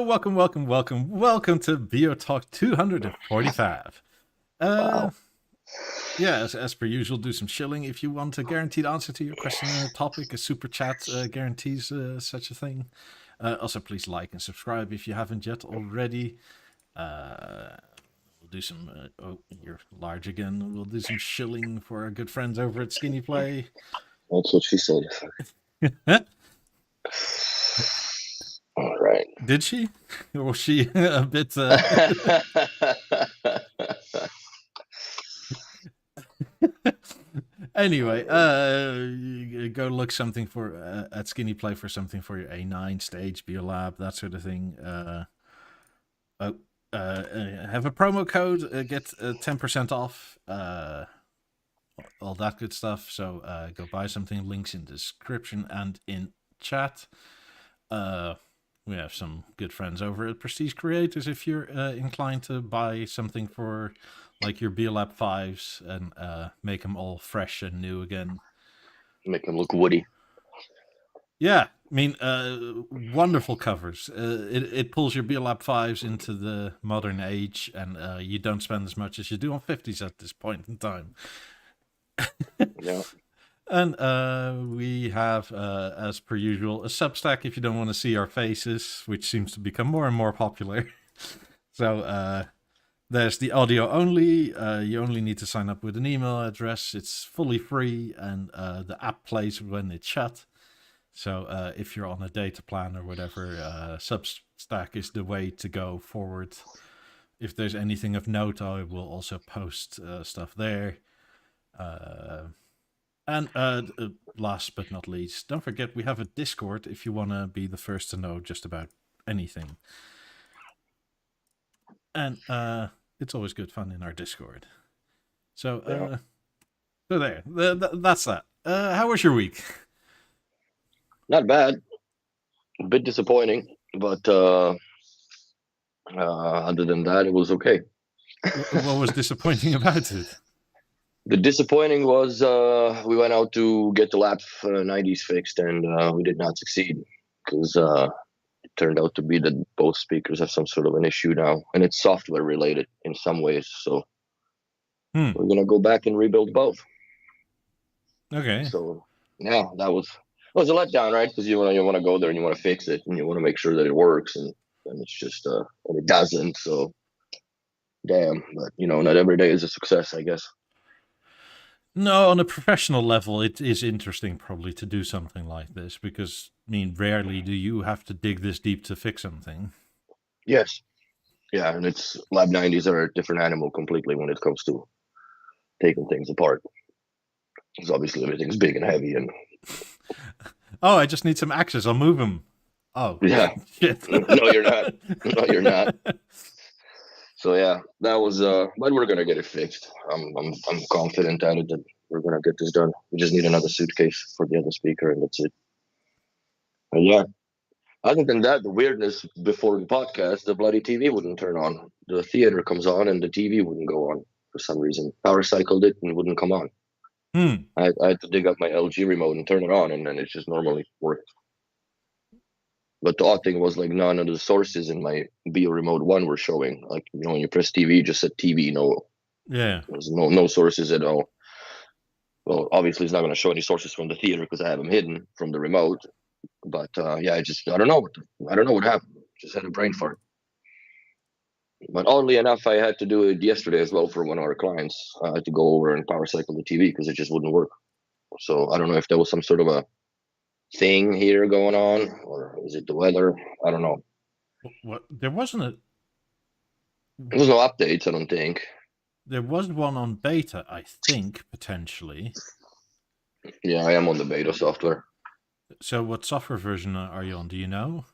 Welcome to BeoTalk 245. Wow. Yeah, as per usual, do some shilling. If you want a guaranteed answer to your question or topic, a super chat guarantees such a thing. Also, please like and subscribe if you haven't yet already. We'll do some. Oh, you're large again. We'll do some shilling for our good friends over at Skinny Play. That's what she said. All right. Did she? Or was she a bit? Anyway, go look something for at Skinny Play for something for your A9 stage, Beolab, that sort of thing. Have a promo code, get 10% off, all that good stuff. So go buy something. Links in the description and in chat. We have some good friends over at Prestige Creators. If you're inclined to buy something for like your Beolab 5s and make them all fresh and new again. Make them look woody. Yeah, I mean, wonderful covers. It pulls your Beolab 5s into the modern age, and you don't spend as much as you do on 50s at this point in time. Yeah. And we have, as per usual, a Substack if you don't want to see our faces, which seems to become more and more popular. So there's the audio only. You only need to sign up with an email address. It's fully free, and the app plays when it's shut. So if you're on a data plan or whatever, Substack is the way to go forward. If there's anything of note, I will also post stuff there. And last but not least, don't forget we have a Discord if you want to be the first to know just about anything. And it's always good fun in our Discord. So, so there. That's that. How was your week? Not bad. A bit disappointing, but other than that, it was okay. What was disappointing about it? The disappointing was we went out to get the lap 90s fixed, and we did not succeed because it turned out to be that both speakers have some sort of an issue now, and it's software related in some ways. So we're gonna go back and rebuild both. Okay. So yeah, that was a letdown, right? Because you want to go there and you want to fix it and you want to make sure that it works, and it's just and it doesn't. So damn, but not every day is a success, I guess. No, on a professional level, it is interesting probably to do something like this because, I mean, rarely do you have to dig this deep to fix something. Yes. Yeah, and it's Lab 90s are a different animal completely when it comes to taking things apart. Because obviously everything's big and heavy and... Oh, I just need some axes. I'll move them. Oh, yeah. Shit. No, you're not. No, you're not. So yeah, that was but we're gonna get it fixed. I'm confident at it that we're gonna get this done. We just need another suitcase for the other speaker, and that's it. And yeah, other than that, the weirdness before the podcast, the bloody TV wouldn't turn on. The theater comes on and the TV wouldn't go on for some reason. Power cycled it and it wouldn't come on. I had to dig up my LG remote and turn it on, and then it just normally worked. But the odd thing was like none of the sources in my Beo Remote 1 were showing. Like, when you press TV, just said TV, there's no sources at all. Well, obviously it's not going to show any sources from the theater because I have them hidden from the remote. But yeah, I don't know what happened. Just had a brain fart. But oddly enough, I had to do it yesterday as well for one of our clients. I had to go over and power cycle the TV because it just wouldn't work. So I don't know if there was some sort of a thing here going on, or is it the weather? I don't know. What? There wasn't There was no updates, I don't think. There was one on beta, I think, potentially. Yeah, I am on the beta software. So what software version are you on? Do you know?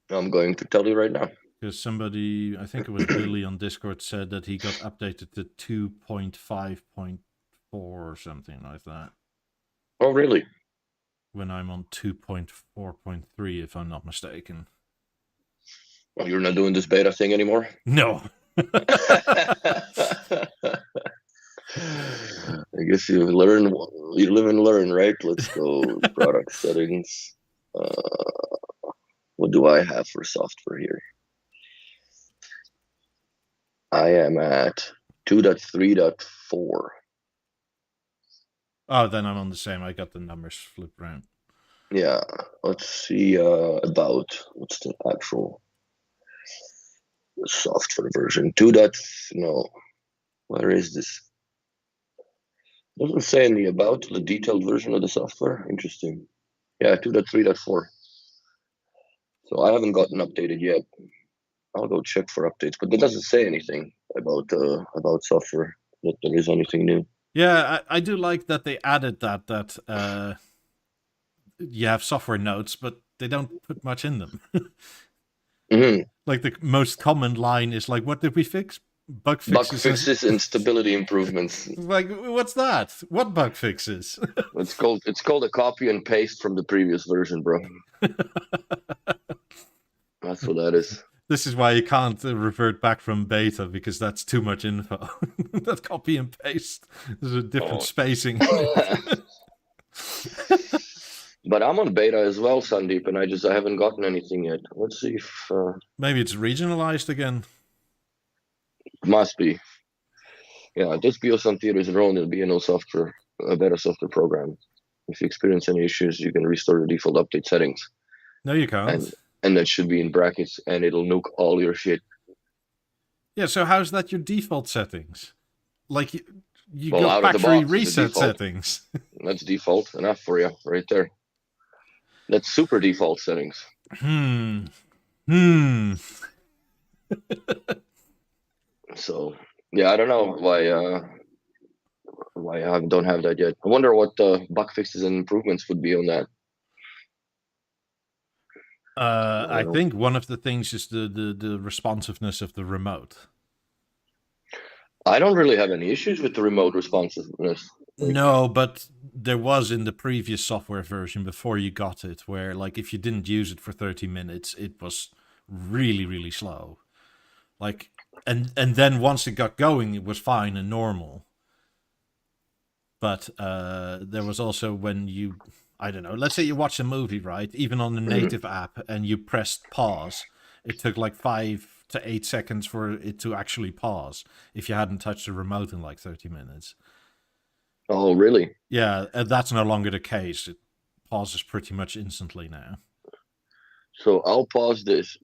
I'm going to tell you right now. Because somebody, I think it was Billy on Discord, said that he got updated to 2.5.4 or something like that. Oh, really? When I'm on 2.4.3, if I'm not mistaken. Well, you're not doing this beta thing anymore? No. I guess you live and learn, right? Let's go. Product settings. What do I have for software here? I am at 2.3.4. Oh, then I'm on the same. I got the numbers flipped around. Yeah, let's see about what's the actual software version. No, where is this? Doesn't say in the about the detailed version of the software. Interesting. Yeah, 2.3.4. So I haven't gotten updated yet. I'll go check for updates, but it doesn't say anything about software, that there is anything new. Yeah, I do like that they added that you have software notes, but they don't put much in them. Mm-hmm. Like the most common line is like, "What did we fix? Bug Bug fixes." fixes and stability improvements. Like, what's that? What bug fixes? It's called a copy and paste from the previous version, bro. That's what that is. This is why you can't revert back from beta, because that's too much info. That copy and paste. There's a different spacing. But I'm on beta as well, Sandeep, and I haven't gotten anything yet. Let's see if maybe it's regionalized again. Must be. Yeah, this Beosound Theatre is enrolled in BNO software, a beta software program. If you experience any issues, you can restore the default update settings. No, you can't. And that should be in brackets, and it'll nuke all your shit. Yeah, so how's that your default settings? Like, you got factory reset settings. That's default enough for you, right there. That's super default settings. So, yeah, I don't know why I don't have that yet. I wonder what the bug fixes and improvements would be on that. I think one of the things is the responsiveness of the remote. I don't really have any issues with the remote responsiveness. No, but there was in the previous software version before you got it, where like if you didn't use it for 30 minutes, it was really, really slow. Like, and then once it got going, it was fine and normal. But there was also when you, I don't know, let's say you watch a movie, right? Even on the native app, and you pressed pause, it took like 5 to 8 seconds for it to actually pause if you hadn't touched the remote in like 30 minutes. Oh, really? Yeah, that's no longer the case. It pauses pretty much instantly now. So I'll pause this.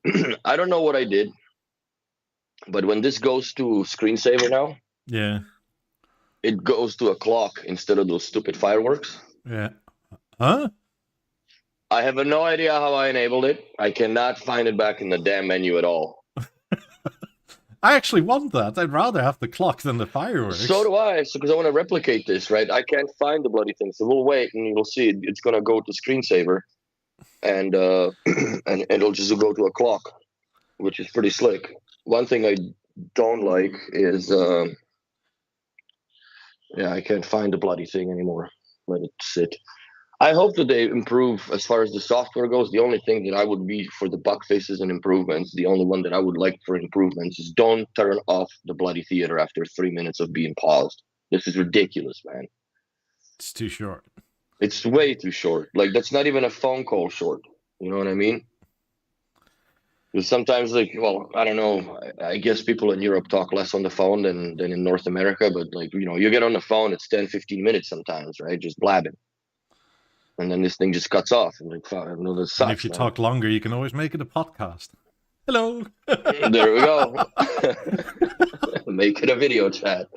I don't know what I did, but when this goes to screensaver now, yeah, it goes to a clock instead of those stupid fireworks. Yeah. Huh? I have no idea how I enabled it. I cannot find it back in the damn menu at all. I actually want that. I'd rather have the clock than the fireworks. So do I, because I want to replicate this, right? I can't find the bloody thing, so we'll wait and you'll see it's going to go to screensaver, and and it'll just go to a clock, which is pretty slick. One thing I don't like is, I can't find the bloody thing anymore. Let it sit. I hope that they improve as far as the software goes. The only thing that I would be for the bug fixes and improvements, the only one that I would like for improvements is don't turn off the bloody theater after 3 minutes of being paused. This is ridiculous, man. It's too short. It's way too short. Like, that's not even a phone call short. You know what I mean? Because sometimes, like, well, I don't know. I guess people in Europe talk less on the phone than in North America. But, like, you know, you get on the phone, it's 10, 15 minutes sometimes, right? Just blabbing. And then this thing just cuts off. And like, this sucks, and if you talk longer, you can always make it a podcast. Hello. There we go. Make it a video chat.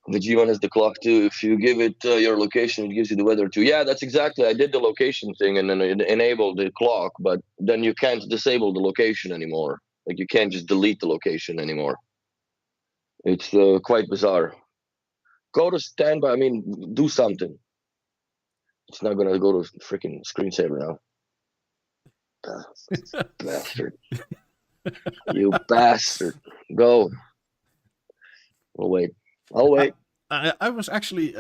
The G1 has the clock too. If you give it your location, it gives you the weather too. Yeah, that's exactly. I did the location thing and then it enabled the clock, but then you can't disable the location anymore. Like, you can't just delete the location anymore. It's quite bizarre. Go to standby. I mean, do something. It's not gonna go to freaking screensaver now. Bastard. You bastard. Go. We'll wait. I'll wait. I was actually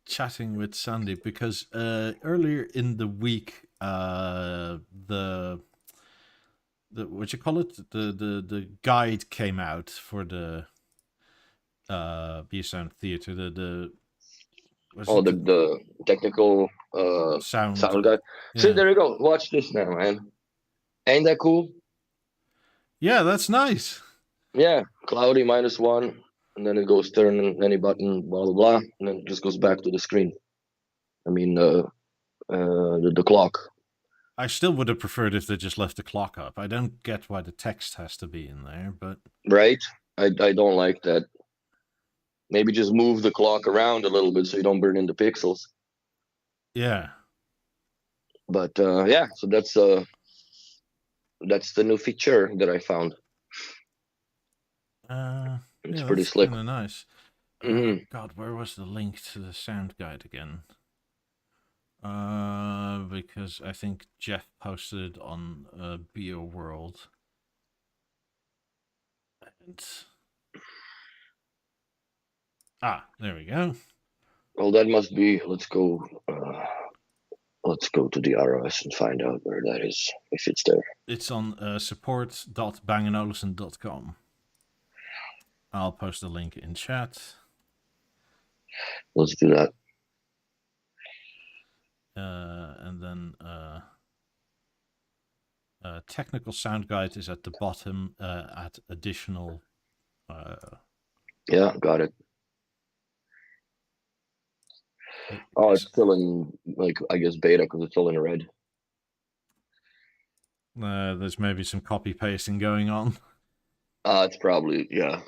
chatting with Sandy because earlier in the week, the what you call it, the guide came out for the Beosound Theatre. The technical sound guy. Yeah. See, there you go. Watch this now, man. Ain't that cool? Yeah, that's nice. Yeah, cloudy -1, and then it goes turn any button, blah blah blah, and then it just goes back to the screen. I mean, the clock. I still would have preferred if they just left the clock up. I don't get why the text has to be in there, but Right? I don't like that. Maybe just move the clock around a little bit so you don't burn into pixels. yeah. But yeah, so that's the new feature that I found. It's Yeah, pretty that's slick. kind of nice. Hmm. God, where was the link to the sound guide again? Because I think Jeff posted it on Bio World. And... there we go. Well, that must be. Let's go to the ROS and find out where that is, if it's there. It's on support.bangandolufsen.com. I'll post the link in chat. Let's do that. And then technical sound guide is at the bottom at additional. Yeah, got it. Oh, it's still in, like, I guess beta because it's still in red. There's maybe some copy pasting going on. It's probably, yeah.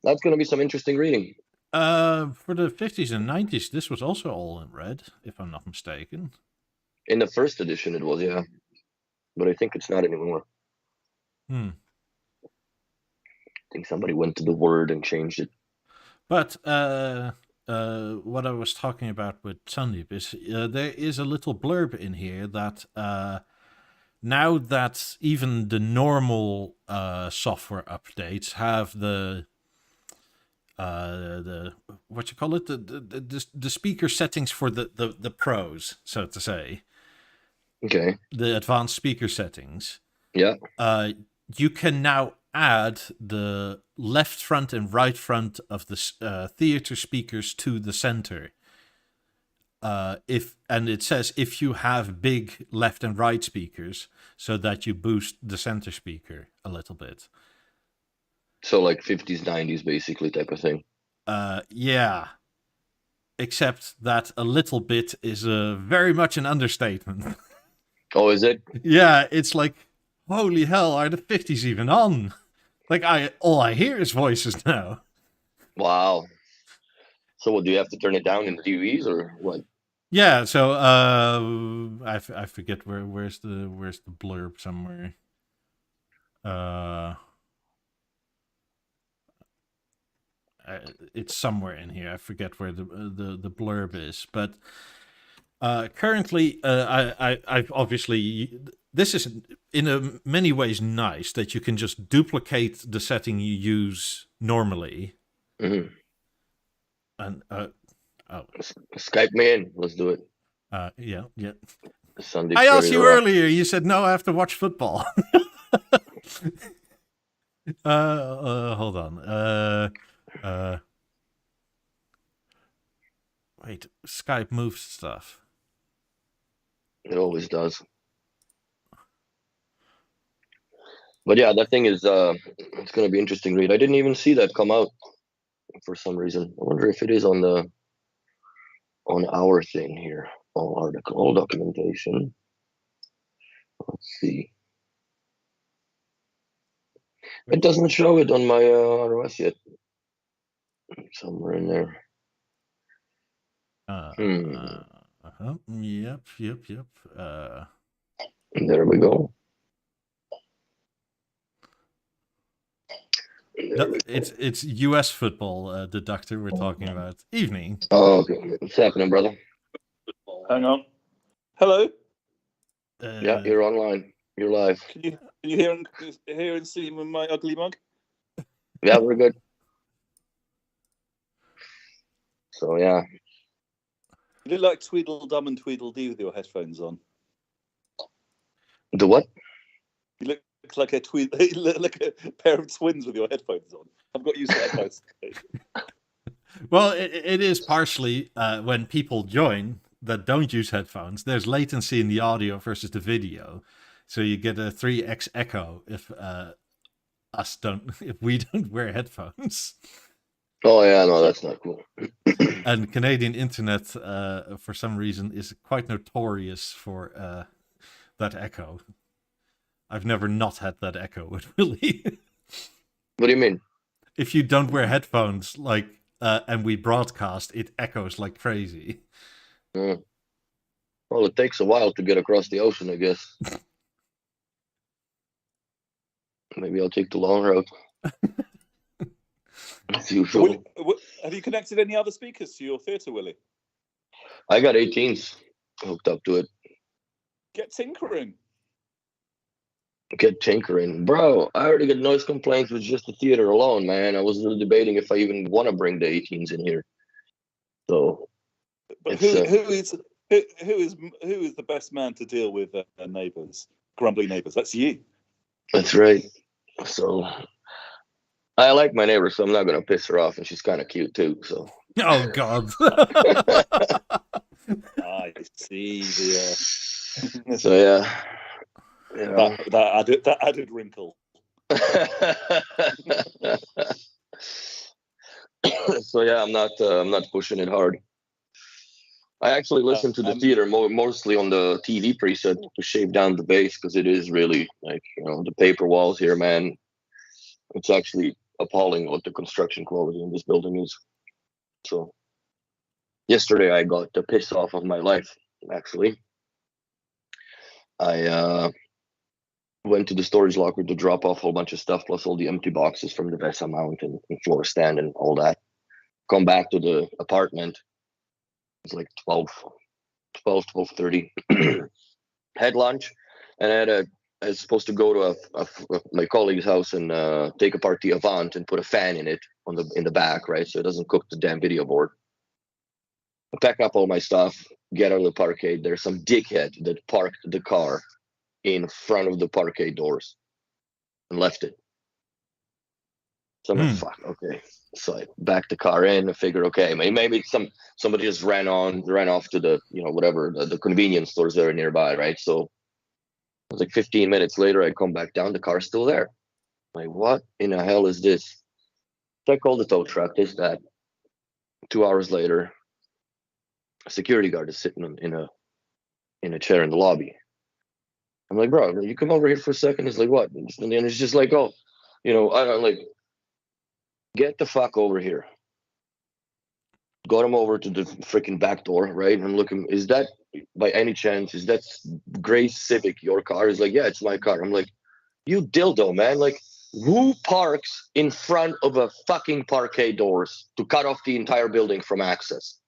That's going to be some interesting reading. For the 50s and 90s, this was also all in red, if I'm not mistaken. In the first edition, it was, yeah. But I think it's not anymore. I think somebody went to the Word and changed it. But what I was talking about with Sandeep is there is a little blurb in here that now that even the normal software updates have the what you call it, the speaker settings for the pros, so to say. Okay. The advanced speaker settings. Yeah. You can now add the left front and right front of the theater speakers to the center. And it says if you have big left and right speakers, so that you boost the center speaker a little bit. So like 50s, 90s, basically, type of thing. Yeah. Except that a little bit is very much an understatement. Oh, is it? Yeah, it's like, holy hell, are the 50s even on? Like, all I hear is voices now. Wow. So what, do you have to turn it down in the TVs or what? Yeah, so I forget where's the blurb somewhere. It's somewhere in here. I forget where the blurb is, but currently, I've obviously, this is in many ways nice that you can just duplicate the setting you use normally. Mm-hmm. And Skype me in. Let's do it. Yeah. Sunday. I asked you earlier. You said no. I have to watch football. Hold on. Wait. Skype moves stuff. It always does. But yeah, that thing is it's going to be interesting read. I didn't even see that come out for some reason. I wonder if it is on our thing here. All article, all documentation. Let's see. It doesn't show it on my ROS yet. Somewhere in there. Yep. There we go. No, it's US football, the doctor we're talking about. Evening. Oh, okay. What's happening, brother? Hang on. Hello. Yeah, you're online. You're live. Can you hear and see my ugly mug? Yeah, we're good. So yeah. You look like Tweedledum and Tweedledee with your headphones on. The what? You look like a pair of twins with your headphones on. I've got used to headphones. Well, it is partially when people join that don't use headphones. There's latency in the audio versus the video, So you get a 3x echo if we don't wear headphones. Oh yeah, no, that's not cool. And Canadian internet, for some reason, is quite notorious for that echo. I've never not had that echo with Willie. What do you mean? If you don't wear headphones, like, and we broadcast, it echoes like crazy. Well, it takes a while to get across the ocean, I guess. Maybe I'll take the long route. As usual. Have you connected any other speakers to your theatre, Willie? I got 18s hooked up to it. Get tinkering. Get tinkering. Bro, I already get noise complaints with just the theater alone, man. I was debating if I even want to bring the 18s in here. So, but who is the best man to deal with neighbours, grumbly neighbours? That's you. That's right. So, I like my neighbor, so I'm not going to piss her off, and she's kind of cute too. So. Oh God. I see. So yeah. You know. That added wrinkle. So yeah, I'm not pushing it hard. I actually listen to the theater mostly on the TV preset to shave down the bass, because it is really like, you know, the paper walls here, man. It's actually appalling what the construction quality in this building is. So yesterday I got the piss off of my life. Actually, I went to the storage locker to drop off a whole bunch of stuff, plus all the empty boxes from the Vesa mount and floor stand and all that. Come back to the apartment. It's like 12:30. Had lunch, and I was supposed to go to my colleague's house and take apart the Avant and put a fan in it in the back, right, so it doesn't cook the damn video board. I pack up all my stuff, get out of the parkade. There's some dickhead that parked the car in front of the parkade doors and left it. So I'm like, fuck, okay. So I backed the car in and figured, okay, maybe somebody just ran off to the, you know, whatever, the convenience stores that are nearby, right? So it was like 15 minutes later, I come back down, the car's still there. I'm like, what in the hell is this? So I called the tow truck, this, that. 2 hours later, a security guard is sitting in a chair in the lobby. I'm like, bro, you come over here for a second. He's like, what? And then it's just like, oh, you know, I don't like, get the fuck over here. Got him over to the freaking back door, right? And I'm looking, is that by any chance, is that gray Civic your car? He's like, yeah, it's my car. I'm like, you dildo, man. Like, who parks in front of a fucking parquet doors to cut off the entire building from access?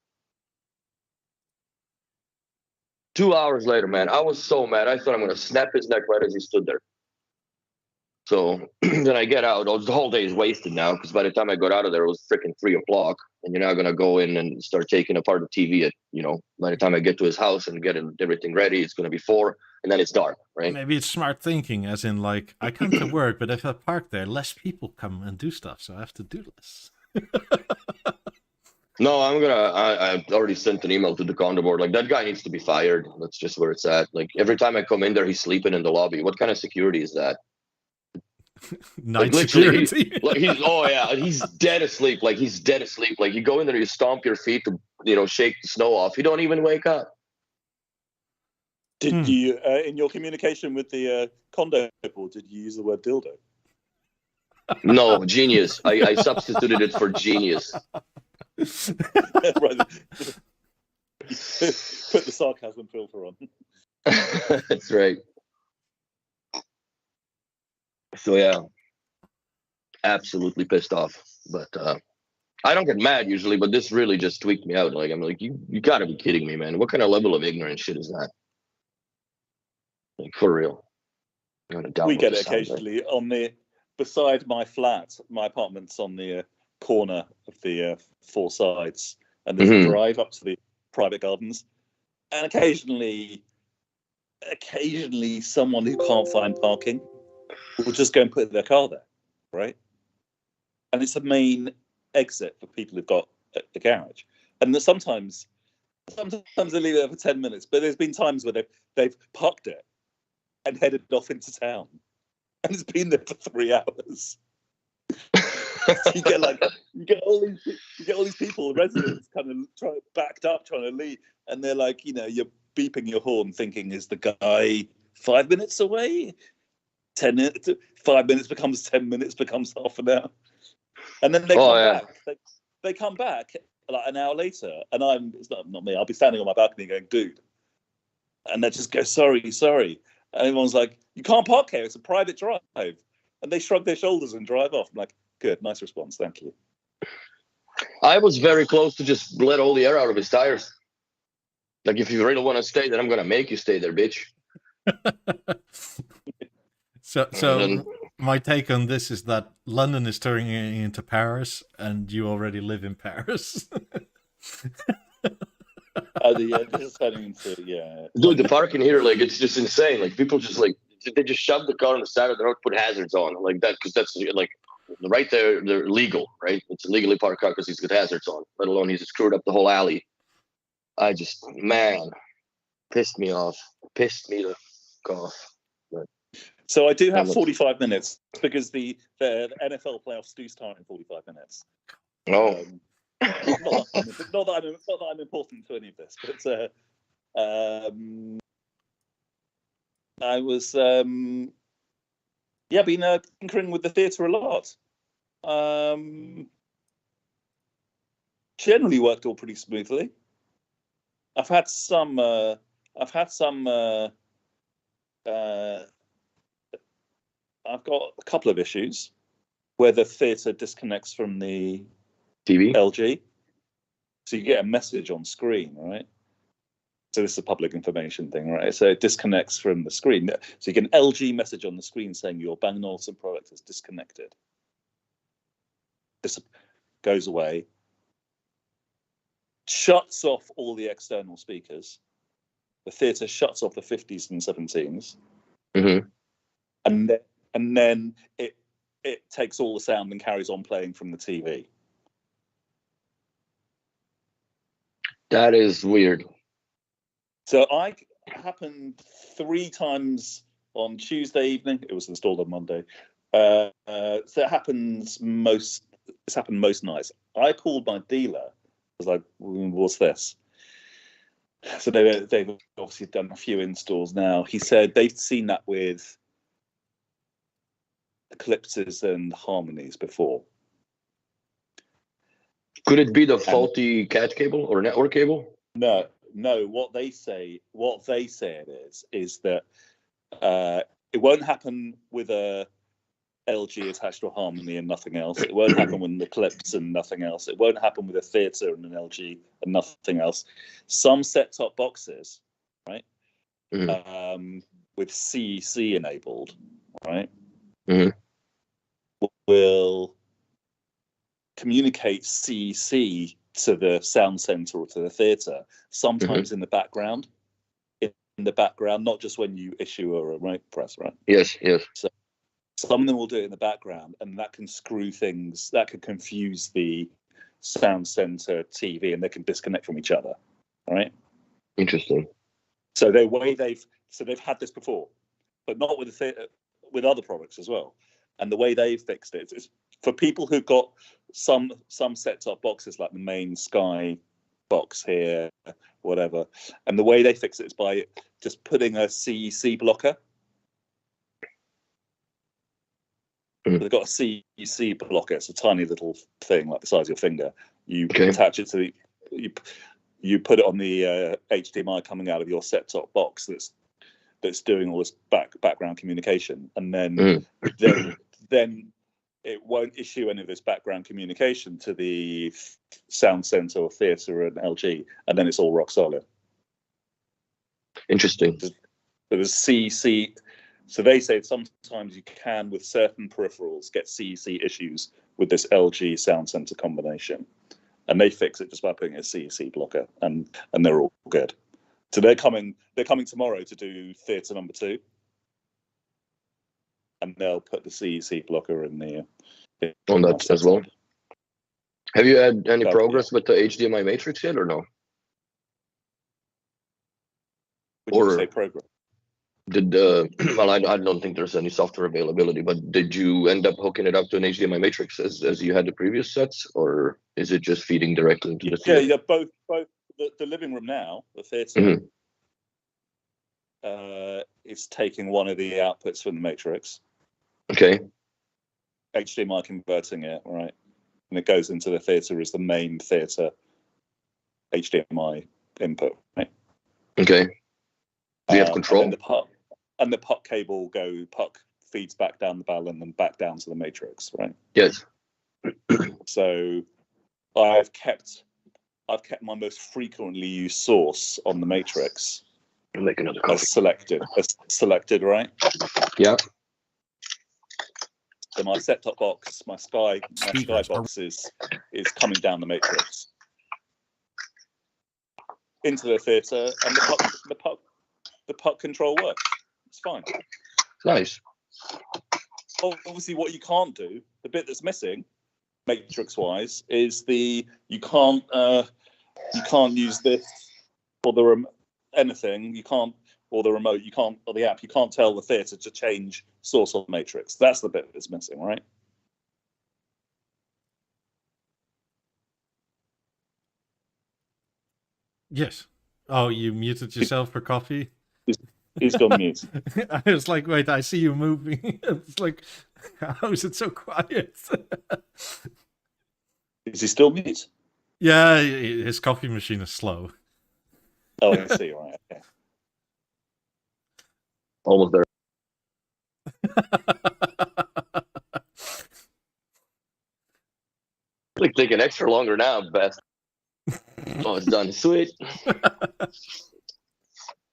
2 hours later, man, I was so mad. I thought I'm going to snap his neck right as he stood there. So then I get out. The whole day is wasted now, because by the time I got out of there, it was freaking 3 o'clock. And you're not going to go in and start taking apart the TV at, you know, by the time I get to his house and get everything ready, it's going to be 4, and then it's dark, right? Maybe it's smart thinking, as in, like, I come to work, but if I park there, less people come and do stuff, so I have to do less. No, I already sent an email to the condo board. Like, that guy needs to be fired. That's just where it's at. Like, every time I come in there, he's sleeping in the lobby. What kind of security is that? Night like, security. He's dead asleep. Like, he's dead asleep. Like, you go in there, you stomp your feet to, you know, shake the snow off. You don't even wake up. Did you, in your communication with the condo board, did you use the word dildo? No, genius. I substituted it for genius. Right. Put the sarcasm filter on. That's right. So yeah, absolutely pissed off. But I don't get mad usually, but this really just tweaked me out. Like, I'm like, you gotta be kidding me, man. What kind of level of ignorant shit is that? Like, for real. We get it occasionally on beside my flat. My apartment's on the corner of the 4 sides, and there's a drive up to the private gardens, and occasionally someone who can't find parking will just go and put their car there, right? And it's a main exit for people who've got a garage, and sometimes they leave it there for 10 minutes, but there's been times where they've parked it and headed off into town, and it's been there for 3 hours. you get all these people, residents, kind of backed up, trying to leave, and they're like, you're beeping your horn, thinking, is the guy 5 minutes away? 10 minutes, 5 minutes becomes 10 minutes, becomes half an hour, and then they come back. They come back like an hour later, and it's not me. I'll be standing on my balcony going, dude, and they just go, sorry, and everyone's like, you can't park here. It's a private drive, and they shrug their shoulders and drive off. I'm like, good, nice response, thank you. I was very close to just let all the air out of his tires. Like, if you really want to stay, then I'm gonna make you stay there, bitch. So my take on this is that London is turning into Paris, and you already live in Paris. This is turning into Dude, the parking here, like, it's just insane. Like, people just they just shove the car on the side of the road, put hazards on like that, because that's like right there. They're legal, right? It's a legally parked car because he's got hazards on. Let alone he's screwed up the whole alley. I just, man, pissed me off. Pissed me the off. But so I do have 45 minutes because the NFL playoffs do start in 45 minutes. Oh. Not that I'm important to any of this, but I was been tinkering with the theatre a lot. Generally worked all pretty smoothly. I've got a couple of issues where the theatre disconnects from the TV LG, so you get a message on screen, right? So this is a public information thing, right? So it disconnects from the screen, so you get an LG message on the screen saying your Bang & Olufsen product is disconnected. This goes away, shuts off all the external speakers. The theatre shuts off the 50s and 17s, and then it takes all the sound and carries on playing from the TV. That is weird. So happened 3 times on Tuesday evening. It was installed on Monday. So it happens it's happened most nights. I called my dealer. I was like, what's this? So they've obviously done a few installs now. He said they've seen that with eclipses and harmonies before. Could it be the faulty catch cable or network cable? No. What they say it is that it won't happen with a LG attached to a harmony and nothing else. It won't happen with an eclipse and nothing else. It won't happen with a theatre and an LG and nothing else. Some set-top boxes, right, with CEC enabled, right, will communicate CEC to the sound center or to the theatre, sometimes in the background. Not just when you issue a remote press, right? Yes. So some of them will do it in the background, and that can screw things, that can confuse the sound center TV, and they can disconnect from each other, right? Interesting. So they've had this before, but not with with other products as well. And the way they've fixed it is for people who've got some set-top boxes, like the main Sky box here, whatever. And the way they fix it is by just putting a CEC blocker. They've got a CEC blocker. It's a tiny little thing, like the size of your finger. You attach it to you put it on the HDMI coming out of your set-top box that's doing all this background communication, and then it won't issue any of this background communication to the sound center or theatre and LG, and then it's all rock solid. Interesting. So there's CEC. So they say sometimes you can, with certain peripherals, get CEC issues with this LG sound center combination, and they fix it just by putting a CEC blocker, and they're all good. So they're coming tomorrow to do theatre number 2, and they'll put the CEC blocker in the on that as well. Have you had any progress with the HDMI matrix yet, or no? Would you say progress? Did well, I don't think there's any software availability, but did you end up hooking it up to an HDMI matrix as you had the previous sets, or is it just feeding directly into the theater? Yeah, both the living room now, the theater, is taking one of the outputs from the matrix. Okay. HDMI converting it, right, and it goes into the theater as the main theater HDMI input, right? Okay. Do you have control? And the puck cable puck feeds back down the ballon and back down to the matrix, right? Yes. So I've kept my most frequently used source on the matrix. I'll make another coffee. Selected, right? Yeah. So my set-top box, my Sky box is coming down the matrix into the theater, and the puck control works. It's fine. Nice. Obviously, what you can't do, the bit that's missing, matrix-wise, is you can't use this or anything. You can't, or the remote. You can't, or the app. You can't tell the theater to change source on matrix. That's the bit that's missing, right? Yes. Oh, you muted yourself for coffee? He's gone mute. I was like, wait, I see you moving. It's like, how is it so quiet? Is he still mute? Yeah, his coffee machine is slow. Oh, I see. Right. Okay. Almost there. Like taking extra longer now, best. Oh, it's done. Sweet.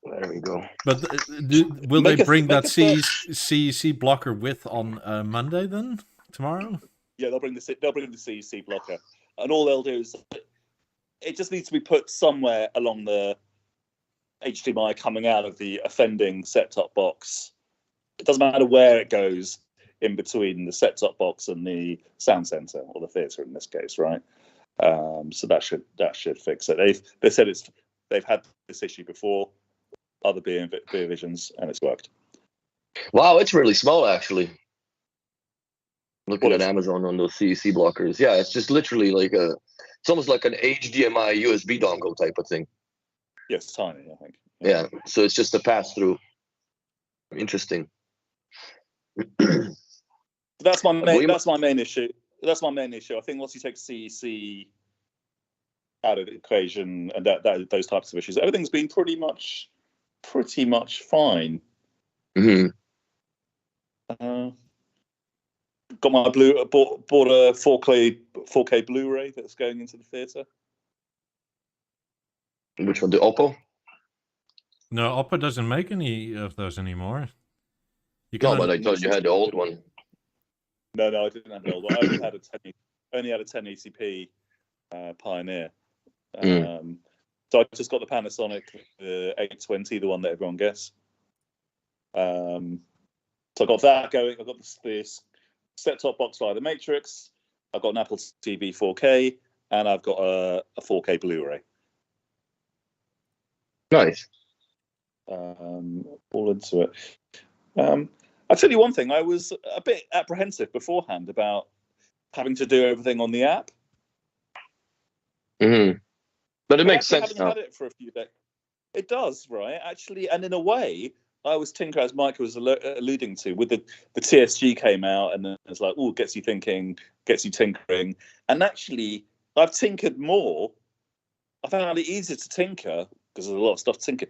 There we go. But will they bring that CEC blocker with on Monday then? Tomorrow? Yeah, they'll bring the CEC blocker, and all they'll do is it just needs to be put somewhere along the HDMI coming out of the offending set-top box. It doesn't matter where it goes in between the set-top box and the sound center, or the theater in this case, right? So that should fix it. They said they've had this issue before, other Beovisions, and it's worked. Wow, it's really small actually. Looking at Amazon on those CEC blockers, yeah, it's just literally like it's almost like an HDMI USB dongle type of thing. Yes, it's tiny, I think. Yeah, so it's just a pass through. Interesting. That's my main issue. That's my main issue. I think once you take CEC out of the equation and those types of issues, everything's been pretty much fine. Mm-hmm. Got my bought a 4K Blu-ray that's going into the theater. Which one? The Oppo? No, Oppo doesn't make any of those anymore. No, but I thought you had the old one. No, I didn't have the old one. I only had a 1080p Pioneer. So I just got the Panasonic 820, the one that everyone gets. So I got that going. I got this set-top box via the Matrix. I've got an Apple TV 4K, and I've got a 4K Blu-ray. Nice. All into it. I'll tell you one thing. I was a bit apprehensive beforehand about having to do everything on the app. Mm-hmm. But it makes sense now. Had it for a few days. It does, right? Actually, and in a way, I was tinkering, as Mike was alluding to, with the TSG came out, and then it's like, oh, gets you thinking, gets you tinkering. And actually, I've tinkered more. I found it easier to tinker, because there's a lot of stuff to tinker,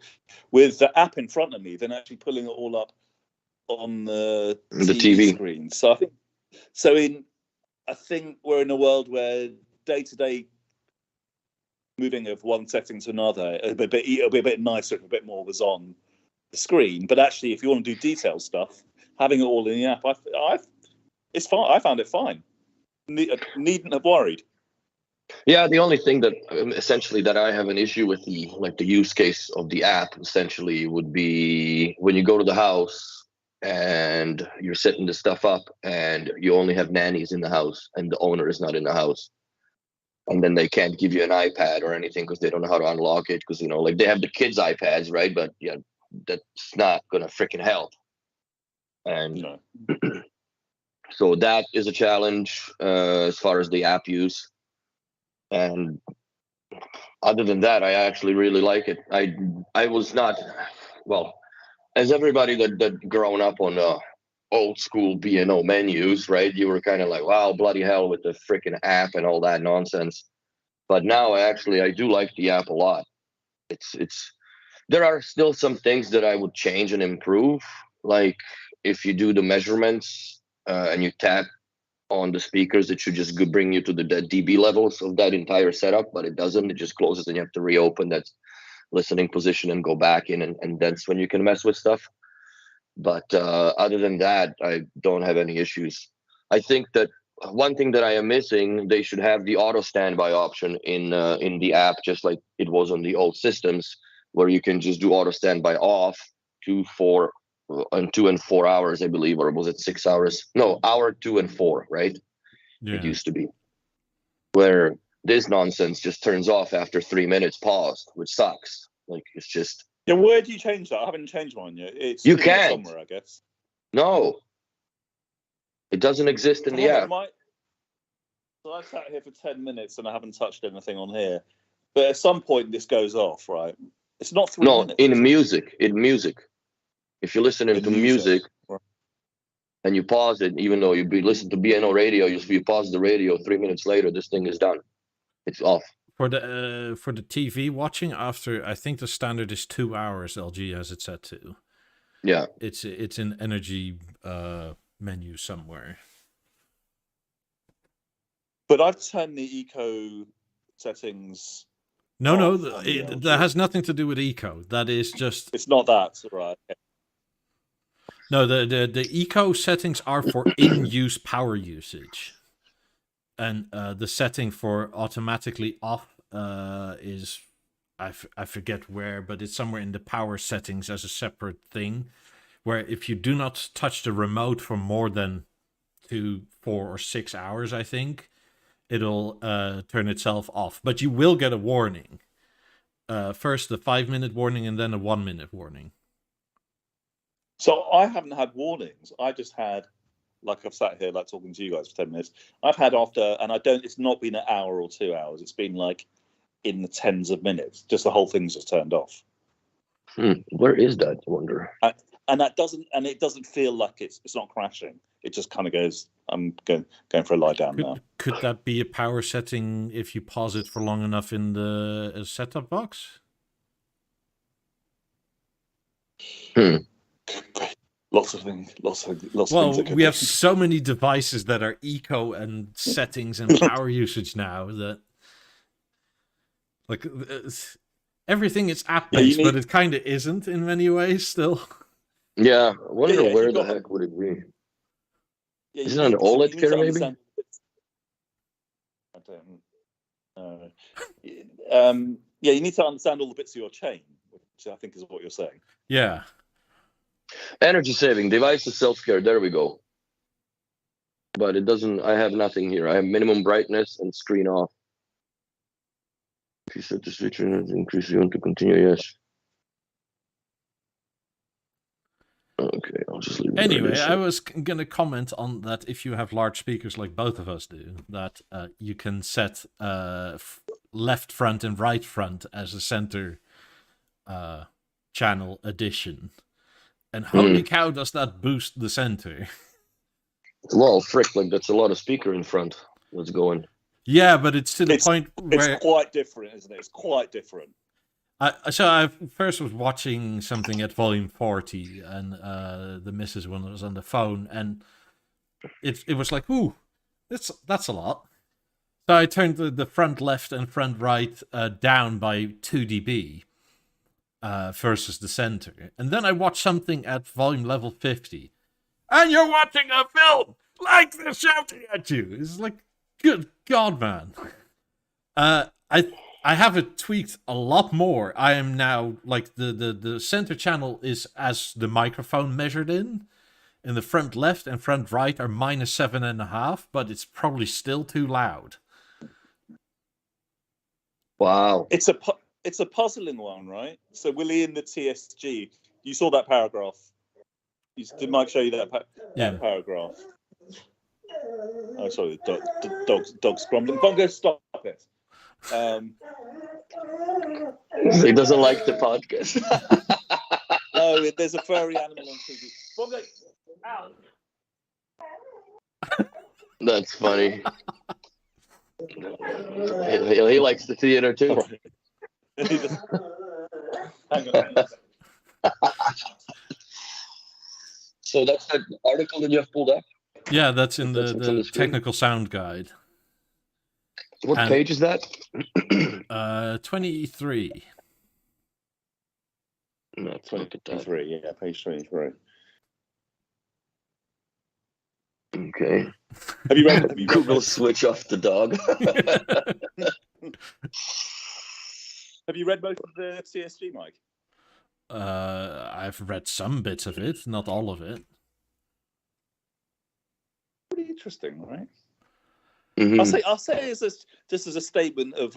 with the app in front of me than actually pulling it all up on the TV screen. So I think we're in a world where day-to-day moving of one setting to another, it'll be a bit nicer if a bit more was on the screen. But actually, if you want to do detailed stuff, having it all in the app, it's fine. I found it fine. Needn't have worried. Yeah, the only thing that essentially that I have an issue with the use case of the app essentially would be when you go to the house and you're setting the stuff up and you only have nannies in the house and the owner is not in the house. And then they can't give you an iPad or anything because they don't know how to unlock it because, they have the kids' iPads, right? But yeah, that's not gonna freaking help. And No. so that is a challenge as far as the app use. And other than that, I actually really like it. I was not, well, as everybody that grown up on old school B&O menus, right? You were kind of like, wow, bloody hell with the freaking app and all that nonsense. But now I do like the app a lot. It's there are still some things that I would change and improve, like if you do the measurements and you tap on the speakers, it should just bring you to the dB levels of that entire setup, but it doesn't. It just closes and you have to reopen that listening position and go back in, and that's when you can mess with stuff. But other than that, I don't have any issues. I think that one thing that I am missing, they should have the auto standby option in the app, just like it was on the old systems, where you can just do auto standby off 2 and 4 hours, I believe, or was it 6 hours? No, hour 2 and 4, right? Yeah. It used to be, where this nonsense just turns off after 3 minutes paused, which sucks. Like, it's just. Yeah, where do you change that? I haven't changed mine yet. It's you can't somewhere, I guess. No, it doesn't exist in the app. So I've sat here for 10 minutes and I haven't touched anything on here. But at some point this goes off, right? It's not 3 minutes. No, in music. If you're listening to music and you pause it, even though you listen to B&O radio, you pause the radio, 3 minutes later, this thing is done. It's off. For the TV watching, after I think the standard is 2 hours, LG has it set to. Yeah, it's in energy menu somewhere. But I've turned the eco settings. No, that has nothing to do with eco. That is just. It's not that, right? No, the eco settings are for in-use power usage, and the setting for automatically off is I forget where, but it's somewhere in the power settings as a separate thing, where if you do not touch the remote for more than 2, 4, or 6 hours, I think, it'll turn itself off. But you will get a warning. First a 5-minute warning and then a 1-minute warning. So I haven't had warnings. I just had, like I've sat here like talking to you guys for 10 minutes. I've had after, and it's not been an hour or 2 hours. It's been like in the tens of minutes. Just the whole thing's just turned off. Where is that? I wonder. And it doesn't feel like it's not crashing. It just kind of goes, I'm going for a lie down now. Could that be a power setting if you pause it for long enough in the setup box? Lots of things. Well, we have so many devices that are eco and settings and power usage now that, like, everything is app-based, but it kind of isn't in many ways still. Yeah, I wonder where the heck would it be? Yeah, is it an OLED care, maybe? I don't know. Yeah, you need to understand all the bits of your chain, which I think is what you're saying. Yeah. Energy saving, devices, self-care, there we go. But it doesn't, I have nothing here. I have minimum brightness and screen off. If you set the switch and increase, you want to continue, yes. Okay, I'll just leave it. Anyway, I was going to comment on that if you have large speakers like both of us do, that you can set left front and right front as a center channel addition. And holy cow, does that boost the center? Well, frick, like that's a lot of speaker in front that's going. Yeah, but it's to the point where... It's quite different, isn't it? It's quite different. So I first was watching something at volume 40, and the missus one was on the phone, and it was like, ooh, that's a lot. So I turned the front left and front right down by 2 dB versus the center. And then I watched something at volume level 50, and you're watching a film like they're shouting at you. It's like, good God, man. I have it tweaked a lot more. I am now, like, the center channel is as the microphone measured in the front left and front right are -7.5, but it's probably still too loud. Wow. It's a puzzling one, right? So Willie in the TSG You saw that paragraph. Did Mike show you that paragraph? Oh, sorry, the dog's grumbling. Bongo, stop it. He doesn't like the podcast. Oh, there's a furry animal on TV. Bongo, out. That's funny. He likes the theater too. Hang on. So that's that article that you have pulled up? Yeah, that's in the technical sound guide. What page is that? 23. No, 23, yeah, page 23. Okay. Have you read Google switch off the dog. Have you read most of the CSG, Mike? I've read some bits of it, not all of it. Pretty interesting, right? Mm-hmm. I'll say just as a statement of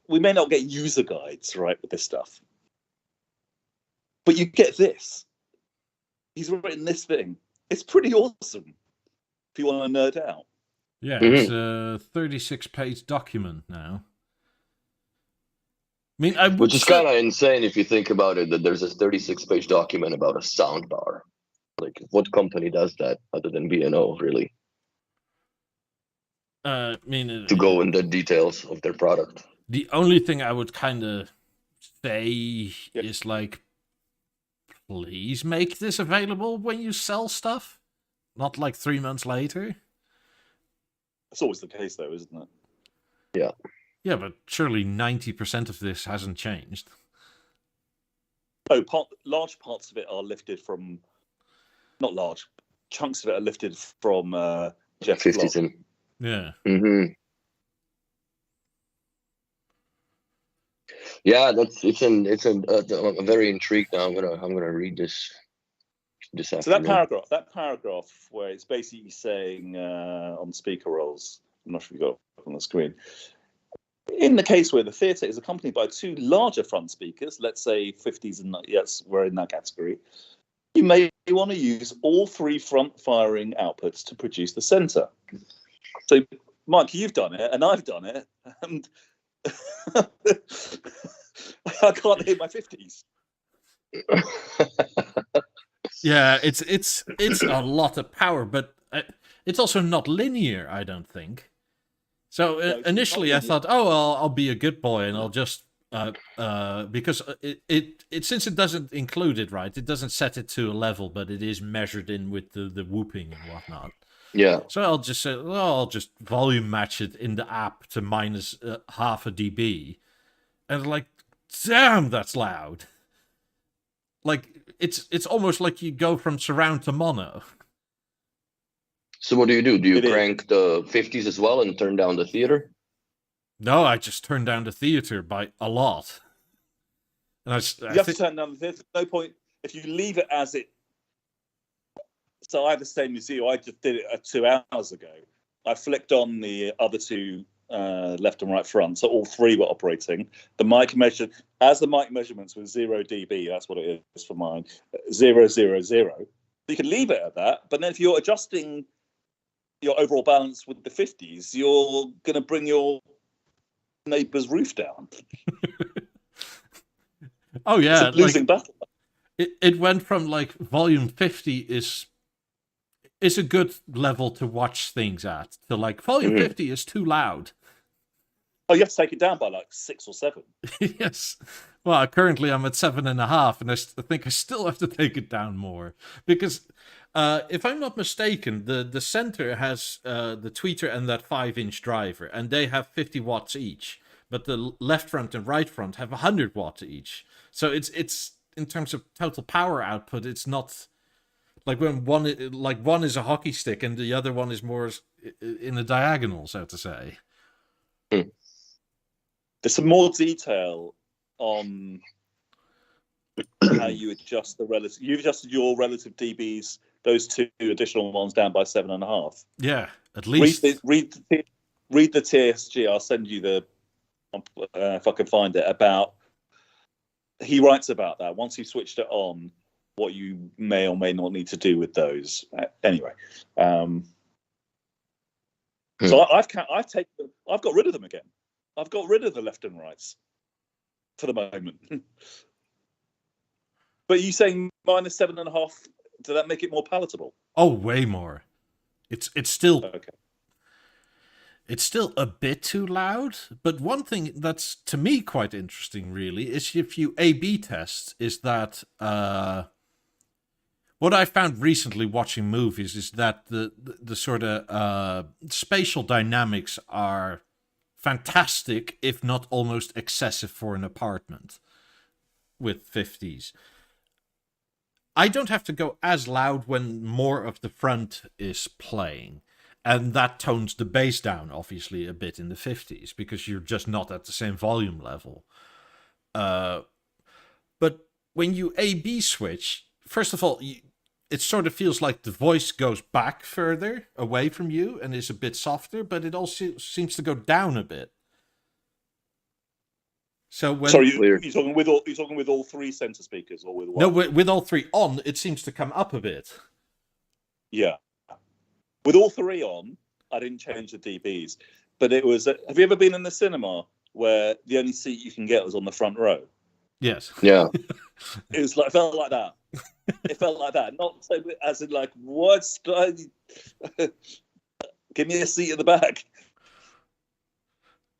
we may not get user guides right with this stuff, but you get this. He's written this thing. It's pretty awesome if you want to nerd out. Yeah, it's a 36-page document now. I mean, which is kind of insane if you think about it, that there's a 36-page document about a sound bar. Like, what company does that other than B&O, really? I mean, to go into details of their product. The only thing I would kind of say is like, please make this available when you sell stuff, not like 3 months later. That's always the case, though, isn't it? Yeah. Yeah, but surely 90% of this hasn't changed. Oh, large parts of it are lifted from, not large, chunks of it are lifted from Jeff 50. Yeah. Mm-hmm. Yeah, I'm very intrigued now. I'm gonna read this afternoon. So that paragraph where it's basically saying on speaker rolls, I'm not sure if you got it on the screen. In the case where the theatre is accompanied by two larger front speakers, let's say 50s and yes, we're in that category, you may want to use all three front firing outputs to produce the centre. So, Mike, you've done it, and I've done it, and I can't hear my 50s. Yeah, it's a lot of power, but it's also not linear, I don't think. So initially I thought, oh, I'll be a good boy and I'll just because it since it doesn't include it, right? It doesn't set it to a level, but it is measured in with the whooping and whatnot. Yeah. So I'll just say, well, I'll just volume match it in the app to minus half a dB, and like, damn, that's loud. Like it's almost like you go from surround to mono. So what do? Do you crank the 50s as well and turn down the theater? No, I just turn down the theater by a lot. And you have to turn down the theater. No point if you leave it as it. So I had the same as you. I just did it 2 hours ago. I flicked on the other two left and right front, so all three were operating. The mic measured as the mic measurements were 0 dB. That's what it is for mine. 0, 0, 0. You can leave it at that, but then if you're adjusting your overall balance with the 50s, you're going to bring your neighbor's roof down. Oh yeah, it's a losing battle. It went from like volume 50 is a good level to watch things at to like volume 50 is too loud. Oh, you have to take it down by like 6 or 7. Yes. Well, currently I'm at 7.5, and I think I still have to take it down more because if I'm not mistaken, the center has the tweeter and that 5-inch driver, and they have 50 watts each. But the left front and right front have 100 watts each. So it's in terms of total power output, it's not like when one is a hockey stick and the other one is more in a diagonal, so to say. There's some more detail on how you adjust the relative. You've adjusted your relative dBs, those two additional ones, down by 7.5. Yeah, at least. Read the TSG. I'll send you the if I can find it, about he writes about that. Once you've switched it on, what you may or may not need to do with those. Anyway, so I've got rid of them again. I've got rid of the left and rights for the moment. But you saying -7.5? Does that make it more palatable? Oh, way more. It's still okay. It's still a bit too loud. But one thing that's to me quite interesting, really, is if you A/B test, is that what I found recently watching movies is that the sort of spatial dynamics are fantastic, if not almost excessive for an apartment with 50s. I don't have to go as loud when more of the front is playing. And that tones the bass down, obviously, a bit in the 50s, because you're just not at the same volume level. But when you A/B switch, first of all, it sort of feels like the voice goes back further away from you and is a bit softer, but it also seems to go down a bit. So when you're talking with all three center speakers or with one? No, with all three on, it seems to come up a bit. Yeah. With all three on, I didn't change the dBs, but it was. Have you ever been in the cinema where the only seat you can get was on the front row? Yes. Yeah. It felt like that. It felt like that. Not so as in like, what? Give me a seat at the back.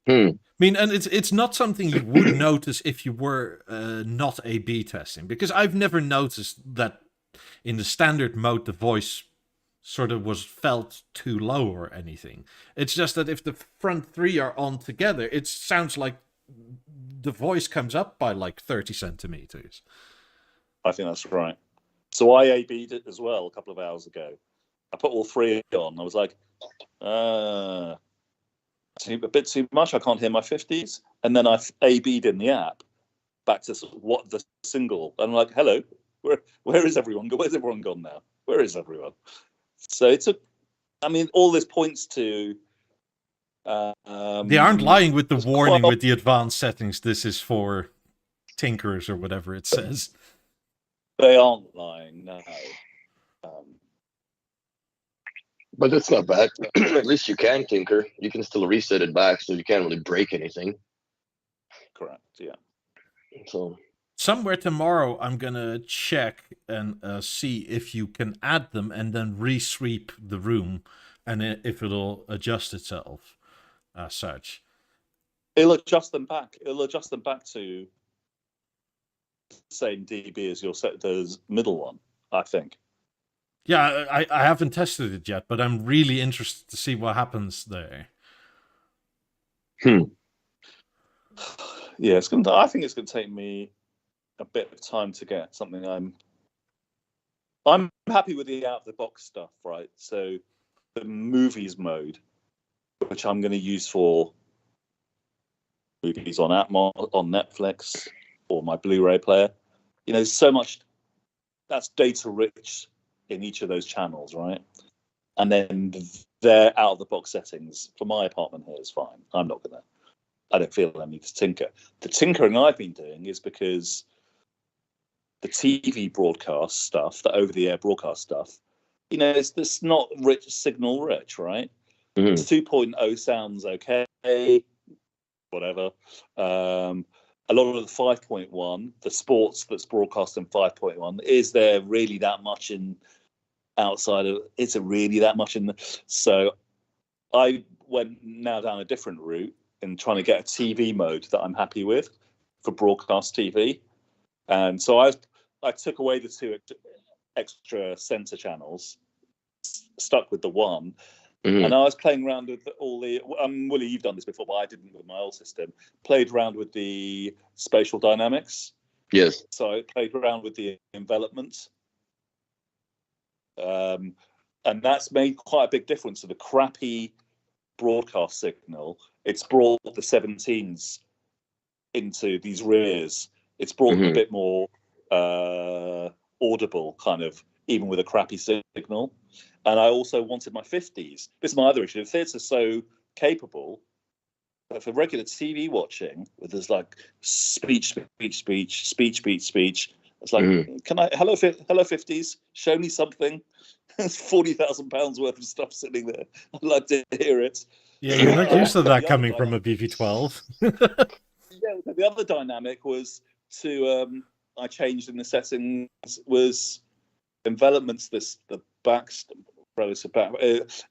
I mean, and it's not something you would notice if you were not A/B testing, because I've never noticed that in the standard mode the voice sort of was felt too low or anything. It's just that if the front three are on together, it sounds like the voice comes up by like 30 centimeters. I think that's right. So I A/B'd it as well a couple of hours ago. I put all three on. I was like, a bit too much. I can't hear my 50s. And then I A/B'd in the app back to what the single. And I'm like, hello, where is everyone? Where's everyone gone now? Where is everyone? So it took. I mean, all this points to. They aren't lying with the warning with the advanced settings. This is for tinkerers or whatever it says. They aren't lying, no. But that's not bad. At least you can tinker. You can still reset it back, so you can't really break anything. Correct, yeah. So somewhere tomorrow, I'm going to check and see if you can add them and then re-sweep the room and if it'll adjust itself as such. It'll adjust them back. It'll adjust them back to the same dB as your the middle one, I think. Yeah, I haven't tested it yet, but I'm really interested to see what happens there. Yeah, I think it's going to take me a bit of time to get something. I'm happy with the out of the box stuff, right? So the movies mode, which I'm going to use for movies on on Netflix or my Blu-ray player. You know, so much that's data rich in each of those channels, right? And then their out of the box settings for my apartment here is fine. I don't feel I need to tinker. The tinkering I've been doing is because the TV broadcast stuff, the over-the-air broadcast stuff, you know, it's not signal rich, right? 2.0 sounds okay, whatever. A lot of the 5.1, the sports that's broadcast in 5.1, is there really that much in outside of? Is it really that much in? So I went now down a different route in trying to get a TV mode that I'm happy with for broadcast TV, and so I took away the two extra center channels, stuck with the one. And I was playing around with all the. Willie, you've done this before, but I didn't with my old system. Played around with the spatial dynamics. Yes. So I played around with the envelopment, and that's made quite a big difference to the crappy broadcast signal. It's brought the 17s into these rears. It's brought them a bit more audible, kind of, even with a crappy signal. And I also wanted my 50s. This is my other issue. The theatre's so capable, But for regular TV watching, where there's like speech, it's like, can I, hello 50s, show me something. There's £40,000 worth of stuff sitting there. I'd like to hear it. Yeah, you're not used to that coming from a BV12. Yeah, the other dynamic was I changed in the settings was envelopments. The back relative back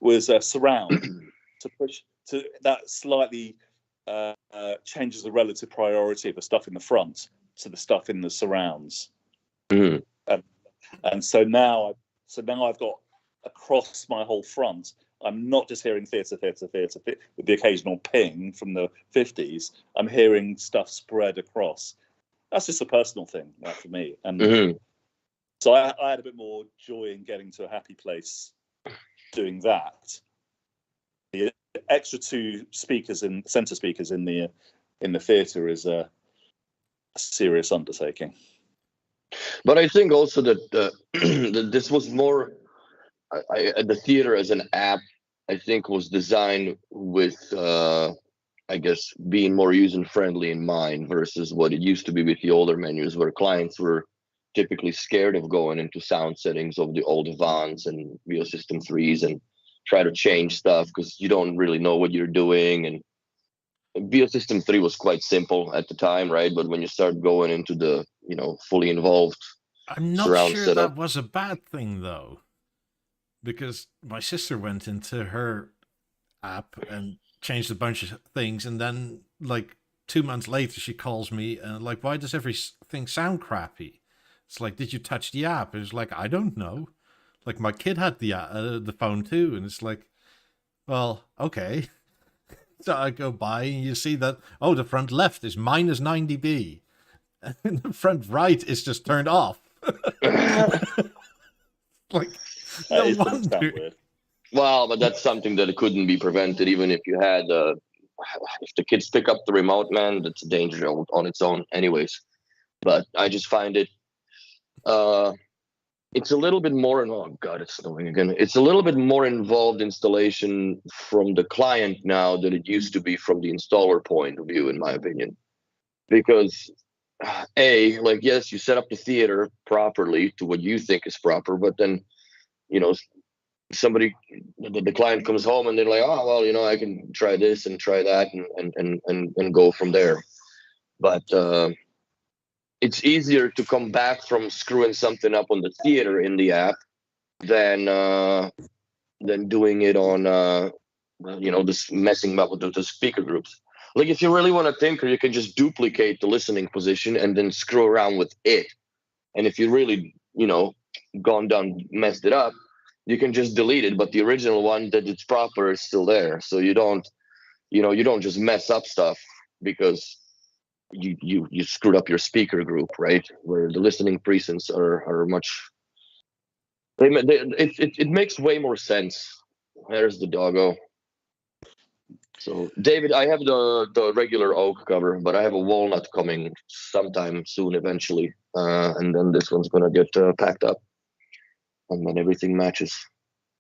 was surround to push to that slightly changes the relative priority of the stuff in the front to the stuff in the surrounds. And so now I've got across my whole front. I'm not just hearing theatre with the occasional ping from the 50s. I'm hearing stuff spread across. That's just a personal thing for me. And so I had a bit more joy in getting to a happy place doing that. The extra 2 speakers and centre speakers in the theatre is a serious undertaking. But I think also that this was more the theater as an app. I think was designed with I guess being more user friendly in mind versus what it used to be with the older menus, where clients were typically scared of going into sound settings of the old Vans and Beosystem 3s and try to change stuff because you don't really know what you're doing. And Beosystem 3 was quite simple at the time, right? But when you start going into the fully involved I'm not surround sure setup, that was a bad thing though, because my sister went into her app and changed a bunch of things, and then like 2 months later she calls me and like, why does everything sound crappy? It's like, did you touch the app? It's like, I don't know. Like my kid had the phone too, and it's like, well, okay. So I go by and you see that, oh, the front left is minus 9 dB and the front right is just turned off. Like, no wonder. Well, but that's something that couldn't be prevented, even if you had if the kids pick up the remote, man, that's a danger on its own anyways. But I just find it it's a little bit more, oh god, it's snowing again. It's a little bit more involved installation from the client now than it used to be from the installer point of view, in my opinion. Because like, yes, you set up the theater properly to what you think is proper, but then somebody, the client comes home and they're like, oh well, I can try this and try that and go from there. But it's easier to come back from screwing something up on the theater in the app than doing it on this messing up with the speaker groups. Like, if you really want to tinker, you can just duplicate the listening position and then screw around with it. And if you really gone down, messed it up, you can just delete it, but the original one that it's proper is still there. So you don't just mess up stuff because you screwed up your speaker group, right? Where the listening presets are much. It makes way more sense. There's the doggo. So David, I have the regular oak cover, but I have a walnut coming sometime soon, eventually, and then this one's gonna get packed up, and then everything matches.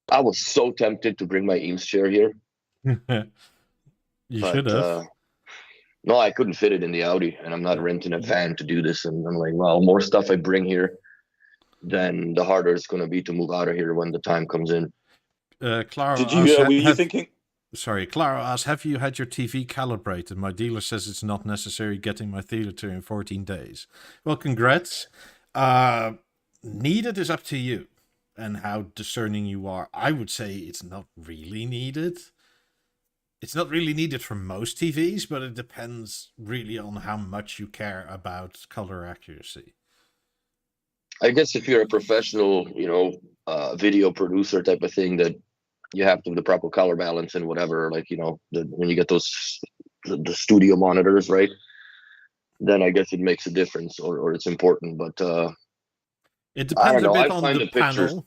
I was so tempted to bring my Eames chair here. You should have. No, I couldn't fit it in the Audi, and I'm not renting a van to do this. And I'm like, well, more stuff I bring here, then the harder it's going to be to move out of here when the time comes in. Clara, were you thinking? Sorry, Clara asked, have you had your TV calibrated? My dealer says it's not necessary getting my theater in 14 days. Well, congrats. Needed is up to you and how discerning you are. I would say it's not really needed. It's not really needed for most TVs, but it depends really on how much you care about color accuracy. I guess if you're a professional, video producer type of thing, that you have to have the proper color balance and whatever, like, when you get those, the studio monitors, right? Then I guess it makes a difference or it's important, but it depends a bit on the panel.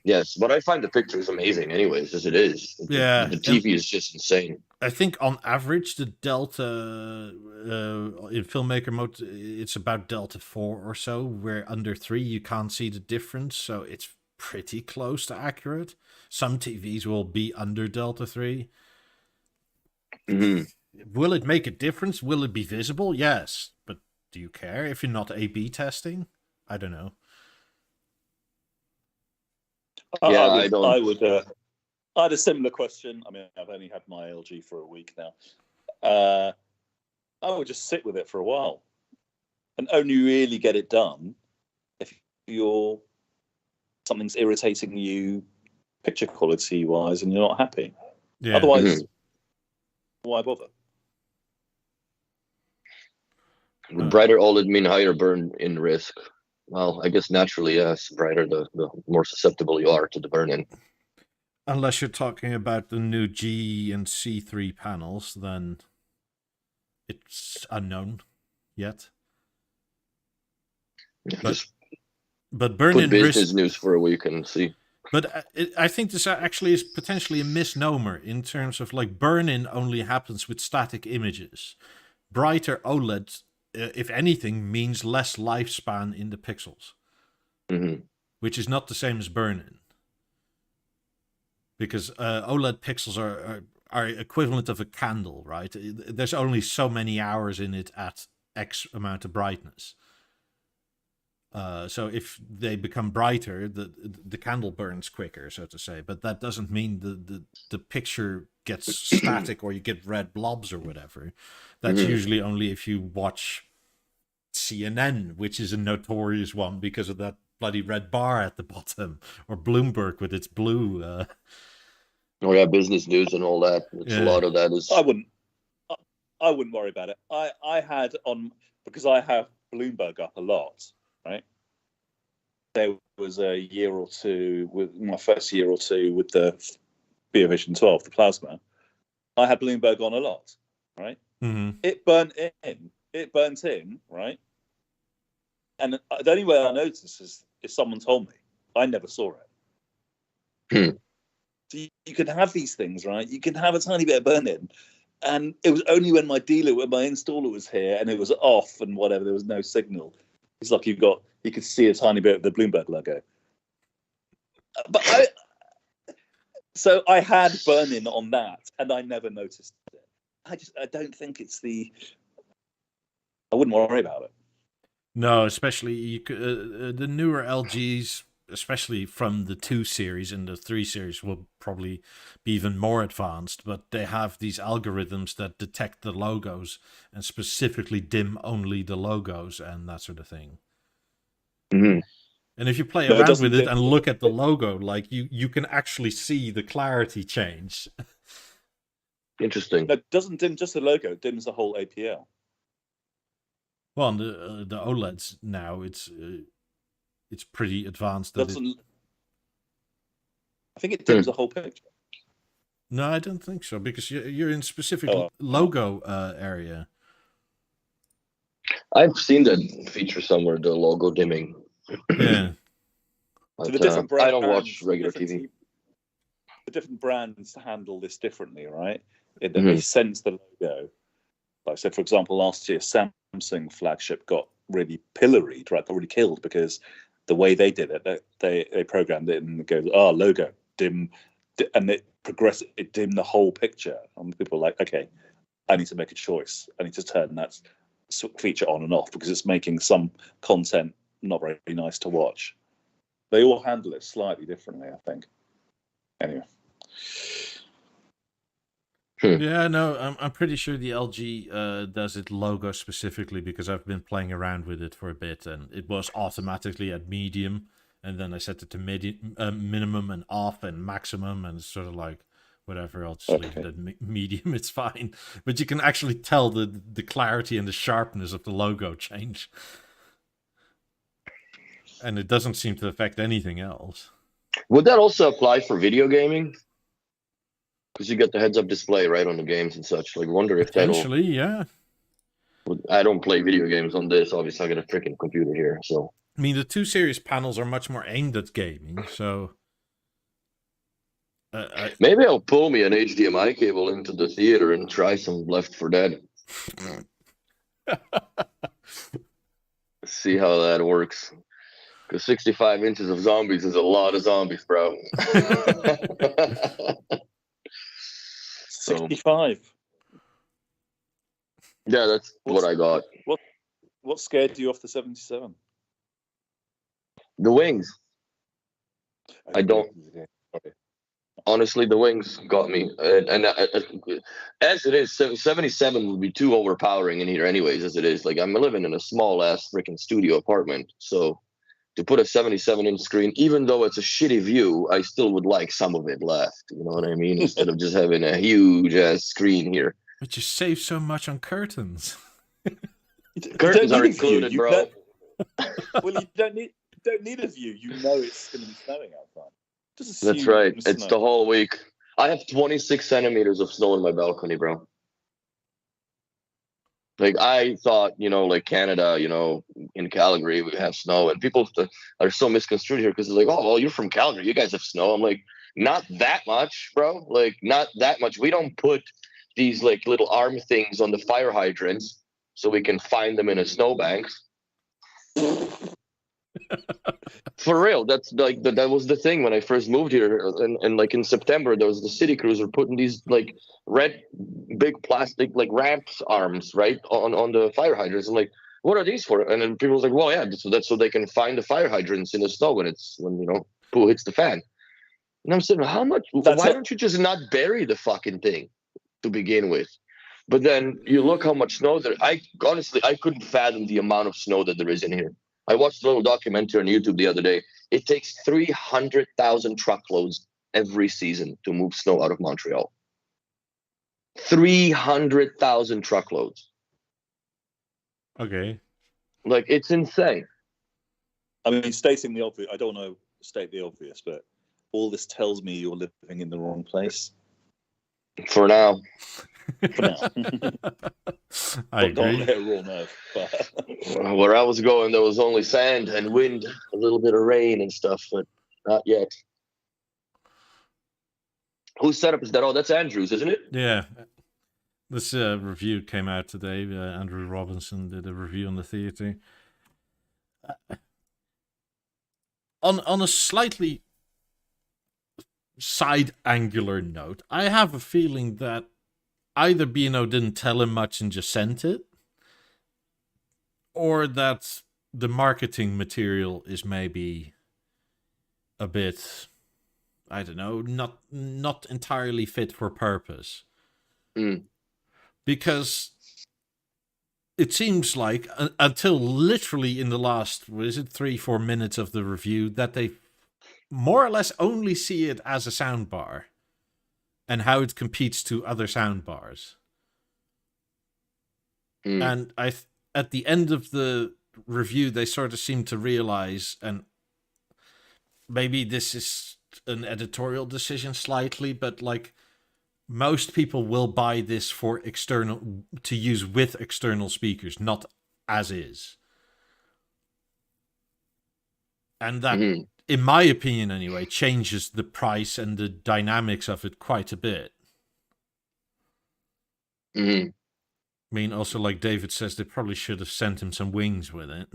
Yes, but I find the pictures amazing anyways, as it is. Yeah. The TV is just insane. I think on average, the delta in filmmaker mode, it's about delta 4 or so, where under 3 you can't see the difference. So it's pretty close to accurate. Some TVs will be under delta 3. Mm-hmm. will it make a difference? Will it be visible? Yes, but do you care if you're not A/B testing? I don't know. Yeah, I would. I had a similar question. I mean, I've only had my LG for a week now. I would just sit with it for a while, and only really get it done if something's irritating you, picture quality wise, and you're not happy. Yeah. Otherwise, why bother? Would brighter OLED mean higher burn-in risk? Well, I guess naturally, yes. Brighter, the more susceptible you are to the burn-in. Unless you're talking about the new G and C3 panels, then it's unknown yet. But burn-in risk... business news for a week and see. But I think this actually is potentially a misnomer in terms of like burn-in only happens with static images. Brighter OLED, if anything, means less lifespan in the pixels, which is not the same as burn-in. Because OLED pixels are equivalent of a candle, right? There's only so many hours in it at X amount of brightness. So if they become brighter, the candle burns quicker, so to say. But that doesn't mean the picture gets static or you get red blobs or whatever. That's usually only if you watch CNN, which is a notorious one because of that bloody red bar at the bottom, or Bloomberg with its blue. Oh yeah, business news and all that. A lot of that is. I wouldn't worry about it. I had on, because I have Bloomberg up a lot, right? There was a year or two with my first year or two with the Beovision 12, the plasma. I had Bloomberg on a lot, right? It burnt in, right? And the only way I noticed is if someone told me. I never saw it. So you can have these things, right? You can have a tiny bit of burn-in. And it was only when my installer was here and it was off and whatever, there was no signal. It's like you could see a tiny bit of the Bloomberg logo. But so I had burn-in on that and I never noticed it. I don't think I wouldn't worry about it. No, especially the newer LGs, especially from the 2 series and the 3 series, will probably be even more advanced, but they have these algorithms that detect the logos and specifically dim only the logos and that sort of thing. And if you play around with it and look at the logo, like you can actually see the clarity change. Interesting. No, it doesn't dim just the logo, it dims the whole APL. Well, the OLEDs now, it's pretty advanced. I think it dims the whole picture. No, I don't think so, because you're in specific logo area. I've seen that feature somewhere, the logo dimming. Yeah. But, the different brands, I don't watch regular TV. The different brands handle this differently, right? They sense the logo. Like I said, for example, last year, Samsung flagship got really pilloried, right? Got really killed because the way they did it, they programmed it and it goes, logo, dim, and it dimmed the whole picture. And people are like, okay, I need to make a choice. I need to turn that feature on and off because it's making some content not very nice to watch. They all handle it slightly differently, I think. Anyway. Yeah, no, I'm pretty sure the LG does it logo specifically because I've been playing around with it for a bit and it was automatically at medium, and then I set it to minimum and off and maximum, and it's sort of like whatever, I'll just leave it at medium, it's fine. But you can actually tell the clarity and the sharpness of the logo change. And it doesn't seem to affect anything else. Would that also apply for video gaming? Because you get the heads-up display right on the games and such. Like, wonder if potentially, yeah. I don't play video games on this. Obviously, I got a freaking computer here, so. I mean, the 2 series panels are much more aimed at gaming, so. Maybe I'll pull me an HDMI cable into the theater and try some Left 4 Dead. See how that works. Because 65 inches of zombies is a lot of zombies, bro. 65. Yeah, that's what I got. What scared you off the 77? The wings. I don't. Honestly, the wings got me, and as it is, 77 would be too overpowering in here, anyways. As it is, like I'm living in a small ass freaking studio apartment, so to put a 77-inch screen, even though it's a shitty view, I still would like some of it left. You know what I mean? Instead of just having a huge ass screen here. But you save so much on curtains. Curtains are included, bro. Well, you don't need a view. You know it's going to be snowing outside. That's right. It's the whole week. I have 26 centimeters of snow on my balcony, bro. Like I thought, like Canada, in Calgary we have snow, and people are so misconstrued here because they're like, oh, well, you're from Calgary, you guys have snow. I'm like, not that much, bro. Like not that much. We don't put these like little arm things on the fire hydrants so we can find them in a snowbank. For real, that's like that was the thing when I first moved here, and like in September there was the city cruiser putting these like red big plastic like ramp arms right on the fire hydrants. I'm like, what are these for? And then people was like, well, yeah, that's so they can find the fire hydrants in the snow when poo hits the fan. And I'm saying, how much? Why don't you just not bury the fucking thing to begin with? But then you look how much snow there. I couldn't fathom the amount of snow that there is in here. I watched a little documentary on YouTube the other day. It takes 300,000 truckloads every season to move snow out of Montreal. 300,000 truckloads. Okay. Like, it's insane. I mean, stating the obvious, I don't want to state the obvious, but all this tells me you're living in the wrong place. For now. I agree. Don't let it raw nerve. But... Where I was going, there was only sand and wind, a little bit of rain and stuff, but not yet. Whose setup is that? Oh, that's Andrew's, isn't it? Yeah. This review came out today. Andrew Robinson did a review on the theatre. On a slightly side angular note, I have a feeling that either B&O didn't tell him much and just sent it, or that the marketing material is maybe a bit, I don't know, not entirely fit for purpose. Because it seems like until literally in the last, 3-4 minutes of the review, that they more or less only see it as a soundbar and how it competes to other soundbars. And at the end of the review, they sort of seem to realize, and maybe this is an editorial decision slightly, but like most people will buy this for external, to use with external speakers, not as is. And that, in my opinion anyway, changes the price and the dynamics of it quite a bit. I mean, also, like David says, they probably should have sent him some wings with it.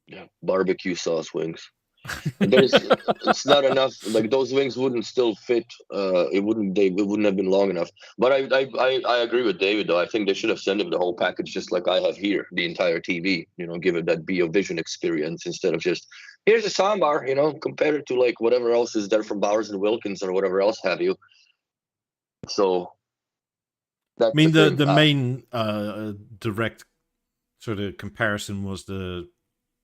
Yeah, barbecue sauce wings. It's not enough. Like those wings wouldn't still fit. It wouldn't have been long enough. But I agree with David though. I think they should have sent him the whole package, just like I have here, the entire TV. Give it that BeoVision experience instead of just here's a soundbar. Compare it to like whatever else is there from Bowers and Wilkins or whatever else have you. So, that's the main direct sort of comparison was the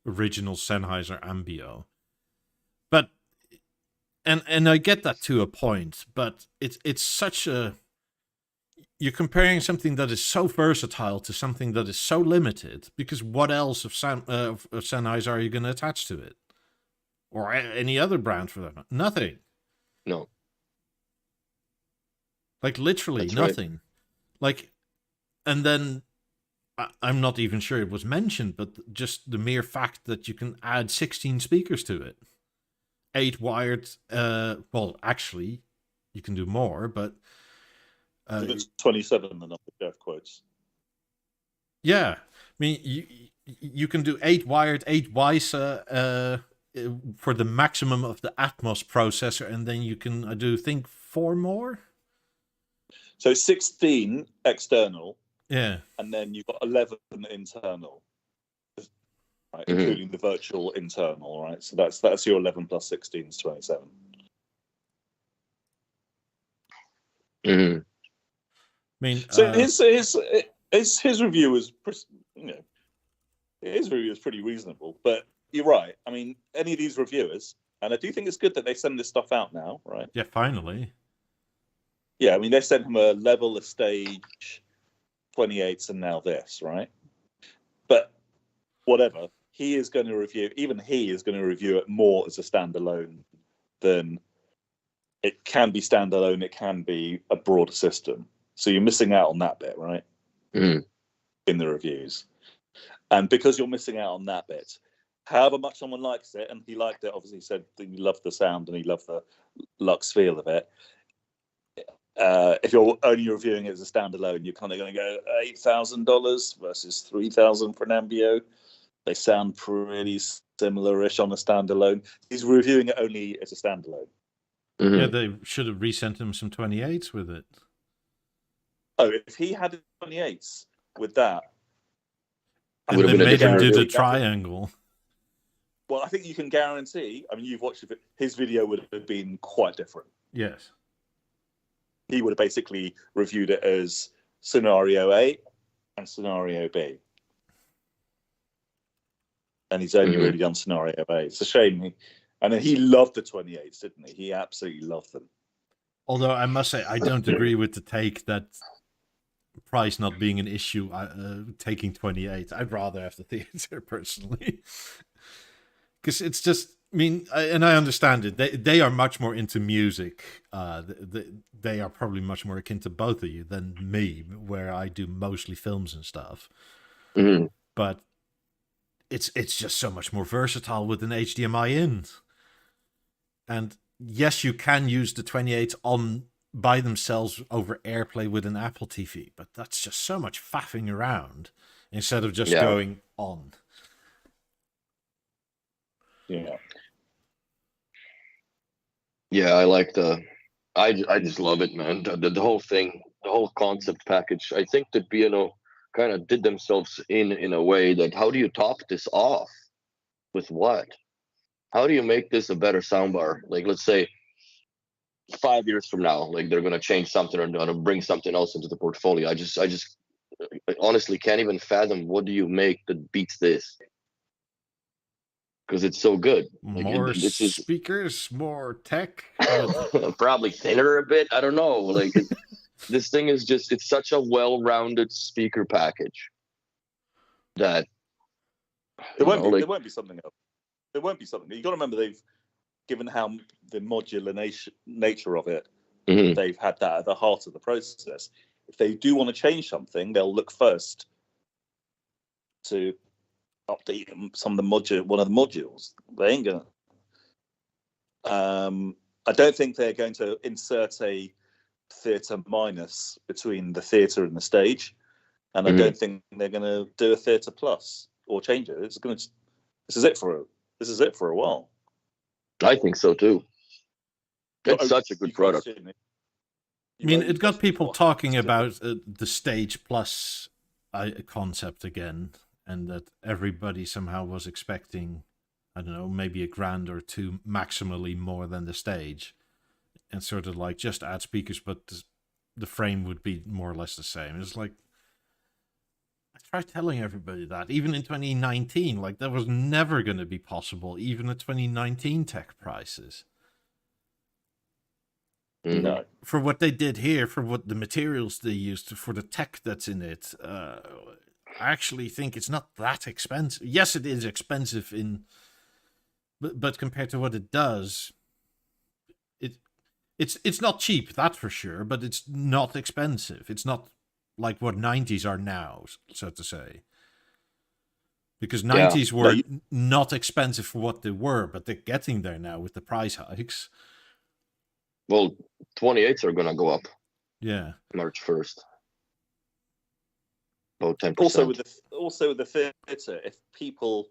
original Sennheiser Ambio. But and I get that to a point, but it's such a, you're comparing something that is so versatile to something that is so limited, because what else of Sennheiser are you going to attach to it? Or any other brand for that? Nothing. No. Like literally That's nothing. Right. Like, and then I'm not even sure it was mentioned, but just the mere fact that you can add 16 speakers to it. 8 wired, well, actually, you can do more, but... it's 27, the number Jeff quotes. Yeah. I mean, you can do 8 wired, 8 WiSA for the maximum of the Atmos processor, and then you can, I do think, 4 more? So 16 external. Yeah. And then you've got 11 internal, right, including the virtual internal, right? So that's your 11 plus 16 is 27. I mean, so his review was, his review is pretty reasonable. But you're right. I mean, any of these reviewers, and I do think it's good that they send this stuff out now, right? Yeah, finally. Yeah, I mean, they sent him a level, a stage, 28s, and now this, right? But whatever, he is going to review it more as a standalone than it can be standalone. It can be a broader system. So you're missing out on that bit, right? In the reviews. And because you're missing out on that bit, however much someone likes it, and he liked it, obviously he said that he loved the sound and he loved the luxe feel of it. If you're only reviewing it as a standalone, you're kind of going to go $8,000 versus $3,000 for an Ambio. They sound pretty similar-ish on a standalone. He's reviewing it only as a standalone. Yeah, they should have resent him some 28s with it. Oh, if he had 28s with that, and then made him do the triangle. Well, I think you can guarantee. I mean, you've watched it. His video would have been quite different. Yes. He would have basically reviewed it as scenario A and scenario B. And he's only really done scenario A. It's a shame. And then he loved the 28s, didn't he? He absolutely loved them. Although I must say, I don't agree with the take that price not being an issue, taking 28. I'd rather have the theater, personally. Because it's just, I mean, and I understand it. They are much more into music. They are probably much more akin to both of you than me, where I do mostly films and stuff. But it's just so much more versatile with an HDMI in. And yes, you can use the 28 on by themselves over AirPlay with an Apple TV, but that's just so much faffing around instead of just going on. Yeah. Yeah, I like I just love it, man. The whole thing, the whole concept package. I think that B&O kind of did themselves in a way that, how do you top this off with what? How do you make this a better soundbar? Like, let's say 5 years from now, like they're gonna change something or gonna bring something else into the portfolio. I just honestly can't even fathom what do you make that beats this, because it's so good. Like, more speakers, more tech, probably thinner a bit. I don't know. Like this thing is just, it's such a well-rounded speaker package that there won't be something else. There won't be something. You got to remember, they've given how the modular nature of it, they've had that at the heart of the process. If they do want to change something, they'll look first to update one of the modules. They ain't gonna. I don't think they're going to insert a theatre minus between the theatre and the stage, and I don't think they're going to do a theatre plus or change it. This is it for a while. I think so too. It's such a good product. I mean, it got people talking about the stage plus concept again, and that everybody somehow was expecting, I don't know, maybe $1,000 or $2,000 maximally more than the stage, and sort of like just add speakers, but the frame would be more or less the same. It's like, I tried telling everybody that, even in 2019, like that was never going to be possible, even at 2019 tech prices. No. For what they did here, for what the materials they used, for the tech that's in it, I actually think it's not that expensive. Yes, it is expensive but compared to what it does, it's not cheap, that's for sure, but it's not expensive. It's not like what 90s are now, so to say. Because 90s were not expensive for what they were, but they're getting there now with the price hikes. Well, 28s are going to go up. Yeah. March 1st. About 10%. Also with the theatre, if people,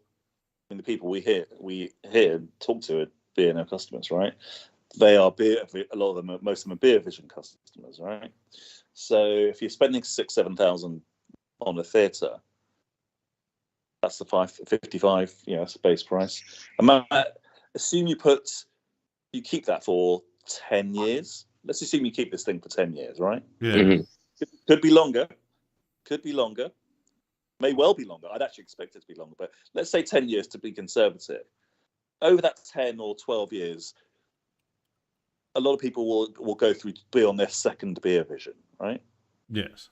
I mean, the people we hear talk to are B&O customers, right? They are most of them are Beer Vision customers, right? So if you're spending 6,000-7,000 on a theatre, that's the 55, that's the base price. Assume you keep that for 10 years. Let's assume you keep this thing for 10 years, right? Yeah. Mm-hmm. Could be longer. May well be longer. I'd actually expect it to be longer, but let's say 10 years to be conservative. Over that 10 or 12 years, a lot of people will go through to be on their second beer vision, right? Yes.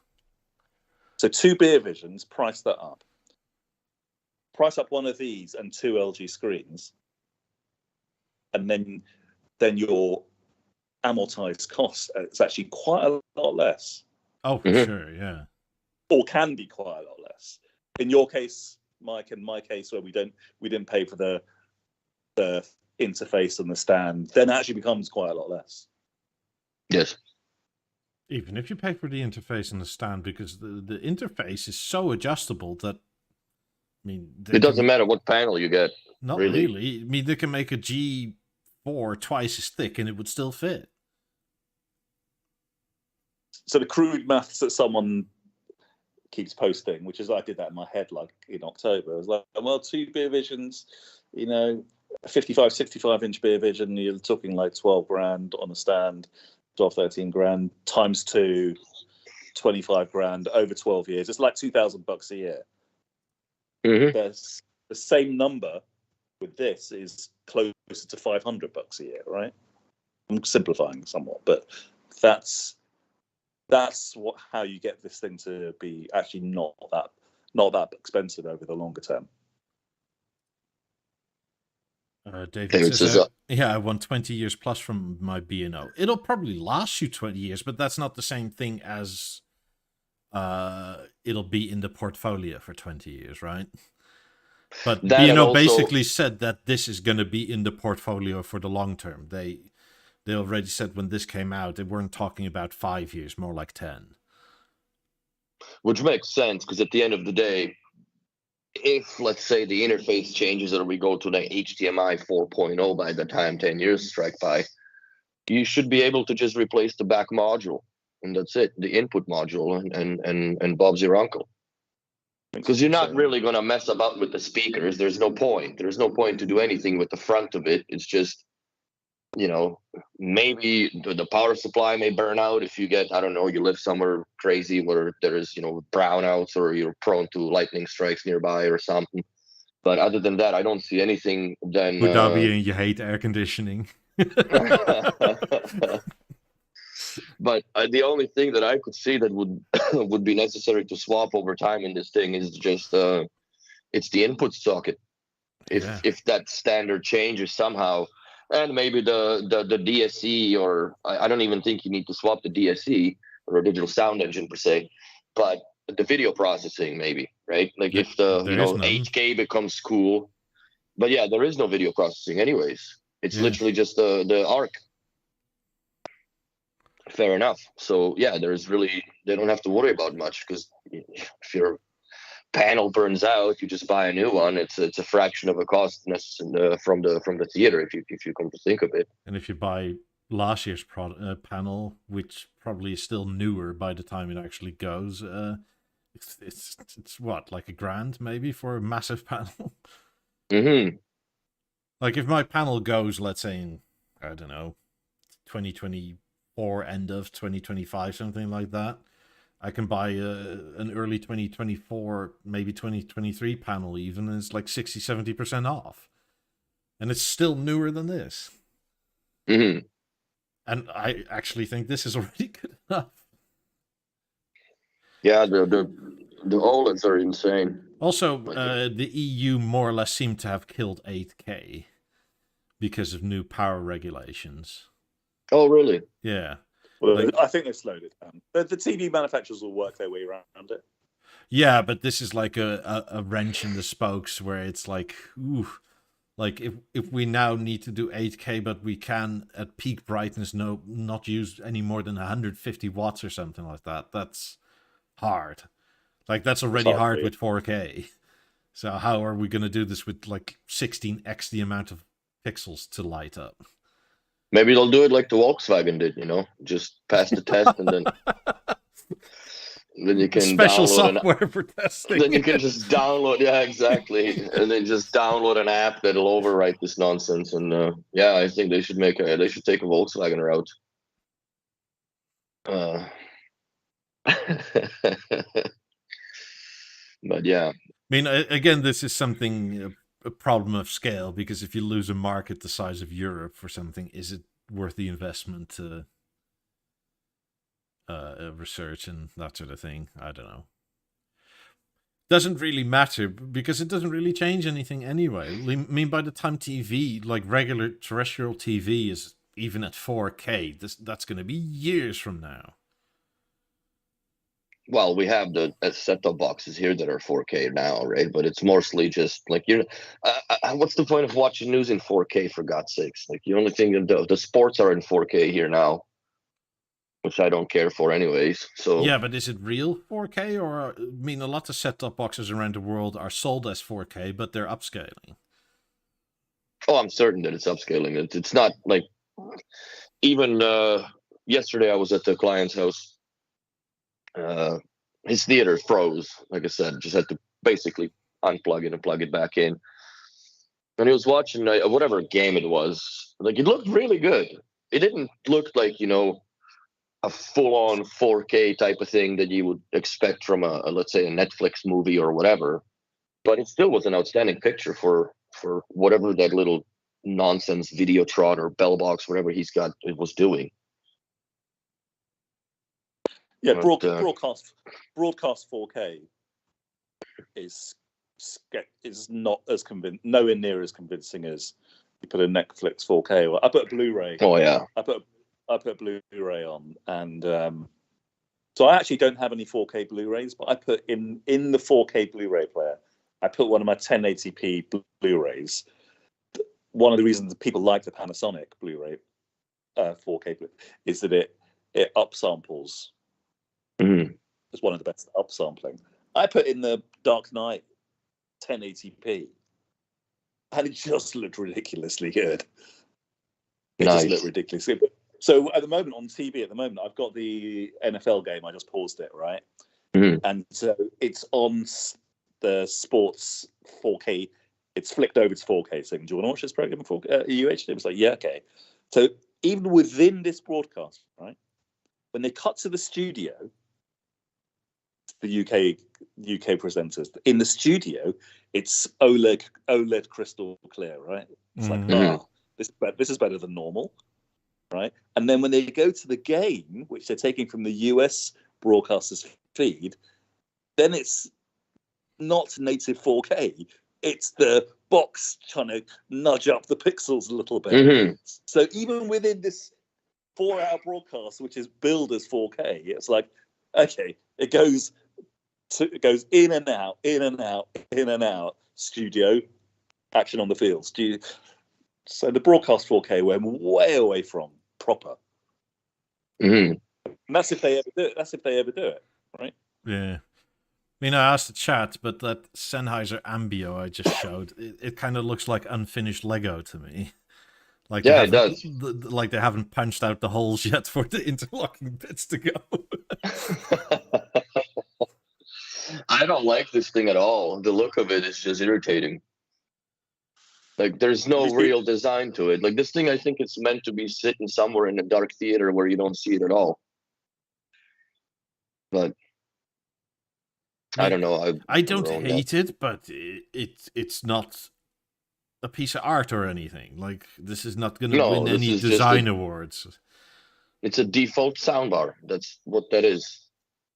So 2 beer visions, price that up. Price up one of these and 2 LG screens, and then your amortized cost is actually quite a lot less. Oh, for sure, yeah. Or can be quite a lot less. In your case, Mike, and my case, where we didn't pay for the interface and the stand, then it actually becomes quite a lot less. Yes. Even if you pay for the interface and the stand, because the interface is so adjustable that, I mean, it doesn't matter what panel you get. Not really. I mean, they can make a G4 twice as thick and it would still fit. So the crude maths that someone keeps posting, which is, I did that in my head like in October. I was like, well, 2 beer visions, a 55, 65 inch beer vision, you're talking like 12 grand on a stand, 12, 13 grand times 2, 25 grand over 12 years. It's like $2,000 a year. Mm-hmm. There's the same number with this is closer to $500 a year, right? I'm simplifying somewhat, but that's how you get this thing to be actually not that expensive over the longer term. David says, I want 20 years plus from my B&O. It'll probably last you 20 years, but that's not the same thing as it'll be in the portfolio for 20 years, right? But B&O basically said that this is going to be in the portfolio for the long term. They already said when this came out, they weren't talking about 5 years, more like 10. Which makes sense, because at the end of the day, if, let's say, the interface changes or we go to the HDMI 4.0 by the time 10 years strike by, you should be able to just replace the back module, and that's it, the input module, and Bob's your uncle. Because you're not really going to mess about with the speakers. There's no point. There's no point to do anything with the front of it. It's just, maybe the power supply may burn out if you get, I don't know, you live somewhere crazy where there's, brownouts or you're prone to lightning strikes nearby or something. But other than that, I don't see anything then. Abu Dhabi and you hate air conditioning. But the only thing that I could see that would be necessary to swap over time in this thing is just it's the input socket. If that standard changes somehow, and maybe the DSE, or I don't even think you need to swap the DSE or a digital sound engine per se, but the video processing maybe, right? Like if the 8K becomes cool, but yeah, there is no video processing anyways. It's literally just the ARC. Fair enough. So yeah, they don't have to worry about much, because if your panel burns out, you just buy a new one. It's a fraction of a cost from the theater if you come to think of it. And if you buy last year's panel, which probably is still newer by the time it actually goes, it's what, like $1,000 maybe for a massive panel. Mm-hmm. Like if my panel goes, let's say in, I don't know, 2024, end of 2025, something like that, I can buy an early 2024, maybe 2023 panel even, and it's like 60-70% off. And it's still newer than this. Mm-hmm. And I actually think this is already good enough. Yeah, the OLEDs are insane. Also, the EU more or less seemed to have killed 8K because of new power regulations. Oh, really? Yeah. Well, I think they've slowed it down. The TV manufacturers will work their way around it. Yeah, but this is like a wrench in the spokes where it's like, ooh, like if we now need to do 8K, but we can at peak brightness not use any more than 150 watts or something like that. That's hard. Like that's already hard with 4K. So how are we going to do this with like 16x the amount of pixels to light up? Maybe they'll do it like the Volkswagen did, just pass the test and then Then you can special download software for testing. Then you can just download, yeah, exactly, and then just download an app that'll overwrite this nonsense. And yeah, I think they should take a Volkswagen route. But yeah, I mean, again, this is something, a problem of scale, because if you lose a market the size of Europe for something, is it worth the investment to research and that sort of thing? I don't know. Doesn't really matter because it doesn't really change anything anyway. I mean, by the time TV, like regular terrestrial TV, is even at 4K, that's going to be years from now. Well, we have the set-top boxes here that are 4K now, right? But it's mostly just like what's the point of watching news in 4K, for God's sakes? Like, the only thing, the sports are in 4K here now, which I don't care for anyways. So yeah, but is it real 4K? Or, I mean, a lot of set-top boxes around the world are sold as 4K, but they're upscaling. Oh, I'm certain that it's upscaling. It's not like, even yesterday I was at the client's house. His theater froze. Like I said, just had to basically unplug it and plug it back in. And he was watching whatever game it was. Like, it looked really good. It didn't look like, a full-on 4K type of thing that you would expect from let's say, a Netflix movie or whatever. But it still was an outstanding picture for whatever that little nonsense Videotron or Bell Box, whatever it was doing. Yeah, broadcast 4K is not as nowhere near as convincing as you put a Netflix 4K, or I put a Blu-ray. Oh yeah, I put Blu-ray on, and so I actually don't have any 4K Blu-rays, but I put in the 4K Blu-ray player, I put one of my 1080p Blu-rays. One of the reasons that people like the Panasonic Blu-ray 4K is that it upsamples. Mm-hmm. It's one of the best upsampling. I put in the Dark Knight 1080p, and it just looked ridiculously good. It Nice. just looked ridiculously good. So at the moment on TV, I've got the NFL game. I just paused it, right? Mm-hmm. And so it's on the sports 4K. It's flicked over to 4K. So, do you want to watch this program in 4K? UHD? It was like, yeah, okay. So even within this broadcast, right, when they cut to the studio, the UK presenters in the studio, it's OLED crystal clear, right? It's like, this is better than normal, right? And then when they go to the game, which they're taking from the US broadcaster's feed, then it's not native 4K. It's the box trying to nudge up the pixels a little bit. Mm-hmm. So even within this 4-hour broadcast, which is billed as 4K, it's like, okay, it goes in and out, in and out, in and out. Studio, action on the field. So the broadcast 4K went way away from proper. Mm-hmm. And that's if they ever do it. That's if they ever do it, right? Yeah. I mean, I asked the chat, but that Sennheiser Ambio I just showed, it kind of looks like unfinished Lego to me. Like, yeah, it does. Like they haven't punched out the holes yet for the interlocking bits to go. I don't like this thing at all. The look of it is just irritating. Like, there's no real design to it. Like, this thing, I think it's meant to be sitting somewhere in a dark theater where you don't see it at all. But I don't know. I don't hate it, but it's not a piece of art or anything. Like, this is not going to win any design awards. It's a default soundbar. That's what that is.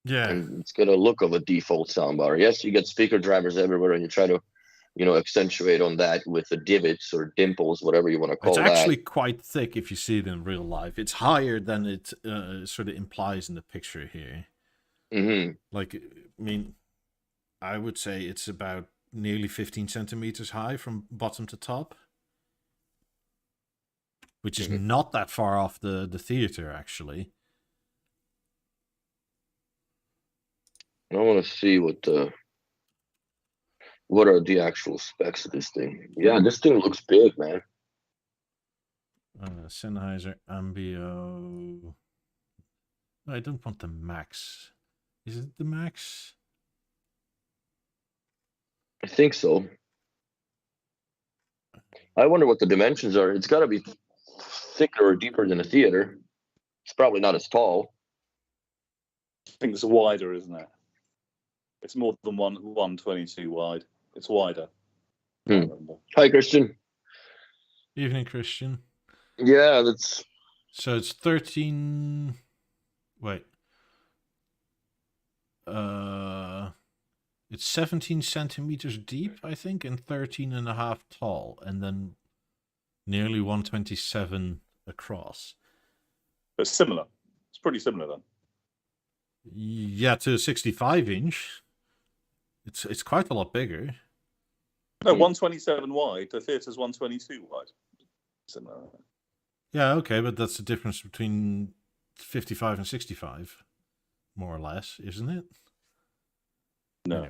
Yeah. And it's got a look of a default soundbar. Yes, you get speaker drivers everywhere, and you try to, accentuate on that with the divots or dimples, whatever you want to call that. It's actually quite thick if you see it in real life. It's higher than it sort of implies in the picture here. Mm-hmm. Like, I mean, I would say it's about nearly 15 centimeters high from bottom to top, which is not that far off the theater, actually. I want to see what are the actual specs of this thing. Yeah, this thing looks big, man. Sennheiser Ambio. No, I don't want the max. Is it the max? I think so. I wonder what the dimensions are. It's got to be thicker or deeper than a theater. It's probably not as tall. I think it's wider, isn't it? It's more than 122 wide. It's wider. Hi, Christian. Evening, Christian. Yeah, that's... So it's 13... Wait. It's 17 centimeters deep, I think, and 13.5 tall, and then nearly 127 across. It's similar. It's pretty similar then. Yeah, to a 65-inch. It's quite a lot bigger. No, 127 wide. The theatre's 122 wide. Similar. Yeah, okay, but that's the difference between 55 and 65, more or less, isn't it?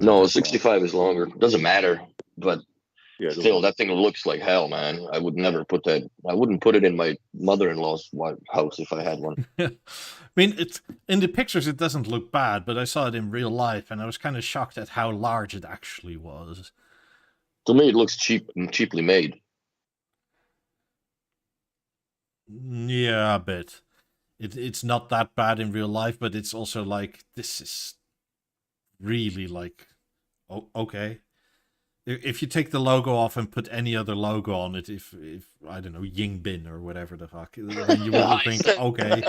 No, 65 is longer. Doesn't matter, but still, that thing looks like hell, man. I would never put that. I wouldn't put it in my mother-in-law's house if I had one. I mean, it's in the pictures it doesn't look bad, but I saw it in real life, and I was kind of shocked at how large it actually was. To me, it looks cheap and cheaply made. Yeah, a bit. It's not that bad in real life, but it's also like, this is really like, oh, okay. If you take the logo off and put any other logo on it, if I don't know, Ying Bin or whatever the fuck, then you would think, okay.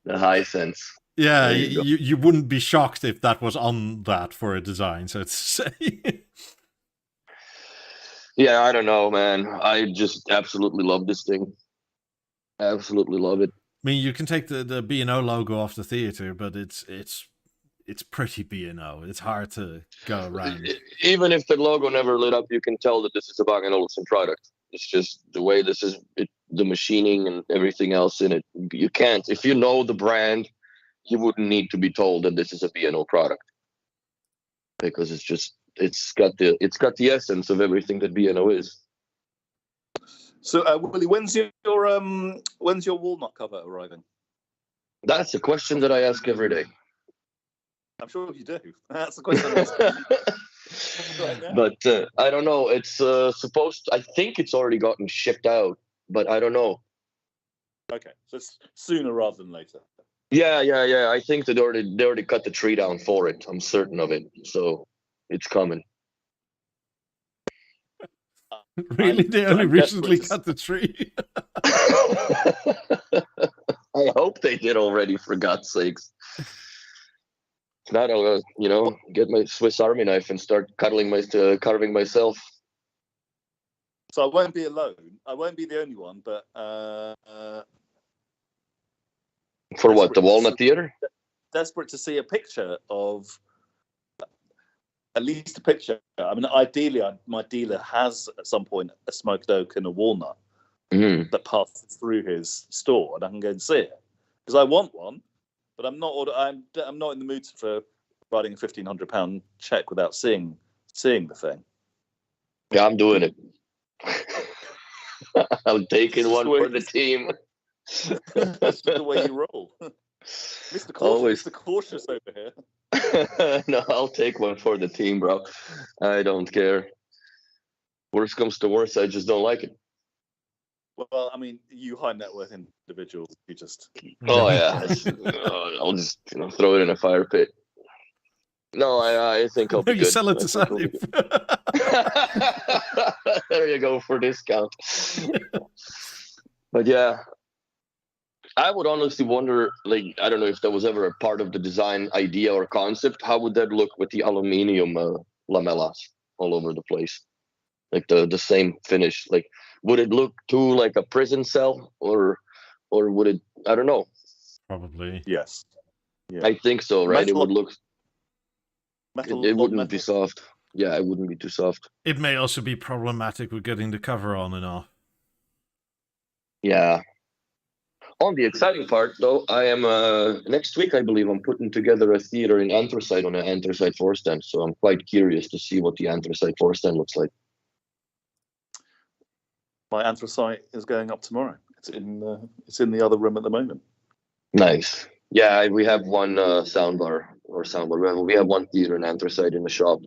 The high sense. Yeah, you wouldn't be shocked if that was on that for a design, so to say. Yeah, I don't know, man. I just absolutely love this thing. Absolutely love it. I mean, you can take the B&O logo off the theater, but it's pretty B&O. It's hard to go around. Even if the logo never lit up, you can tell that this is a Bang & Olufsen product. It's just the way this is, the machining and everything else in it. You can't, if you know the brand, you wouldn't need to be told that this is a B&O product, because it's got the essence of everything that B&O is. So, Willie, when's your walnut cover arriving? That's a question that I ask every day. I'm sure you do. That's the question I ask. Right now. But I don't know. It's supposed. I think it's already gotten shipped out, but I don't know. Okay, so it's sooner rather than later. Yeah. I think that they already cut the tree down for it. I'm certain of it. So it's coming. Really? They only recently cut the tree? I hope they did already, for God's sakes. If not, I'll get my Swiss Army knife and start carving myself. So I won't be alone. I won't be the only one, but for what, the Walnut Theatre? Desperate to see a picture of, at least a picture. I mean, ideally, my dealer has at some point a smoked oak and a walnut that passes through his store, and I can go and see it because I want one, but I'm not in the mood for writing a £1,500 check without seeing the thing. Yeah, I'm doing it. I'm taking one for the team. That's the way you roll. Mr. Cautious over here. No, I'll take one for the team, bro. I don't care. Worst comes to worst, I just don't like it. Well, I mean, you high net worth individuals, you just... Oh, yeah. I'll just throw it in a fire pit. No, I think I'll be good. You sell it to Sandy. There you go, for discount. But yeah, I would honestly wonder, like, I don't know if that was ever a part of the design idea or concept. How would that look with the aluminium lamellas all over the place? Like the same finish. Like, would it look too like a prison cell, or would it? I don't know. Probably. Yes. Yeah. I think so, right? Metal, it would look. It wouldn't metal. be soft. Yeah, it wouldn't be too soft. It may also be problematic with getting the cover on and off. Yeah. On the exciting part, though, I am next week, I believe, I'm putting together a theater in anthracite on an anthracite floor stand. So I'm quite curious to see what the anthracite floor stand looks like. My anthracite is going up tomorrow. It's in the other room at the moment. Nice. Yeah, we have one soundbar. We have one theater in anthracite in the shop.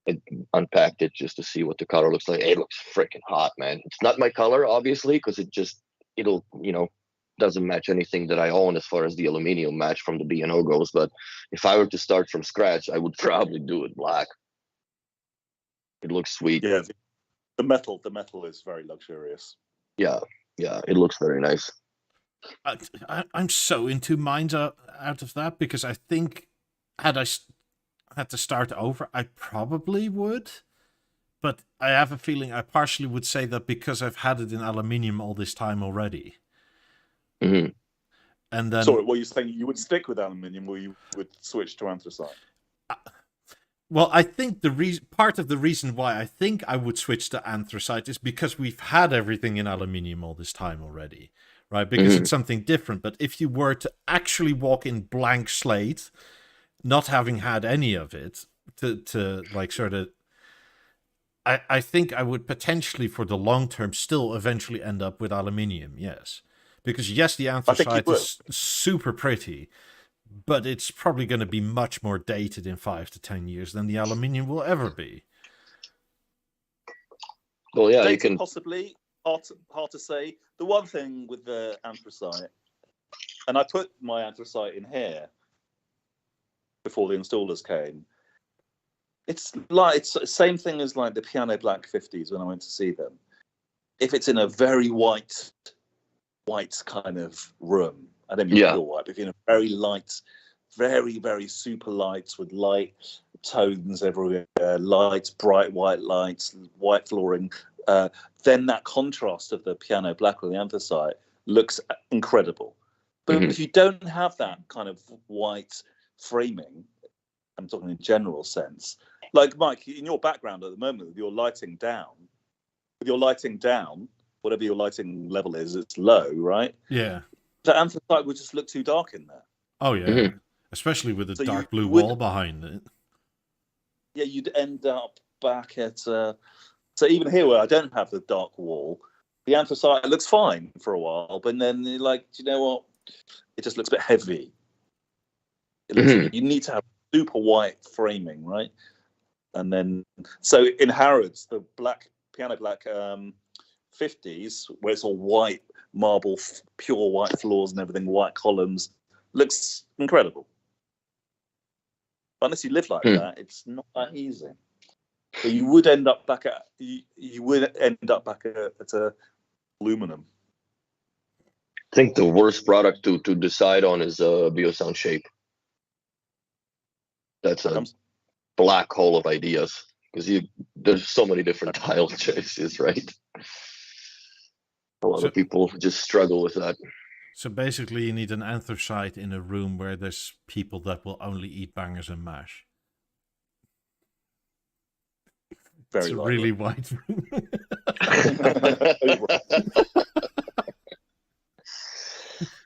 I unpacked it just to see what the color looks like. It looks freaking hot, man. It's not my color, obviously, because it'll doesn't match anything that I own as far as the aluminum match from the B&O goes. But if I were to start from scratch, I would probably do it black. It looks sweet. Yeah, the metal is very luxurious. Yeah, it looks very nice. I'm so into mines out of that, because I think had I had to start over, I probably would. But I have a feeling I partially would say that because I've had it in aluminium all this time already. Mm-hmm. And then, so what you're saying, you would stick with aluminium, or you would switch to anthracite? Well, I think part of the reason why I think I would switch to anthracite is because we've had everything in aluminium all this time already, right? Because it's something different. But if you were to actually walk in blank slate, not having had any of it, to like sort of, I think I would potentially for the long term still eventually end up with aluminium, yes. Because yes, the anthracite is super pretty, but it's probably going to be much more dated in 5 to 10 years than the aluminium will ever be. Well, yeah, you can possibly hard to say. The one thing with the anthracite, and I put my anthracite in here before the installers came. It's the same thing as like the piano black 50s when I went to see them. If it's in a very white kind of room, I don't mean pure white, but if you're in a very light, very, very super lights with light tones everywhere, lights, bright white lights, white flooring, then that contrast of the piano black or the anthracite looks incredible. But if you don't have that kind of white framing, I'm talking in general sense, like Mike, in your background at the moment, with your lighting down, whatever your lighting level is, it's low, right? Yeah. The anthracite would just look too dark in there. Oh, yeah. Especially with the dark blue wall behind it. Yeah, you'd end up back at... so even here where I don't have the dark wall, the anthracite looks fine for a while, but then you're like, do you know what? It just looks a bit heavy. You need to have super white framing, right? And then... So in Harrods, the piano black 50s, where it's all white marble, pure white floors and everything, white columns, looks incredible. But unless you live like that, it's not that easy. But you would end up back at aluminum. I think the worst product to decide on is Beosound Shape. That's a black hole of ideas, because there's so many different tile choices, right? A lot of people just struggle with that. So basically you need an anthracite in a room where there's people that will only eat bangers and mash. Very it's a really white room.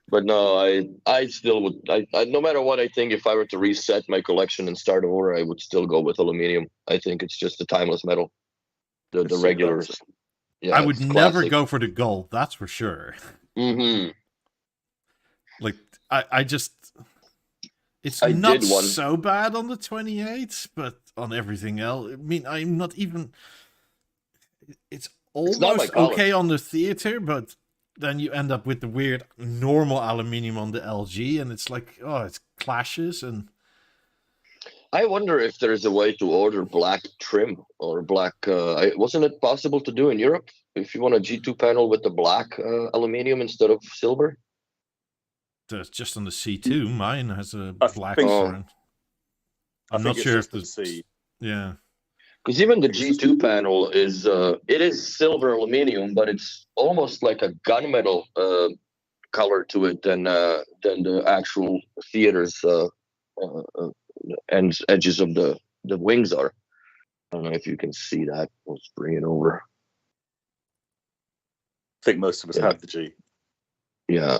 But no, I still would. I no matter what, I think if I were to reset my collection and start over, I would still go with aluminum. I think it's just a timeless metal. The regulars. Yeah, I would never go for the gold. That's for sure. Like I just, it's not so bad on the 28, but on everything else, I mean, I'm not even. It's almost okay on the theater, but then you end up with the weird normal aluminium on the LG, and it's like, oh, it clashes. And I wonder if there's a way to order black trim or black. Wasn't it possible to do in Europe if you want a G2 panel with the black aluminium instead of silver? That's just on the C2. Mine has a black. I'm not sure if the C. Yeah. Because even the G2 panel is silver aluminium, but it's almost like a gunmetal color to it than the actual theater's edges of the wings are. I don't know if you can see that. Let's bring it over. I think most of us have the G. Yeah.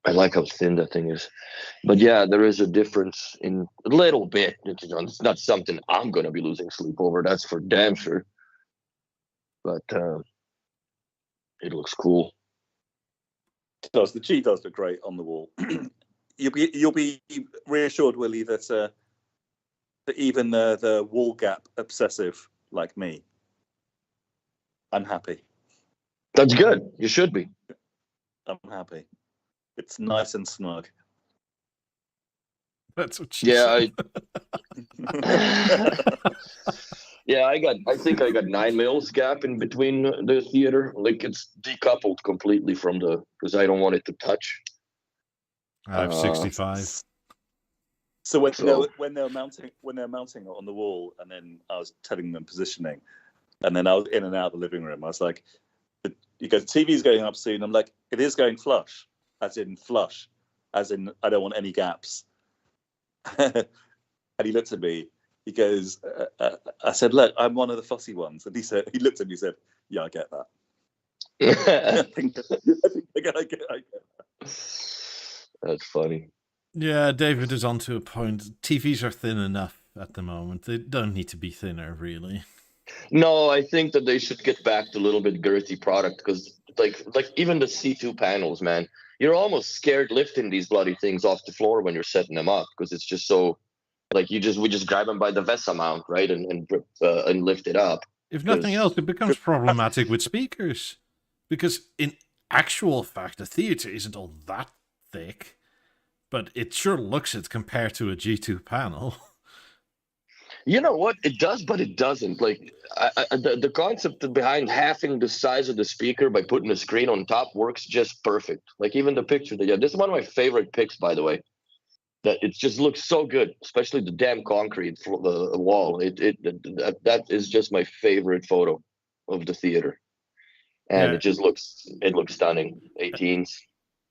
I like how thin that thing is. But yeah, there is a difference in a little bit. It's not something I'm going to be losing sleep over. That's for damn sure. But it looks cool. does. The G does look great on the wall. You'll be reassured, Willie, that even the wall gap obsessive like me, I'm happy. That's good. You should be. I'm happy. It's nice and snug. That's what she said. Yeah, I think I got 9 mils gap in between the theater. Like, it's decoupled completely from because I don't want it to touch. I have 65. So when they're mounting it on the wall, and then I was telling them positioning, and then I was in and out of the living room. I was like, "You go, the TV's going up soon." I'm like, "It is going flush, as in I don't want any gaps." And he looked at me. He goes, "I said, look, I'm one of the fussy ones." And he looked at me and said, "Yeah, I get that." I think I get that. That's funny. Yeah, David is onto a point. TVs are thin enough at the moment. They don't need to be thinner, really. No, I think that they should get back to a little bit girthy product, because like even the C2 panels, man, you're almost scared lifting these bloody things off the floor when you're setting them up, because it's just so, like, we just grab them by the VESA mount, right, and lift it up. If nothing else, it becomes problematic with speakers, because in actual fact, the theater isn't all that thick. But it sure looks it compared to a G2 panel. You know what? It does, but it doesn't. Like, the concept behind halving the size of the speaker by putting a screen on top works just perfect. Like, even the picture this is one of my favorite pics, by the way. That it just looks so good, especially the damn concrete wall. That is just my favorite photo of the theater, and it looks stunning. 18s.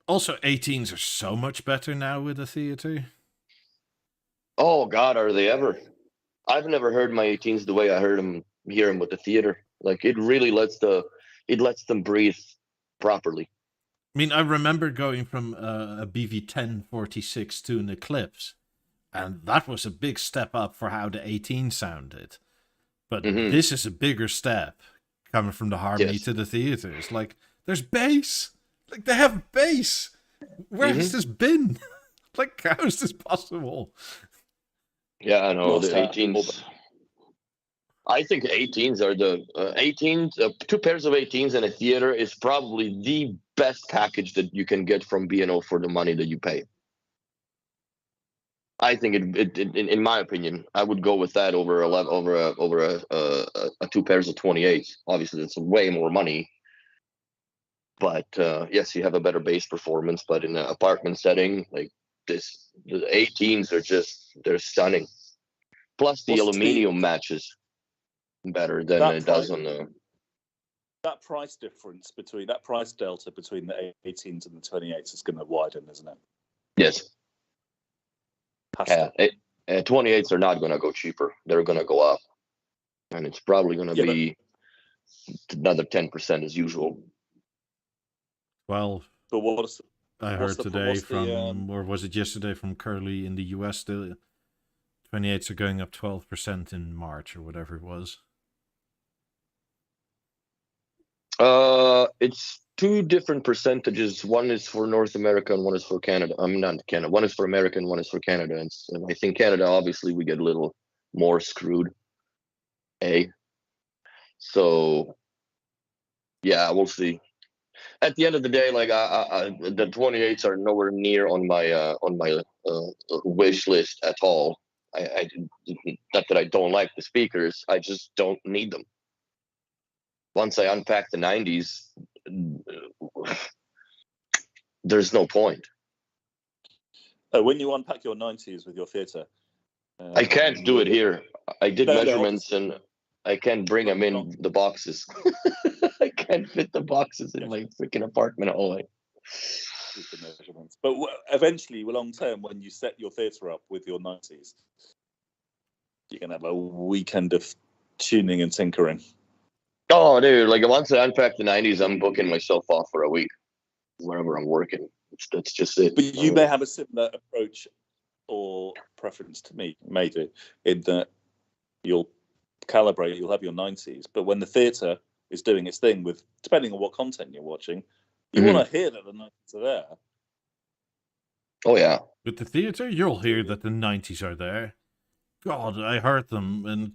Also, 18s are so much better now with the theater. Oh God, are they ever? I've never heard my 18s the way I hear them with the theater. Like, it really lets them breathe properly. I mean, I remember going from a BV1046 to an Eclipse, and that was a big step up for how the 18 sounded. But this is a bigger step coming from the Harmony to the theater. It's like, there's bass. Like, they have bass. Where has this been? Like, how is this possible? Yeah, I know. The 18s. I think 18s are the 18s. 2 pairs of 18s in a theater is probably the best package that you can get from B&O for the money that you pay. I think in my opinion, I would go with that over a 2 pairs of 28s. Obviously, it's way more money. But yes, you have a better bass performance. But in an apartment setting like this, the 18s they're stunning. Plus, the aluminium matches better than it does on the. That price difference that price delta between the 18s and the 28s is going to widen, isn't it? Yes. Yeah, 28s are not going to go cheaper. They're going to go up, and it's probably going to be another 10% as usual. Well, but I heard today or was it yesterday from Curly in the US, the 28s are going up 12% in March or whatever it was. It's 2 different percentages. One is for North America and one is for Canada. Not Canada. One is for America and one is for Canada. And I think Canada, obviously, we get a little more screwed. So, yeah, we'll see. At the end of the day, like the 28s are nowhere near on my wish list at all. I not that I don't like the speakers, I just don't need them. Once I unpack the 90s, there's no point. When you unpack your 90s with your theater, I can't do it here. I did measurements and I can't bring them in the boxes. I can't fit the boxes in my freaking apartment hallway. But eventually, long term, when you set your theatre up with your 90s, you're going to have a weekend of tuning and tinkering. Oh, dude, like once I unpack the 90s, I'm booking myself off for a week, wherever I'm working. That's just it. But you may have a similar approach or preference to me, maybe, in that you'll calibrate, you'll have your 90s, but when the theatre is doing its thing with, depending on what content you're watching, You want to hear that the 90s are there. Oh, yeah. With the theater, you'll hear that the 90s are there. God, I heard them, and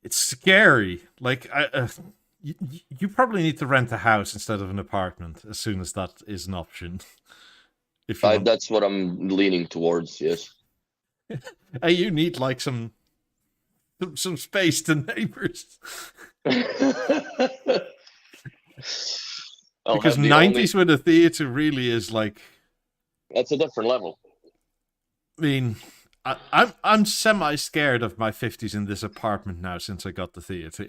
it's scary. Like, you probably need to rent a house instead of an apartment as soon as that is an option. If you that's what I'm leaning towards, yes. You need like some space to neighbors. Because 90s with a theater really is like... That's a different level. I mean, I'm semi-scared of my 50s in this apartment now since I got the theater.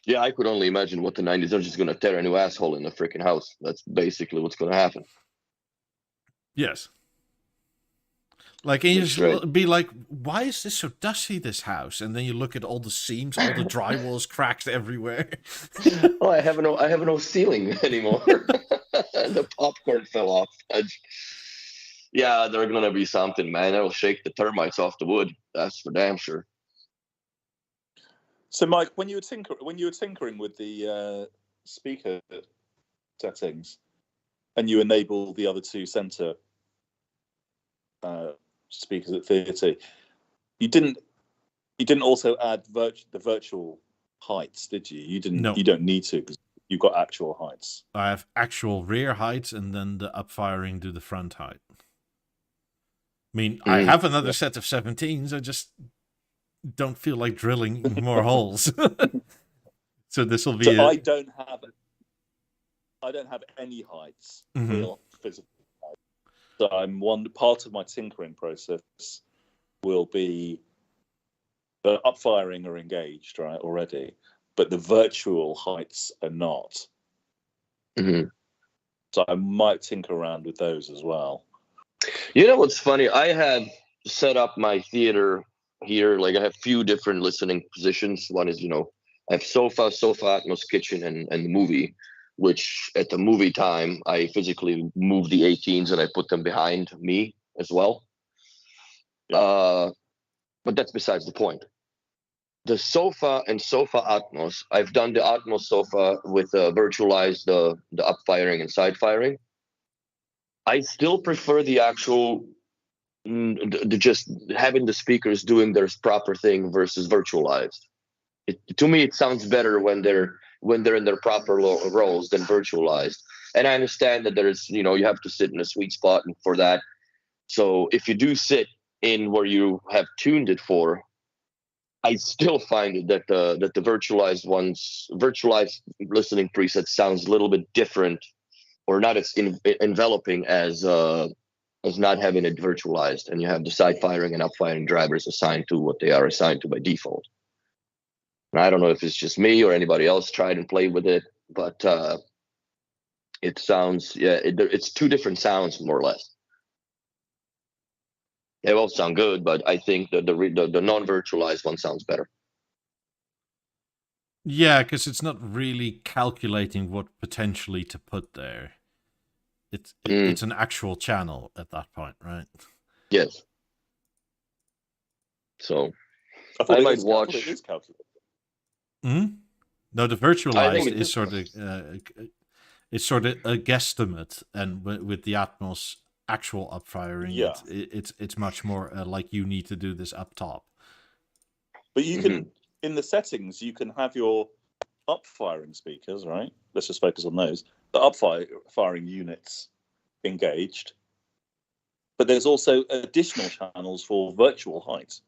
Yeah, I could only imagine what the 90s are just going to tear a new asshole in the freaking house. That's basically what's going to happen. Yes. Like, and you just be like, why is this so dusty, this house? And then you look at all the seams, all the drywall's cracked everywhere. Oh, I have no ceiling anymore. The popcorn fell off. Yeah, there's going to be something, man. It'll shake the termites off the wood. That's for damn sure. So, Mike, when you were tinkering with the speaker settings, and you enable the other two center speakers at theatre, you didn't also add the virtual heights, did you? You didn't. No. You don't need to because you've got actual heights. I have actual rear heights, and then the upfiring to the front height. I mean, I have another set of 17s. I just don't feel like drilling more holes. So this will be. So I don't have any heights, real physical heights. So part of my tinkering process will be the upfiring are engaged, right, already, but the virtual heights are not. So I might tinker around with those as well. You know what's funny? I have set up my theater here. Like I have a few different listening positions. One is, I have sofa, Atmos, kitchen, and the movie, which at the movie time, I physically move the 18s and I put them behind me as well. Yeah. But that's besides the point. The sofa and sofa Atmos, I've done the Atmos sofa with virtualized the upfiring and side firing. I still prefer the actual, just having the speakers doing their proper thing versus virtualized. To me, it sounds better when they're in their proper roles than virtualized. And I understand that there's, you have to sit in a sweet spot for that. So if you do sit in where you have tuned it for, I still find that the virtualized listening preset sounds a little bit different, or not as enveloping as not having it virtualized, and you have the side firing and up firing drivers assigned to what they are assigned to by default. And I don't know if it's just me or anybody else tried and played with it, but it sounds, it's two different sounds more or less. They both sound good, but I think the non-virtualized one sounds better. Yeah, because it's not really calculating what potentially to put there. It's an actual channel at that point, right? Yes. So I might watch. It is calculated. No, the virtualized is sort of a guesstimate, and with the Atmos actual upfiring, it's much more like you need to do this up top. But you can, in the settings, you can have your upfiring speakers, right? Let's just focus on those. The upfiring units engaged, but there's also additional channels for virtual height.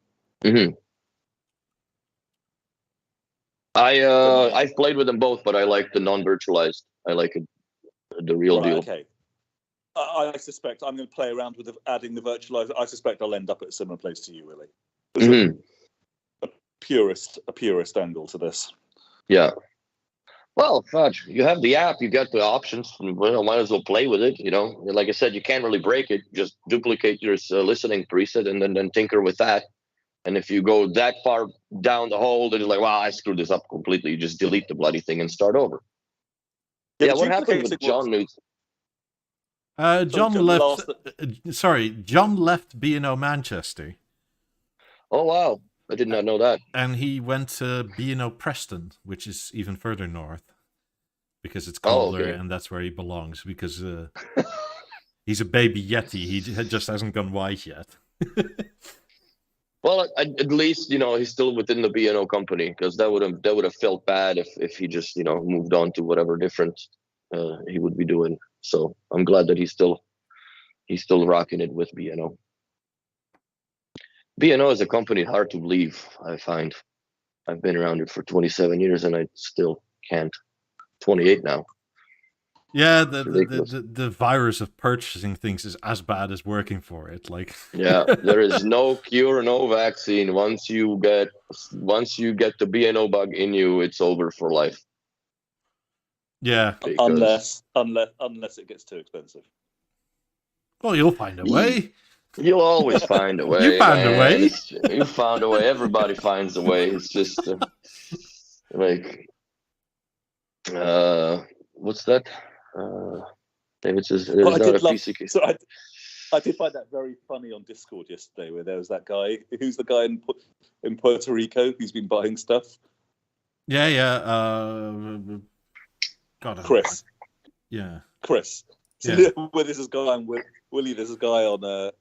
I've played with them both, but I like the non-virtualized. I like it, the real deal. Okay. I suspect I'm going to play around with adding the virtualized. I suspect I'll end up at a similar place to you, Willie. There's a purist angle to this. Yeah. Well, fudge, you have the app, you got the options. Might as well play with it. Like I said, you can't really break it. Just duplicate your listening preset and then tinker with that. And if you go that far down the hole, then you're like, wow, I screwed this up completely. You just delete the bloody thing and start over. Yeah, what happened with John Newton? John left. John left B&O Manchester. Oh wow, I did not know that. And he went to B&O Preston, which is even further north. because it's colder okay. and that's where he belongs. Because he's a baby Yeti. He just hasn't gone white yet. Well, at least he's still within the B&O company, because that would have felt bad if he just moved on to whatever different he would be doing. So I'm glad that he's still rocking it with B&O. B&O is a company hard to leave, I find. I've been around it for 27 years and I still can't. 28 now. Yeah, the virus of purchasing things is as bad as working for it. Like, yeah, there is no cure, no vaccine. Once you get the B&O bug in you, it's over for life. Yeah, unless it gets too expensive. Well, you'll find a way. You'll always find a way. You found a way. You found a way. Everybody finds a way. It's just what's that? David says there's not a PC. So I did find that very funny on Discord yesterday, where there was that guy. Who's the guy in Puerto Rico who's been buying stuff? Yeah. Chris. Yeah. Chris. So yeah. Where this is guy and Willie, there's a guy on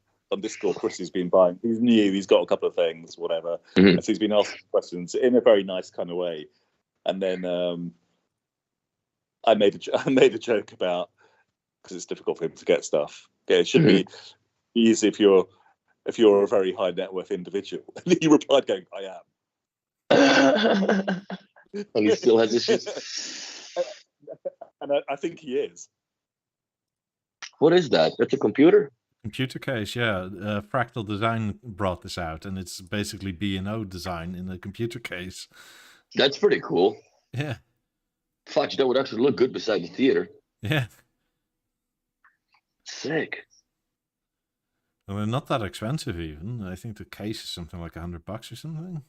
Discord. Chris has been buying. He's new. He's got a couple of things, whatever. Mm-hmm. And so he's been asking questions in a very nice kind of way. And then I made a joke about, because it's difficult for him to get stuff. Yeah, it should be easy if you're a very high net worth individual. And he replied, going, "I am." And he still has issues. And I think he is. What is that? That's a computer? Computer case, yeah. Fractal Design brought this out, and it's basically B&O design in a computer case. That's pretty cool. Yeah. Fudge, that would actually look good beside the theater. Yeah. Sick. Well, not that expensive even. I think the case is something like $100 or something.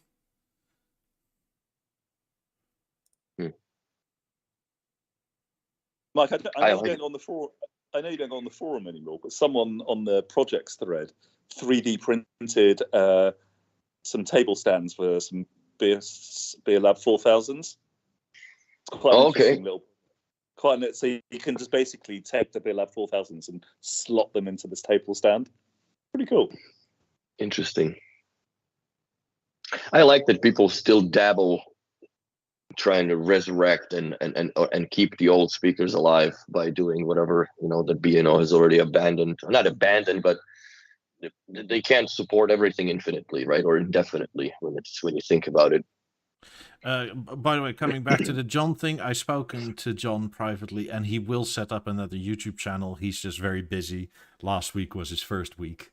Mike, I know you don't go on the forum. I know you don't go on the forum anymore, but someone on the projects thread 3D printed some table stands for some Beolab 4000s. It's quite an interesting little. So you can just basically take the Beolab 4000s and slot them into this table stand. Pretty cool. Interesting. I like that people still dabble, trying to resurrect and keep the old speakers alive by doing whatever that B&O has already abandoned. Not abandoned, but they can't support everything infinitely, right, or indefinitely when you think about it. By the way, coming back to the John thing, I've spoken to John privately, and he will set up another YouTube channel. He's just very busy. Last week was his first week.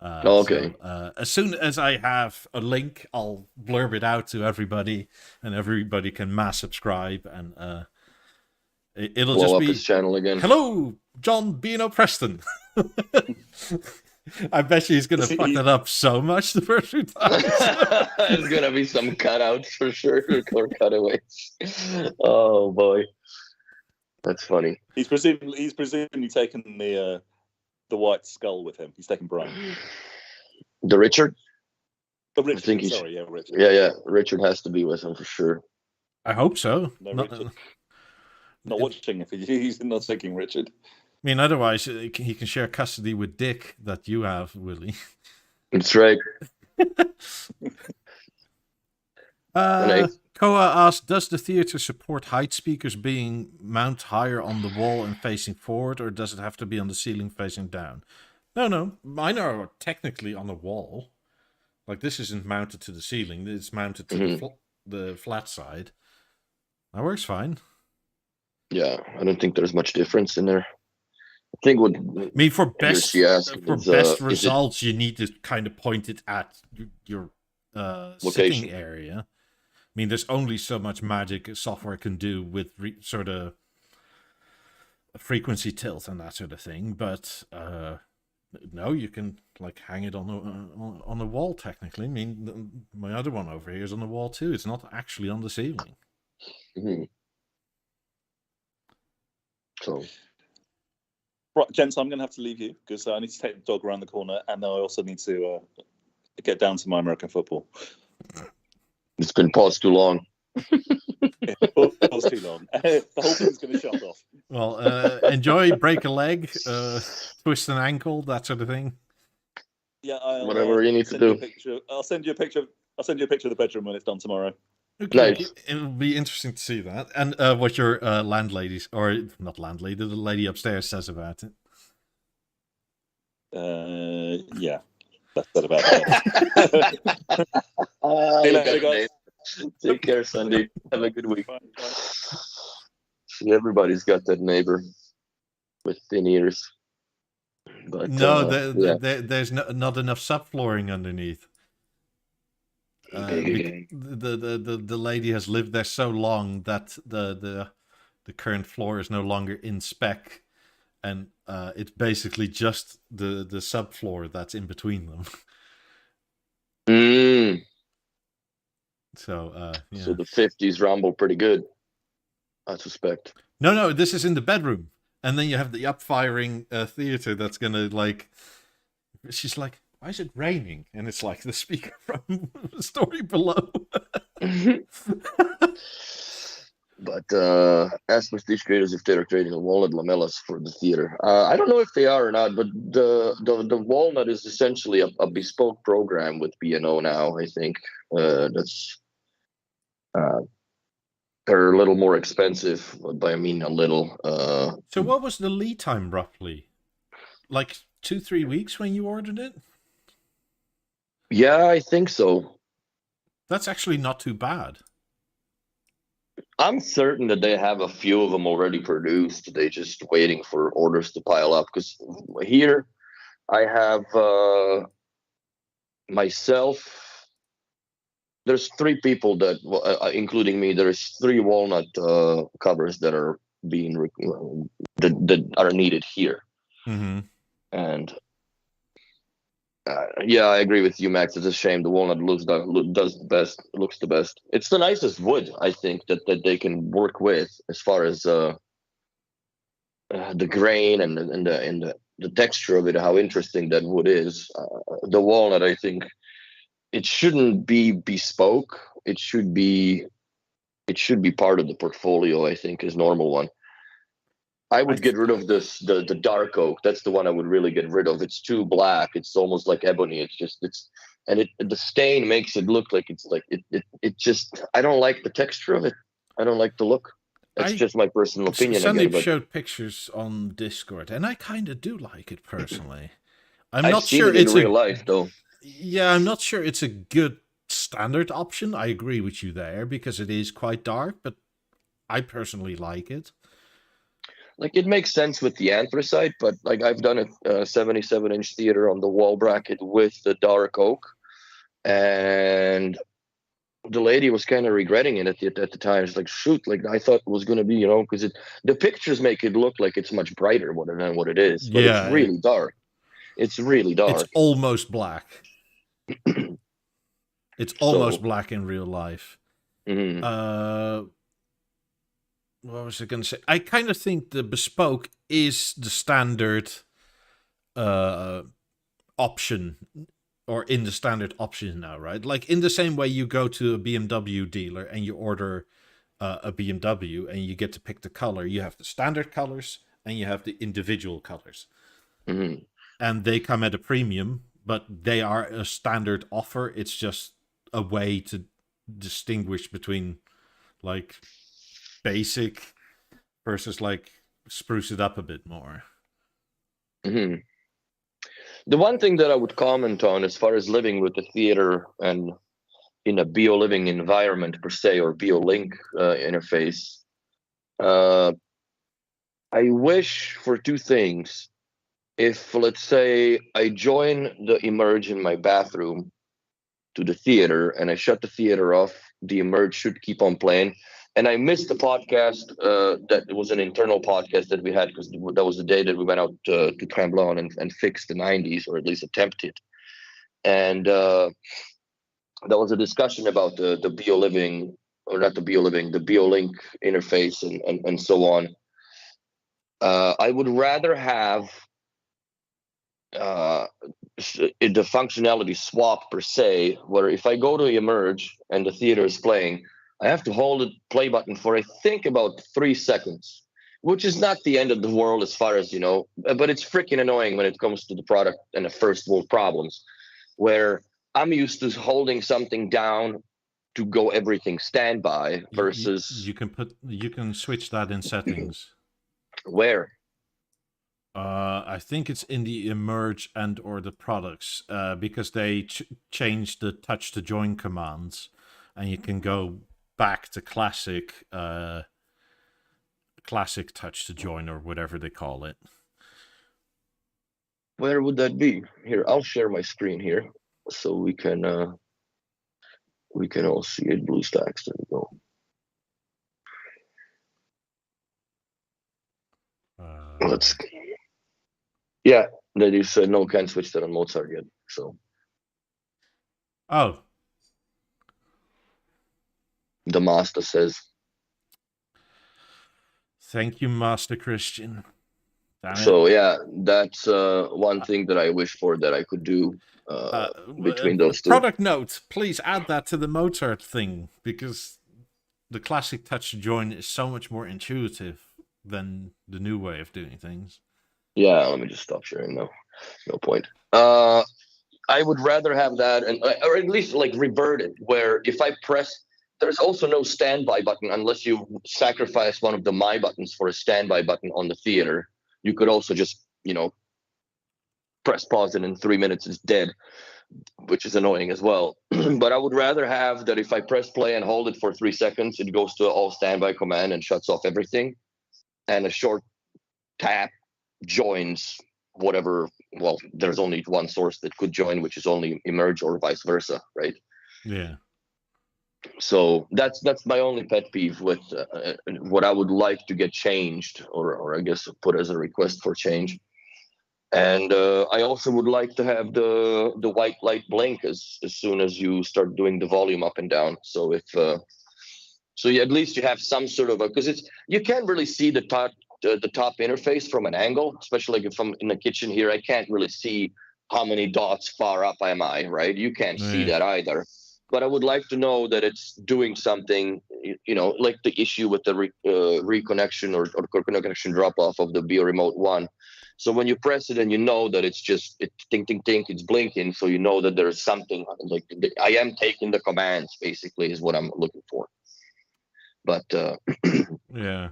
Okay. So, as soon as I have a link, I'll blurb it out to everybody, and everybody can mass subscribe, and it'll blow just up be his channel again. Hello, John B&O Preston. I bet you he's gonna fuck that up so much the first few times. There's gonna be some cutouts for sure, or cutaways. Oh boy, that's funny. He's presumably taken the white skull with him. He's taken Brian. The Richard? The Richard. I think Richard. Yeah. Richard has to be with him for sure. I hope so. Not watching if he's not taking Richard. I mean, otherwise he can share custody with Dick that you have, Willie. That's right. Koa asked, does the theater support height speakers being mounted higher on the wall and facing forward, or does it have to be on the ceiling facing down? No. Mine are technically on the wall. Like, this isn't mounted to the ceiling. It's mounted to the flat side. That works fine. Yeah, I don't think there's much difference in there. I think for best results, you need to kind of point it at your sitting area. I mean, there's only so much magic software can do with sort of frequency tilt and that sort of thing. But no, you can like hang it on the wall. Technically, I mean, my other one over here is on the wall too. It's not actually on the ceiling. Mm-hmm. So. Right, gents, I'm going to have to leave you because I need to take the dog around the corner, and I also need to get down to my American football. It's been paused too long. All yours too long. The whole thing's going to shut off. Well, enjoy, break a leg, twist an ankle, that sort of thing. Yeah, whatever you need to do. I'll send you a picture of the bedroom when it's done tomorrow. Okay, Nice. It'll be interesting to see that, and what your landladies, or not landlady, the lady upstairs says about it. Yeah, that's that about it. Take care, Sandy. Have a good week. Bye. See, everybody's got that neighbor with thin ears. But no, there's not enough subflooring underneath. The lady has lived there so long that the current floor is no longer in spec, and it's basically just the subfloor that's in between them. So yeah. So the 50s rumble pretty good, I suspect. No, this is in the bedroom, and then you have the upfiring theater that's gonna like. She's like, why is it raining? And it's like the speaker from the story below. But ask Prestige creators if they're creating a walnut lamellas for the theater. I don't know if they are or not, but the walnut is essentially a bespoke program with B&O now. I think that's they're a little more expensive, but I mean a little. So what was the lead time roughly? Like 2-3 weeks when you ordered it? Yeah, I think so. That's actually not too bad. I'm certain that they have a few of them already produced. They're just waiting for orders to pile up. Because here I have myself. There's 3 people that, including me, there's 3 walnut covers that are being that are needed here. Mm-hmm. And yeah, I agree with you, Max. It's a shame the walnut looks the best. It's the nicest wood, I think, that they can work with as far as the grain and the texture of it. How interesting that wood is. The walnut, I think, it shouldn't be bespoke. It should be part of the portfolio. I think is normal one. I would get rid of the dark oak. That's the one I would really get rid of. It's too black. It's almost like ebony. The stain makes it look like it's like it just. I don't like the texture of it. I don't like the look. That's just my personal opinion. Sandeep showed pictures on Discord, and I kind of do like it personally. I'm not sure it's in real life though. Yeah, I'm not sure it's a good standard option. I agree with you there because it is quite dark, but I personally like it. Like it makes sense with the anthracite, but like I've done a 77-inch theater on the wall bracket with the dark oak, and the lady was kind of regretting it at the time. She's like, shoot, like I thought it was going to be, because the pictures make it look like it's much brighter than what it is, but it's really dark. It's really dark. It's almost black. It's almost black in real life. Mm-hmm. What was I going to say? I kind of think the bespoke is the standard option, or in the standard options now, right? Like in the same way you go to a BMW dealer and you order a BMW and you get to pick the color. You have the standard colors and you have the individual colors. Mm-hmm. And they come at a premium, but they are a standard offer. It's just a way to distinguish between like basic versus like spruce it up a bit more. Mm-hmm. The one thing that I would comment on as far as living with the theater and in a BeoLiving environment per se, or BeoLink interface, I wish for 2 things. If, let's say, I join the Emerge in my bathroom to the theater and I shut the theater off, the Emerge should keep on playing. And I missed the podcast that it was an internal podcast that we had because that was the day that we went out to Tremblant and fixed the 90s, or at least attempted. And that was a discussion about the BeoLiving, or not the BeoLiving, the BeoLink interface and so on. I would rather have the functionality swap per se, where if I go to Emerge and the theater is playing, I have to hold the play button for, I think, about 3 seconds, which is not the end of the world as far as, but it's freaking annoying when it comes to the product and the first world problems, where I'm used to holding something down to go everything standby versus... You can switch that in settings. Where? I think it's in the emerge and or the products, because they changed the touch to join commands, and you can go back to classic touch to join, or whatever they call it. Where would that be? Here, I'll share my screen here so we can all see it. BlueStacks. There we go. Let's. Yeah, that is no, can't switch that on Mozart yet. So. Oh. The master says. Thank you, Master Christian. So yeah, that's one thing that I wish for that I could do between those two. Product note: please add that to the Mozart thing, because the classic touch to join is so much more intuitive than the new way of doing things. Yeah, let me just stop sharing now. No point. I would rather have that, or at least like revert it, where if I press, there's also no standby button unless you sacrifice one of the My buttons for a standby button on the theater. You could also just, press pause and in 3 minutes it's dead, which is annoying as well. But I would rather have that if I press play and hold it for 3 seconds, it goes to all standby command and shuts off everything. And a short tap joins whatever. Well, there's only one source that could join, which is only emerge or vice versa, right? Yeah. So that's my only pet peeve with what I would like to get changed, or I guess put as a request for change. And I also would like to have the white light blink as soon as you start doing the volume up and down. So if at least you have some sort of because you can't really see the top interface from an angle, especially like if I'm in the kitchen here, I can't really see how many dots far up am I, right? You can't see that either. But I would like to know that it's doing something, like the issue with the reconnection or connection drop off of the BeoRemote 1. So when you press it and you know that it's just ting, ting, ting, it's blinking. So you know that there's something like I am taking the commands, basically, is what I'm looking for. But yeah.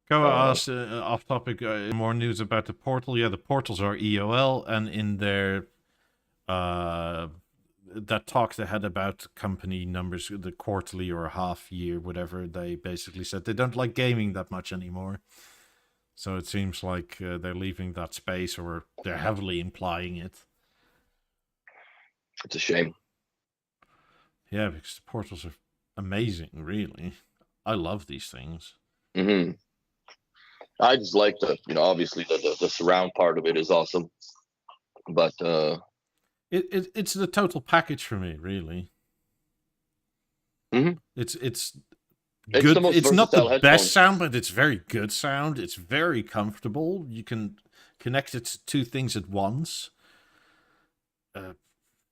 Go ask off topic. More news about the portal. Yeah, the portals are EOL, and in their that talk they had about company numbers, the quarterly or half year, whatever, they basically said they don't like gaming that much anymore. So it seems like they're leaving that space, or they're heavily implying it. It's a shame. Yeah, because the portals are amazing, really. I love these things. Mm-hmm. I just like obviously the surround part of it is awesome, but it's the total package for me, really. Mm-hmm. It's good. It's not the best sound, but it's very good sound. It's very comfortable. You can connect it to 2 things at once.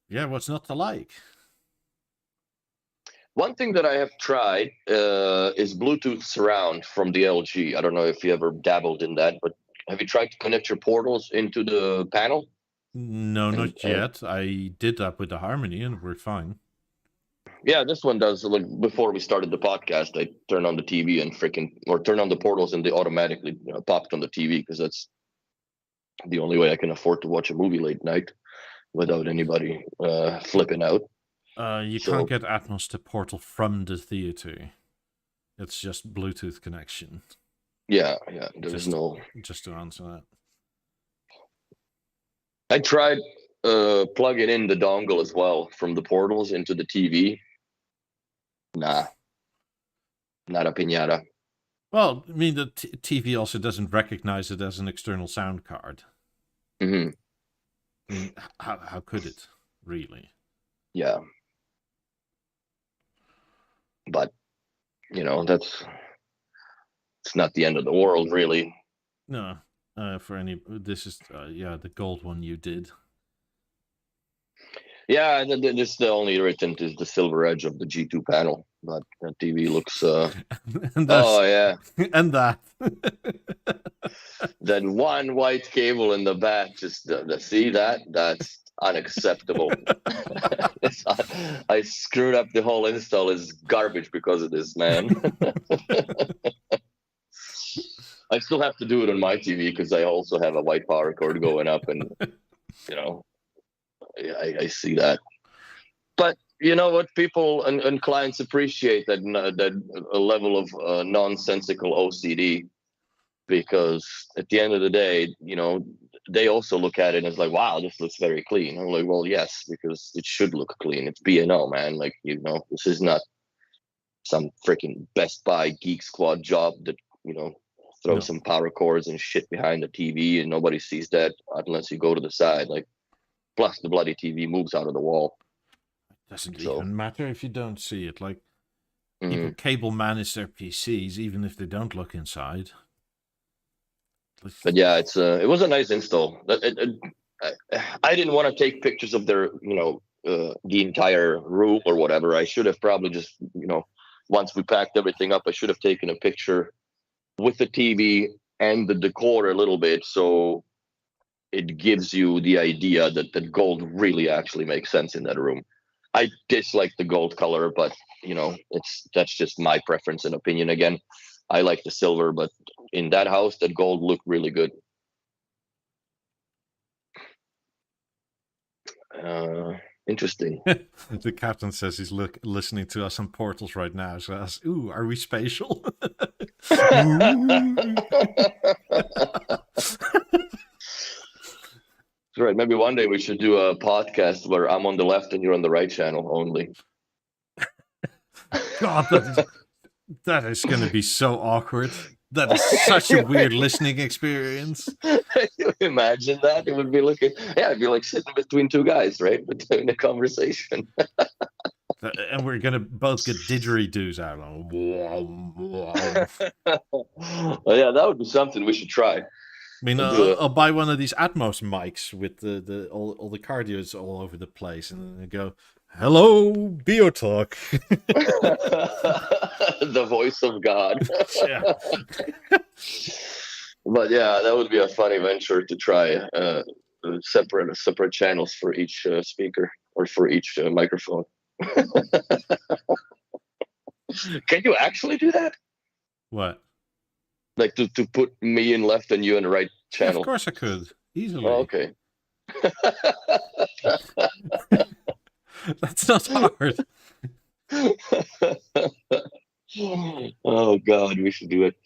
Yeah, what's not to like? One thing that I have tried is Bluetooth surround from the LG. I don't know if you ever dabbled in that, but have you tried to connect your portals into the panel? No, not yet. I did that with the Harmony and we're fine. Yeah, this one does. Like before we started the podcast, I turned on the TV and turn on the portals and they automatically popped on the TV, because that's the only way I can afford to watch a movie late night without anybody flipping out. You can't get Atmos to portal from the theater. It's just Bluetooth connection. Yeah. There's just to answer that. I tried plugging in the dongle as well from the portals into the TV. Nah, not a piñata. Well, I mean, the TV also doesn't recognize it as an external sound card. Mm-hmm. I mean, how could it, really? Yeah. But, it's not the end of the world, really. No, this is, the gold one you did. Yeah, just the only irritant is the silver edge of the G2 panel. but the TV looks. And Oh yeah, and that. that one white cable in the back. Just see that's unacceptable. I screwed up the whole install. Is garbage because of this, man. I still have to do it on my TV because I also have a white power cord going up, and I see that. But you know what, people and clients appreciate that a level of nonsensical OCD, because at the end of the day, they also look at it as like, wow, this looks very clean. I'm like, well, yes, because it should look clean. It's B&O, man. Like, this is not some freaking Best Buy Geek Squad job that, throw some power cords and shit behind the TV and nobody sees that unless you go to the side. Like, plus the bloody TV moves out of the wall. Doesn't even matter if you don't see it. Like, people cable manage their PCs even if they don't look inside. But yeah, it was a nice install. I didn't want to take pictures of their, the entire room or whatever. I should have probably just, once we packed everything up, I should have taken a picture with the TV and the decor a little bit, so it gives you the idea that the gold really actually makes sense in that room. I dislike the gold color, but that's just my preference and opinion. Again, I like the silver, but in that house, that gold looked really good. Interesting. The captain says he's listening to us on Portals right now. So asks, ooh, are we spatial? Right. Maybe one day we should do a podcast where I'm on the left and you're on the right channel only. God, that is going to be so awkward. That is such a weird listening experience. You imagine that? It would be it'd be like sitting between two guys, right? Between a conversation. And we're going to both get didgeridoos out. Well, yeah, that would be something we should try. I mean, I'll buy one of these Atmos mics with all the cardioids all over the place, and then go, hello, BeoTalk. The voice of God. Yeah. But yeah, that would be a funny venture to try separate channels for each speaker or for each microphone. Can you actually do that? What? Like to put me in left and you in the right channel? Yeah, of course I could. Easily. Oh, okay. That's not hard. Oh God, we should do it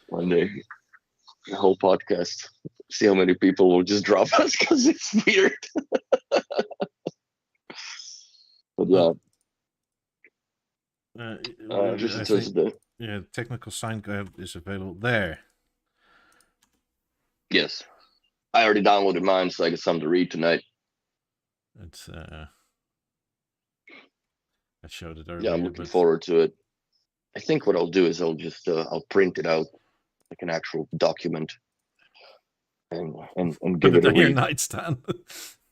one day. The whole podcast. See how many people will just drop us because it's weird. But yeah, technical sign guide is available there. Yes, I already downloaded mine, so I get something to read tonight. It's I showed it earlier. Yeah, I'm looking forward to it. I think what I'll do is I'll just I'll print it out like an actual document and give it a on your read. Nightstand.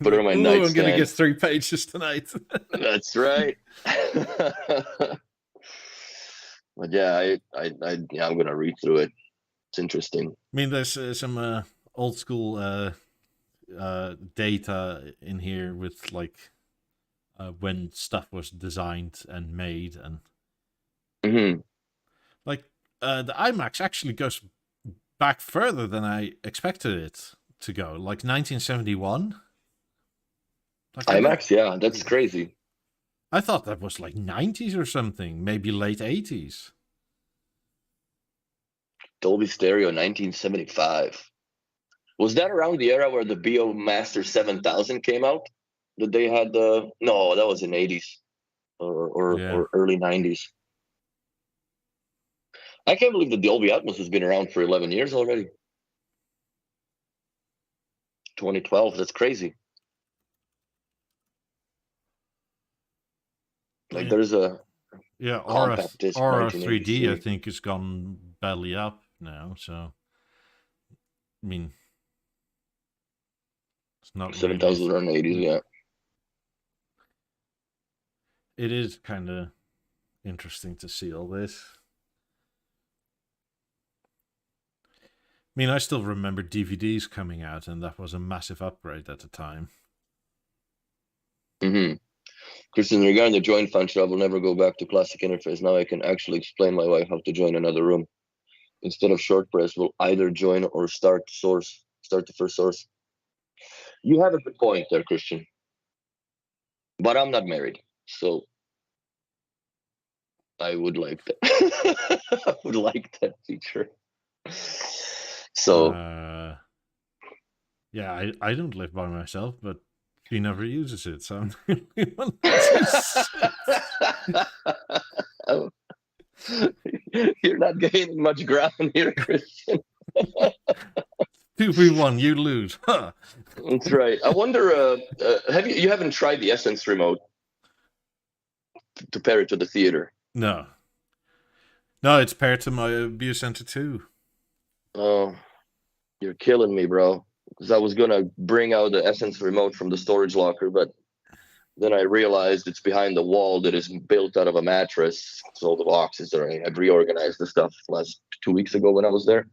Put it on my nightstand. I'm gonna get 3 pages tonight. That's right. But yeah, I'm gonna read through it. It's interesting. I mean, there's some old school data in here with like when stuff was designed and made, and like the IMAX actually goes back further than I expected it to go, like 1971. Like IMAX, yeah, that's crazy. I thought that was like 90s or something, maybe late 80s. Dolby Stereo 1975. Was that around the era where the Beomaster 7000 came out? That they had no, that was in 80s or early 90s. I can't believe that Dolby Atmos has been around for 11 years already. 2012, that's crazy. Like there's a Aura 3D I think has gone belly up now, so I mean it's not 7000 around 80s, yeah. It is kind of interesting to see all this. I mean, I still remember DVDs coming out, and that was a massive upgrade at the time. Christian, regarding the join function, I will never go back to classic interface. Now I can actually explain my wife how to join another room. Instead of short press, we'll either join or start the first source. You have a good point there, Christian. But I'm not married, so I would like that. I would like that feature. So yeah, I don't live by myself, but he never uses it, so you're not gaining much ground here, Christian. 2v1, you lose. Huh. That's right. I wonder, you haven't tried the Essence remote to pair it to the theater? No, it's paired to my Beosound 2. Oh, you're killing me, bro. Because I was gonna bring out the Essence remote from the storage locker, but then I realized it's behind the wall that is built out of a mattress. So the boxes are. I've reorganized the stuff last 2 weeks ago when I was there.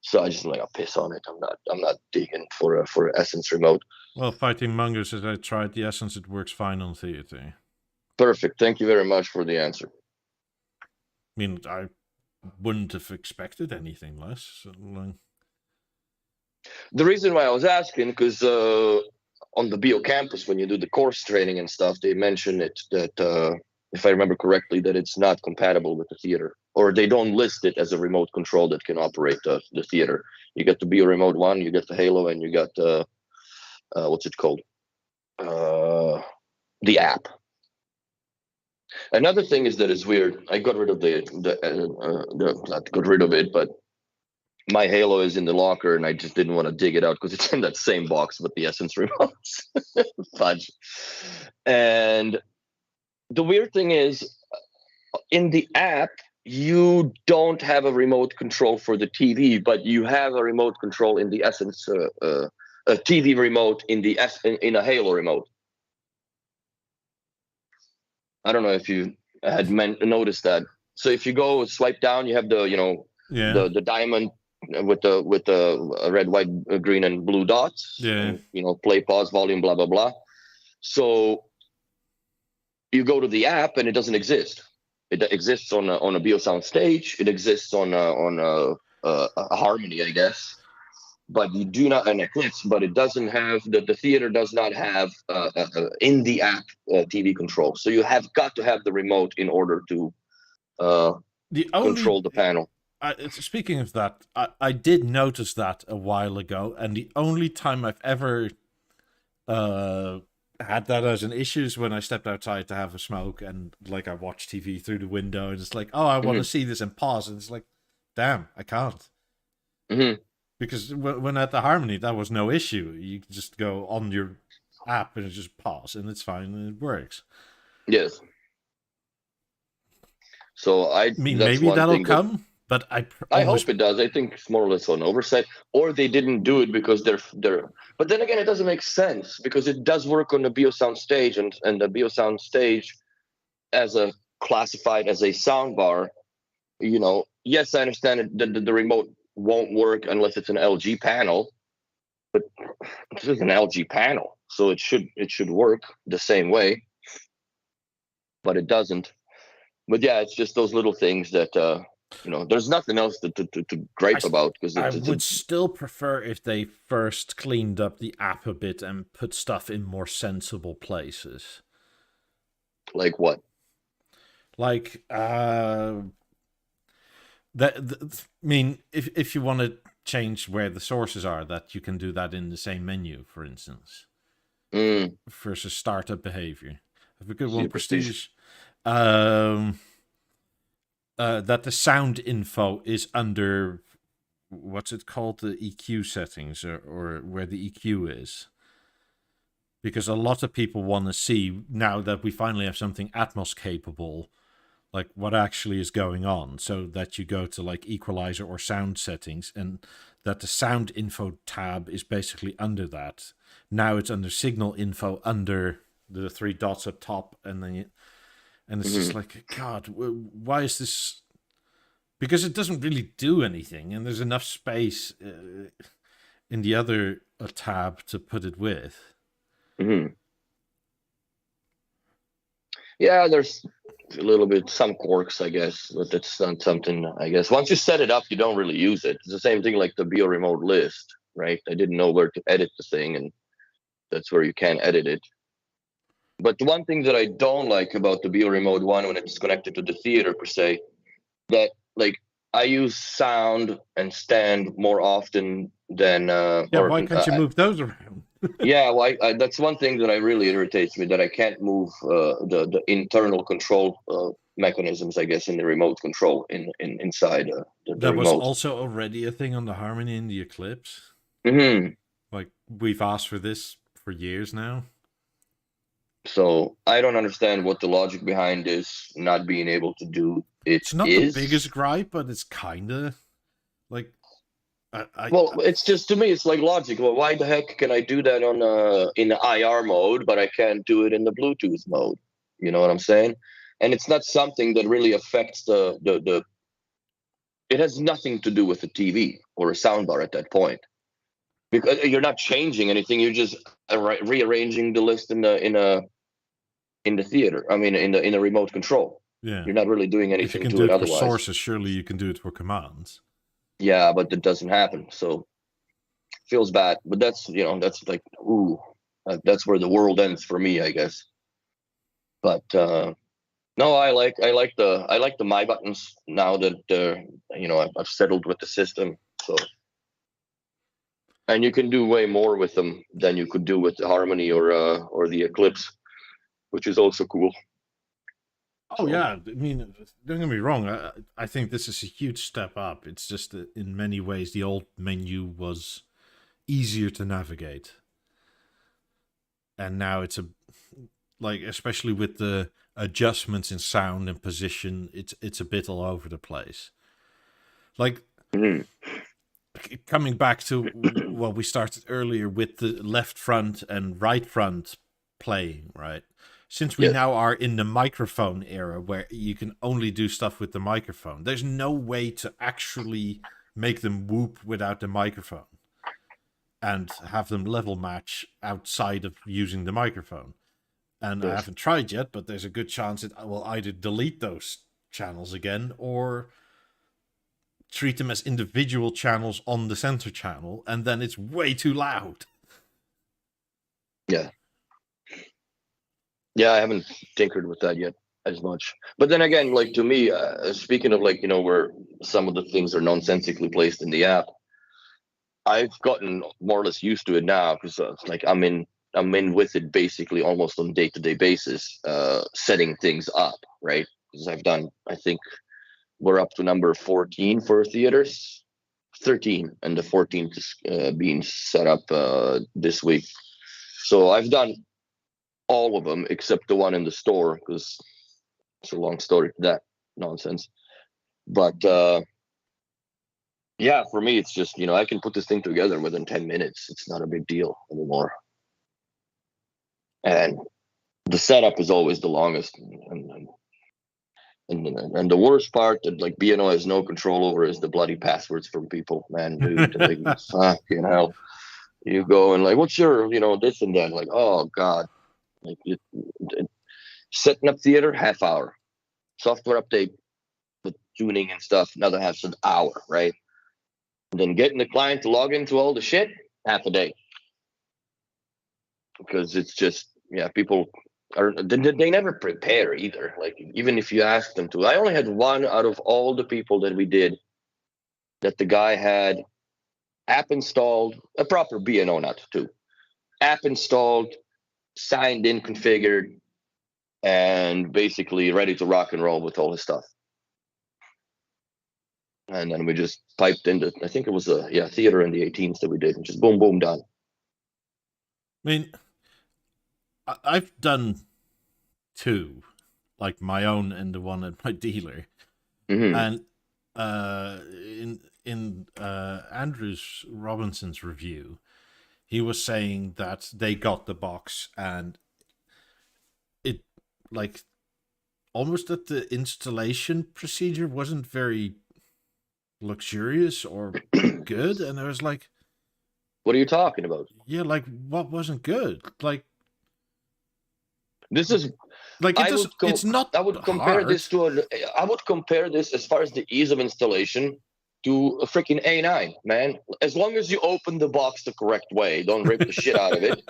So I just like, I'll piss on it. I'm not digging for Essence remote. Well, Fighting Mongoose, as I tried the Essence, it works fine on theater. Perfect. Thank you very much for the answer. I mean, I wouldn't have expected anything less. So, the reason why I was asking, because on the Bio campus, when you do the course training and stuff, they mention it that, if I remember correctly, that it's not compatible with the theater, or they don't list it as a remote control that can operate the theater. You get the Bio Remote 1, you get the Halo, and you got what's it called? The app. Another thing is that it's weird. I got rid of not got rid of it, but my Halo is in the locker, and I just didn't want to dig it out because it's in that same box with the Essence remotes. Fudge. And the weird thing is, in the app, you don't have a remote control for the TV, but you have a remote control in the Essence, a TV remote in in a Halo remote. I don't know if you had noticed that. So if you go swipe down, you have the diamond with the red, white, green, and blue dots. Yeah. And, play, pause, volume, blah blah blah. So you go to the app and it doesn't exist. It exists on a Beosound stage. It exists on a Harmony, I guess. But you do not an Eclipse. But it doesn't have the theater does not have in the app TV control. So you have got to have the remote in order to control the panel. Speaking of that, I did notice that a while ago, and the only time I've ever had that as an issue is when I stepped outside to have a smoke, and like I watched TV through the window, and it's like, oh, I want to see this and pause, and it's like, damn, I can't. Because when at the Harmony, that was no issue. You just go on your app and it just pause, and it's fine, and it works. Yes. So I mean, maybe that'll come. But I hope it does. I think it's more or less an oversight, or they didn't do it because they're. But then again, it doesn't make sense because it does work on the Beosound stage, and the Beosound stage, as a classified as a soundbar, Yes, I understand that the remote won't work unless it's an LG panel, but this is an LG panel, so it should work the same way. But it doesn't. But yeah, it's just those little things that. There's nothing else to gripe about. Because I would still prefer if they first cleaned up the app a bit and put stuff in more sensible places. Like what? Like, I mean, if you want to change where the sources are, that you can do that in the same menu, for instance. Versus startup behavior. Have a good one, Prestige. That the sound info is under, what's it called, the EQ settings, or where the EQ is. Because a lot of people want to see, now that we finally have something Atmos capable, like what actually is going on, so that you go to like equalizer or sound settings, and that the sound info tab is basically under that. Now it's under signal info under the 3 dots up top, and then And it's just like, God, why is this? Because it doesn't really do anything, and there's enough space in the other tab to put it with. Yeah, there's a little bit some quirks, I guess, but it's not something. I guess once you set it up, you don't really use it. It's the same thing like the Bio Remote list, right? I didn't know where to edit the thing, and that's where you can edit it. But the one thing that I don't like about the Bio Remote one when it's connected to the theater per se, that like I use sound and stand more often than. Why can't you move those around? Yeah, well, that's one thing that really irritates me, that I can't move the internal control mechanisms, I guess, in the remote control inside the That remote. was also already a thing on the Harmony in the Eclipse. Like, we've asked for this for years now. So I don't understand what the logic behind this not being able to do it. It's not the biggest gripe, but it's kind of like. Well, it's just, to me, it's like logic. Well, why the heck can I do that on in the IR mode, but I can't do it in the Bluetooth mode? You know what I'm saying? And it's not something that really affects the. It has nothing to do with the TV or a soundbar at that point, because you're not changing anything. You're just rearranging the list in the theater. I mean, in the remote control. Yeah, you're not really doing anything if you can to do it it for otherwise. sources, surely you can do it for commands. Yeah, but it doesn't happen. So feels bad. But that's that's like, ooh, that's where the world ends for me, I guess. But no, I like the my buttons now that I've settled with the system. So, and you can do way more with them than you could do with the Harmony or the Eclipse, which is also cool. Oh, yeah. I mean, don't get me wrong. I think this is a huge step up. It's just that in many ways, the old menu was easier to navigate. And now it's especially with the adjustments in sound and position, it's a bit all over the place. Like, coming back to what we started earlier with the left front and right front playing, right? Since we now are in the microphone era where you can only do stuff with the microphone, there's no way to actually make them whoop without the microphone and have them level match outside of using the microphone. And I haven't tried yet, but there's a good chance that I will either delete those channels again or treat them as individual channels on the center channel, and then it's way too loud. Yeah. Yeah, I haven't tinkered with that yet as much. But then again, like, to me, speaking of where some of the things are nonsensically placed in the app, I've gotten more or less used to it now, because I'm in with it basically almost on day-to-day basis, setting things up, right? Because I've done, I think we're up to number 14 for theaters, 13, and the 14th is being set up this week. So I've done all of them except the one in the store, because it's a long story, that nonsense. But yeah, for me, it's just, I can put this thing together within 10 minutes. It's not a big deal anymore. And the setup is always the longest. And the worst part that B&O has no control over is the bloody passwords from people, man, dude. Fucking hell. You go and what's your, this and that, oh God. Setting up theater, half hour. Software update with tuning and stuff, another half an hour, right? And then getting the client to log into all the shit, half a day. Because it's just, people they never prepare either. Even if you ask them to. I only had one out of all the people that we did that the guy had app installed, a proper B&O nut too. App installed, signed in, configured, and basically ready to rock and roll with all his stuff. And then we just piped into, I think it was a theater in the 18s that we did, and just boom, boom, done. I mean, I've done two, my own and the one at my dealer. And in Andrews Robinson's review, he was saying that they got the box and it almost that the installation procedure wasn't very luxurious or good, and I was like, what are you talking about? Yeah, like what wasn't good? Like this is like it's not. I would compare hard. this to I would compare this as far as the ease of installation to a freaking A9, man. As long as you open the box the correct way, don't rip the shit out of it,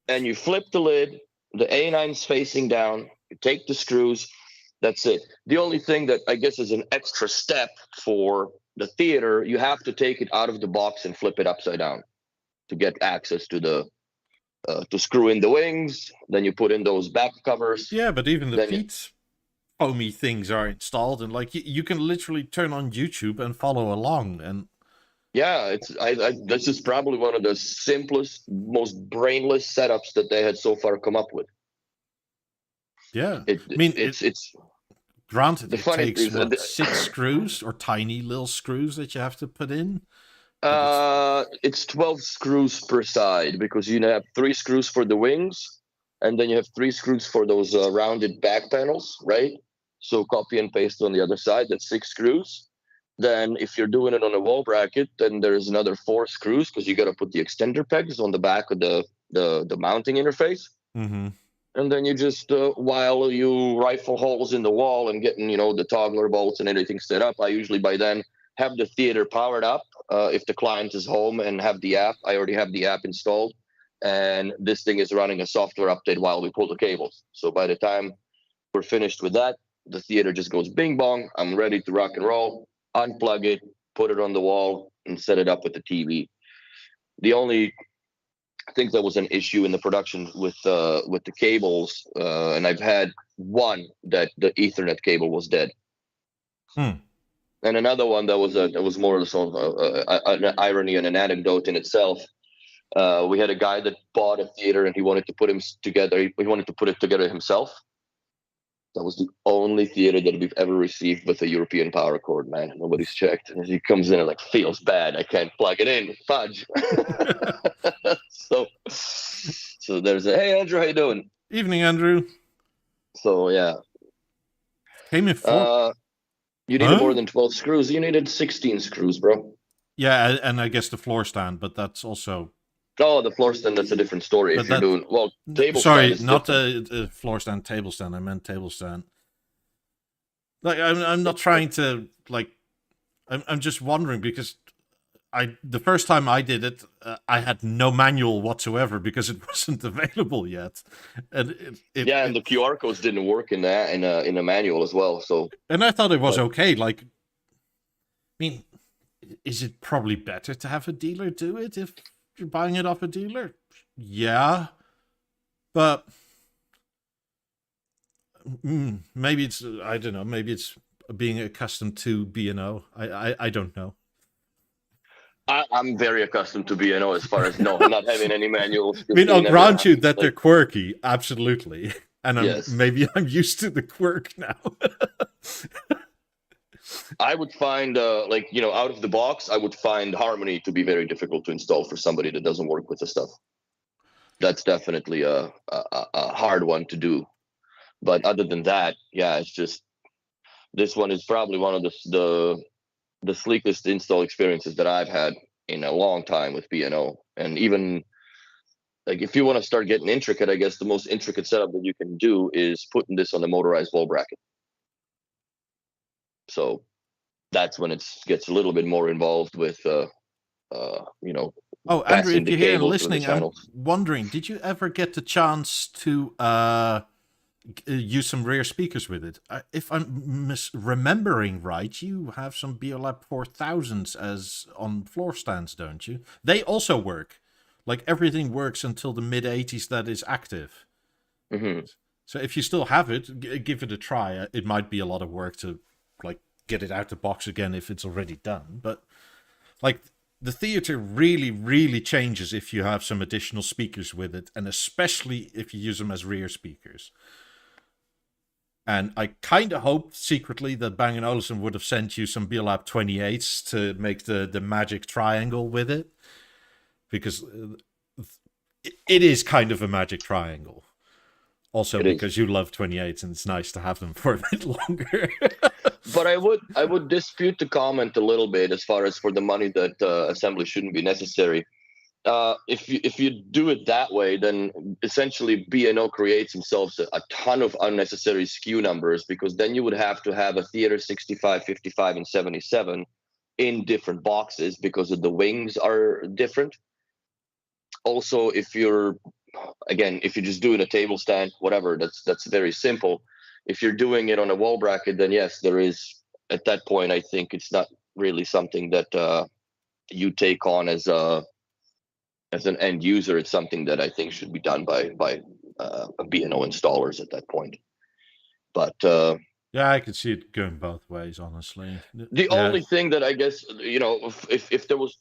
and you flip the lid, the A9's facing down, you take the screws, that's it. The only thing that I guess is an extra step for the theater, you have to take it out of the box and flip it upside down to get access to the to screw in the wings. Then you put in those back covers. Yeah, but even the feet foamy things are installed, and like you can literally turn on YouTube and follow along. And yeah, it's this is probably one of the simplest, most brainless setups that they had so far come up with. Yeah, I mean it's granted the it takes what, 6 screws or tiny little screws that you have to put in. It's 12 screws per side, because you have 3 screws for the wings, and then you have 3 screws for those rounded back panels, right? So copy and paste on the other side. That's 6 screws. Then if you're doing it on a wall bracket, then there's another 4 screws, because you got to put the extender pegs on the back of the mounting interface. Mm-hmm. And then you just while you rifle holes in the wall and getting the toggler bolts and everything set up, I usually by then have the theater powered up. If the client is home and have the app, I already have the app installed, and this thing is running a software update while we pull the cables. So by the time we're finished with that, the theater just goes bing bong. I'm ready to rock and roll. Unplug it, put it on the wall, and set it up with the TV. The only I think there was an issue in the production with the cables, and I've had one that the Ethernet cable was dead. And another one that was more of an irony and an anecdote in itself. We had a guy that bought a theater and he wanted to put it together himself. That was the only theater that we've ever received with a European power cord, man. Nobody's checked. And he comes in and like, feels bad. I can't plug it in. Fudge. So there's hey Andrew, how you doing? Evening, Andrew. So yeah. Came in 4. You needed more than 12 screws. You needed 16 screws, bro. Yeah, and I guess the floor stand, but that's also... Oh, the floor stand, that's a different story. If you're doing... Well, table sorry, stand not a floor stand, table stand. I meant table stand. Like, I'm not trying to, like... I'm just wondering, because the first time I did it, I had no manual whatsoever because it wasn't available yet. And and the QR codes didn't work in a manual as well. So, and I thought it was okay. Like, I mean, is it probably better to have a dealer do it if you're buying it off a dealer? Yeah, but maybe it's I don't know. Maybe it's being accustomed to B&O. I don't know. I'm very accustomed to B&O as far as not having any manuals. I mean, I'll grant you that they're quirky, absolutely, and maybe I'm used to the quirk now. I would find, out of the box, I would find Harmony to be very difficult to install for somebody that doesn't work with the stuff. That's definitely a hard one to do. But other than that, yeah, it's just this one is probably one of the sleekest install experiences that I've had in a long time with B&O. And even like if you want to start getting intricate, I guess the most intricate setup that you can do is putting this on the motorized wall bracket. So that's when it gets a little bit more involved with, Oh, Andrew, if you're here and listening, I'm wondering, did you ever get the chance to use some rear speakers with it? If I'm remembering right, you have some Beolab 4000s as on floor stands, don't you? They also work. Like everything works until the mid-80s that is active. Mm-hmm. So if you still have it, give it a try. It might be a lot of work to like get it out the box again if it's already done. But like the theater really, really changes if you have some additional speakers with it, and especially if you use them as rear speakers. And I kind of hoped secretly that Bang & Olufsen would have sent you some Beolab 28s to make the magic triangle with it. Because it is kind of a magic triangle. Also because you love 28s and it's nice to have them for a bit longer. But I would dispute the comment a little bit as far as for the money that assembly shouldn't be necessary. If you do it that way, then essentially B&O creates themselves a ton of unnecessary SKU numbers, because then you would have to have a theater 65, 55, and 77 in different boxes because of the wings are different. Also, if you're just doing a table stand, whatever, that's very simple. If you're doing it on a wall bracket, then yes, there is, at that point, I think it's not really something that you take on as an end user. It's something that I think should be done by B&O installers at that point. But yeah, I could see it going both ways, honestly. The only thing that I guess, if there was,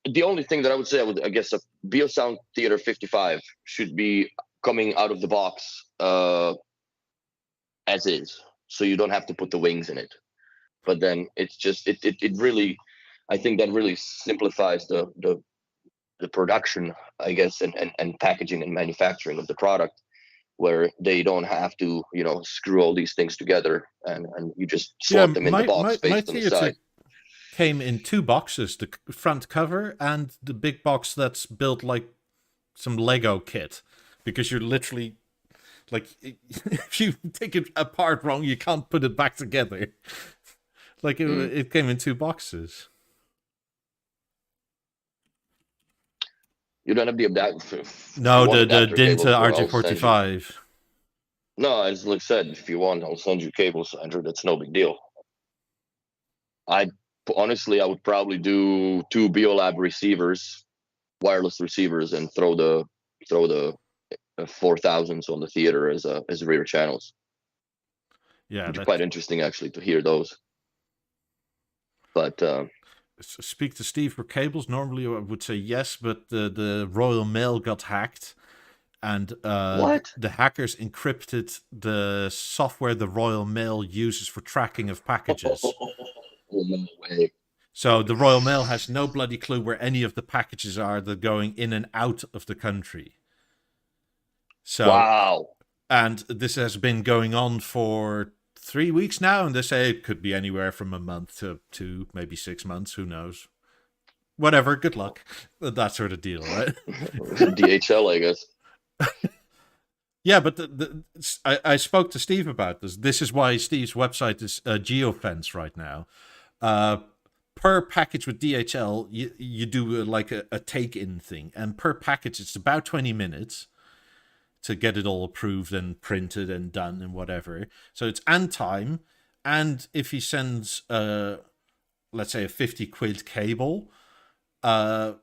the only thing that I would say, I guess a Beosound Theatre 55 should be coming out of the box as is, so you don't have to put the wings in it. But then it's just it really, I think that really simplifies the production, I guess, and packaging and manufacturing of the product, where they don't have to, screw all these things together and you just slot them in the box based on the side. Came in two boxes, the front cover and the big box that's built like some Lego kit, because you're literally like, if you take it apart wrong, you can't put it back together. Like it came in two boxes. You don't have the adapter. No, the Dinta RJ45. No, as Luke said, if you want, I'll send you cables, Andrew. That's no big deal. Honestly, I would probably do 2 Beolab receivers, wireless receivers, and throw the 4000s on the theater as rear channels. Yeah, it's quite interesting actually to hear those. But speak to Steve for cables. Normally, I would say yes, but the Royal Mail got hacked, and what? The hackers encrypted the software the Royal Mail uses for tracking of packages. Oh, no way. So the Royal Mail has no bloody clue where any of the packages are that are going in and out of the country. So, wow. And this has been going on for 3 weeks now, and they say it could be anywhere from a month to maybe 6 months. Who knows? Whatever. Good luck. That sort of deal, right? DHL, I guess. Yeah, but I spoke to Steve about this. This is why Steve's website is geofence right now. Per package with DHL, you do like a take-in thing, and per package it's about 20 minutes to get it all approved and printed and done and whatever. So it's and time, and if he sends let's say a 50 quid cable, the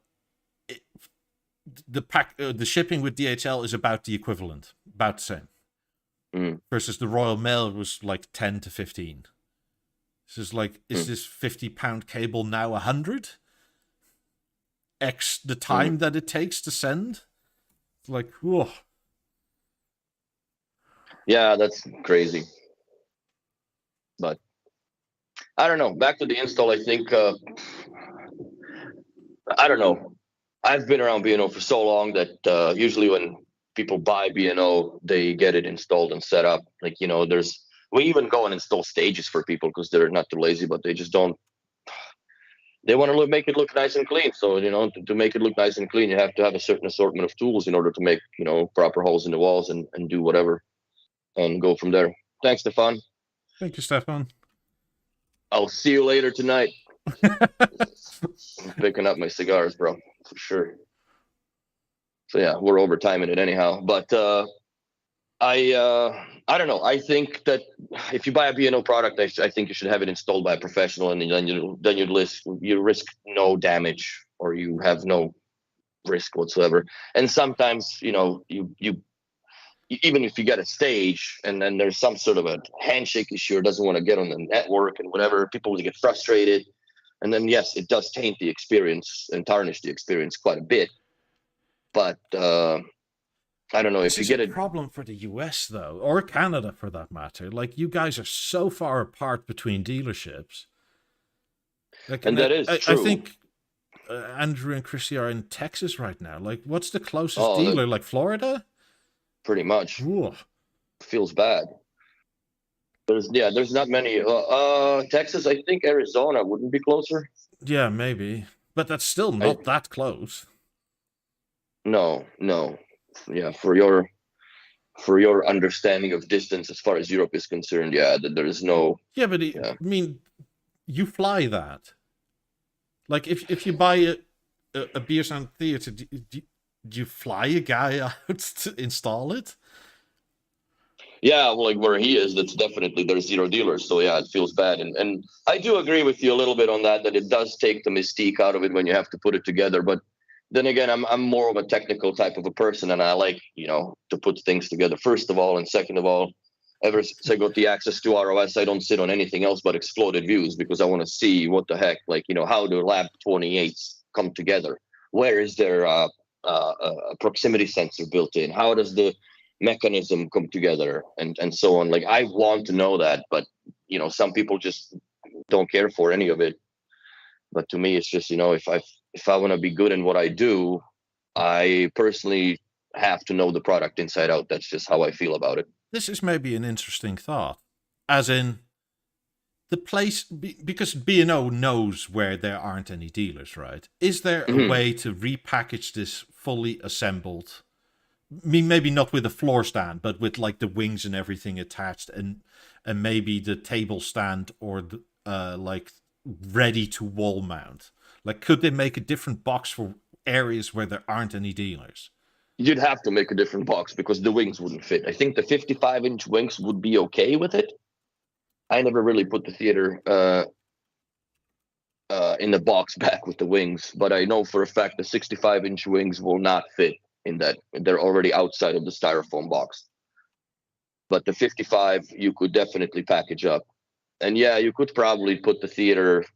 shipping with DHL is about the equivalent, about the same. Versus the Royal Mail was like 10 to 15. So it's like, is this £50 cable now 100? X the time that it takes to send? It's like, whoa. Yeah, that's crazy. But I don't know. Back to the install, I think, I don't know. I've been around B&O for so long that usually when people buy B&O, they get it installed and set up. Like, we even go and install stages for people because they're not too lazy, but they just don't. They want to make it look nice and clean. So, to make it look nice and clean, you have to have a certain assortment of tools in order to make, proper holes in the walls and do whatever and go from there. Thanks, Stefan. Thank you, Stefan. I'll see you later tonight. I'm picking up my cigars, bro, for sure. So yeah, we're overtiming it anyhow. But I don't know. I think that if you buy a B&O product, I think you should have it installed by a professional, and then you risk no damage, or you have no risk whatsoever. And sometimes, you even if you get a stage and then there's some sort of a handshake issue or doesn't want to get on the network and whatever, people will get frustrated. And then, yes, it does taint the experience and tarnish the experience quite a bit. But I don't know if you get a problem for the US, though, or Canada for that matter. Like, you guys are so far apart between dealerships. Like, and that is true. I think Andrew and Chrissy are in Texas right now. Like, what's the closest dealer? Like Florida? Pretty much. Ooh. feels bad. There's not many. Texas, I think Arizona wouldn't be closer. Yeah, maybe, but that's still not that close. No. Yeah, for your understanding of distance as far as Europe is concerned, there is no. Yeah, but I mean, you fly that. Like if you buy a Beosound Theatre, do you fly a guy out to install it? Yeah, well, like where he is, that's definitely, there's zero dealers. So yeah, it feels bad. And I do agree with you a little bit on that it does take the mystique out of it when you have to put it together. But then again, I'm more of a technical type of a person, and I like, to put things together, first of all. And second of all, ever since I got the access to ROS, I don't sit on anything else but exploded views, because I want to see what the heck, like, how do Lab 28s come together? Where is there a proximity sensor built in? How does the mechanism come together, and so on? Like, I want to know that, but some people just don't care for any of it. But to me, it's just, if I want to be good in what I do, I personally have to know the product inside out. That's just how I feel about it. This is maybe an interesting thought, as in the place, because B&O knows where there aren't any dealers, right? Is there a way to repackage this fully assembled? I mean, maybe not with a floor stand, but with like the wings and everything attached, and maybe the table stand, or like ready to wall mount. Like, could they make a different box for areas where there aren't any dealers? You'd have to make a different box because the wings wouldn't fit. I think the 55-inch wings would be okay with it. I never really put the theater in the box back with the wings, but I know for a fact the 65-inch wings will not fit in that. They're already outside of the styrofoam box. But the 55, you could definitely package up. And yeah, you could probably put the theater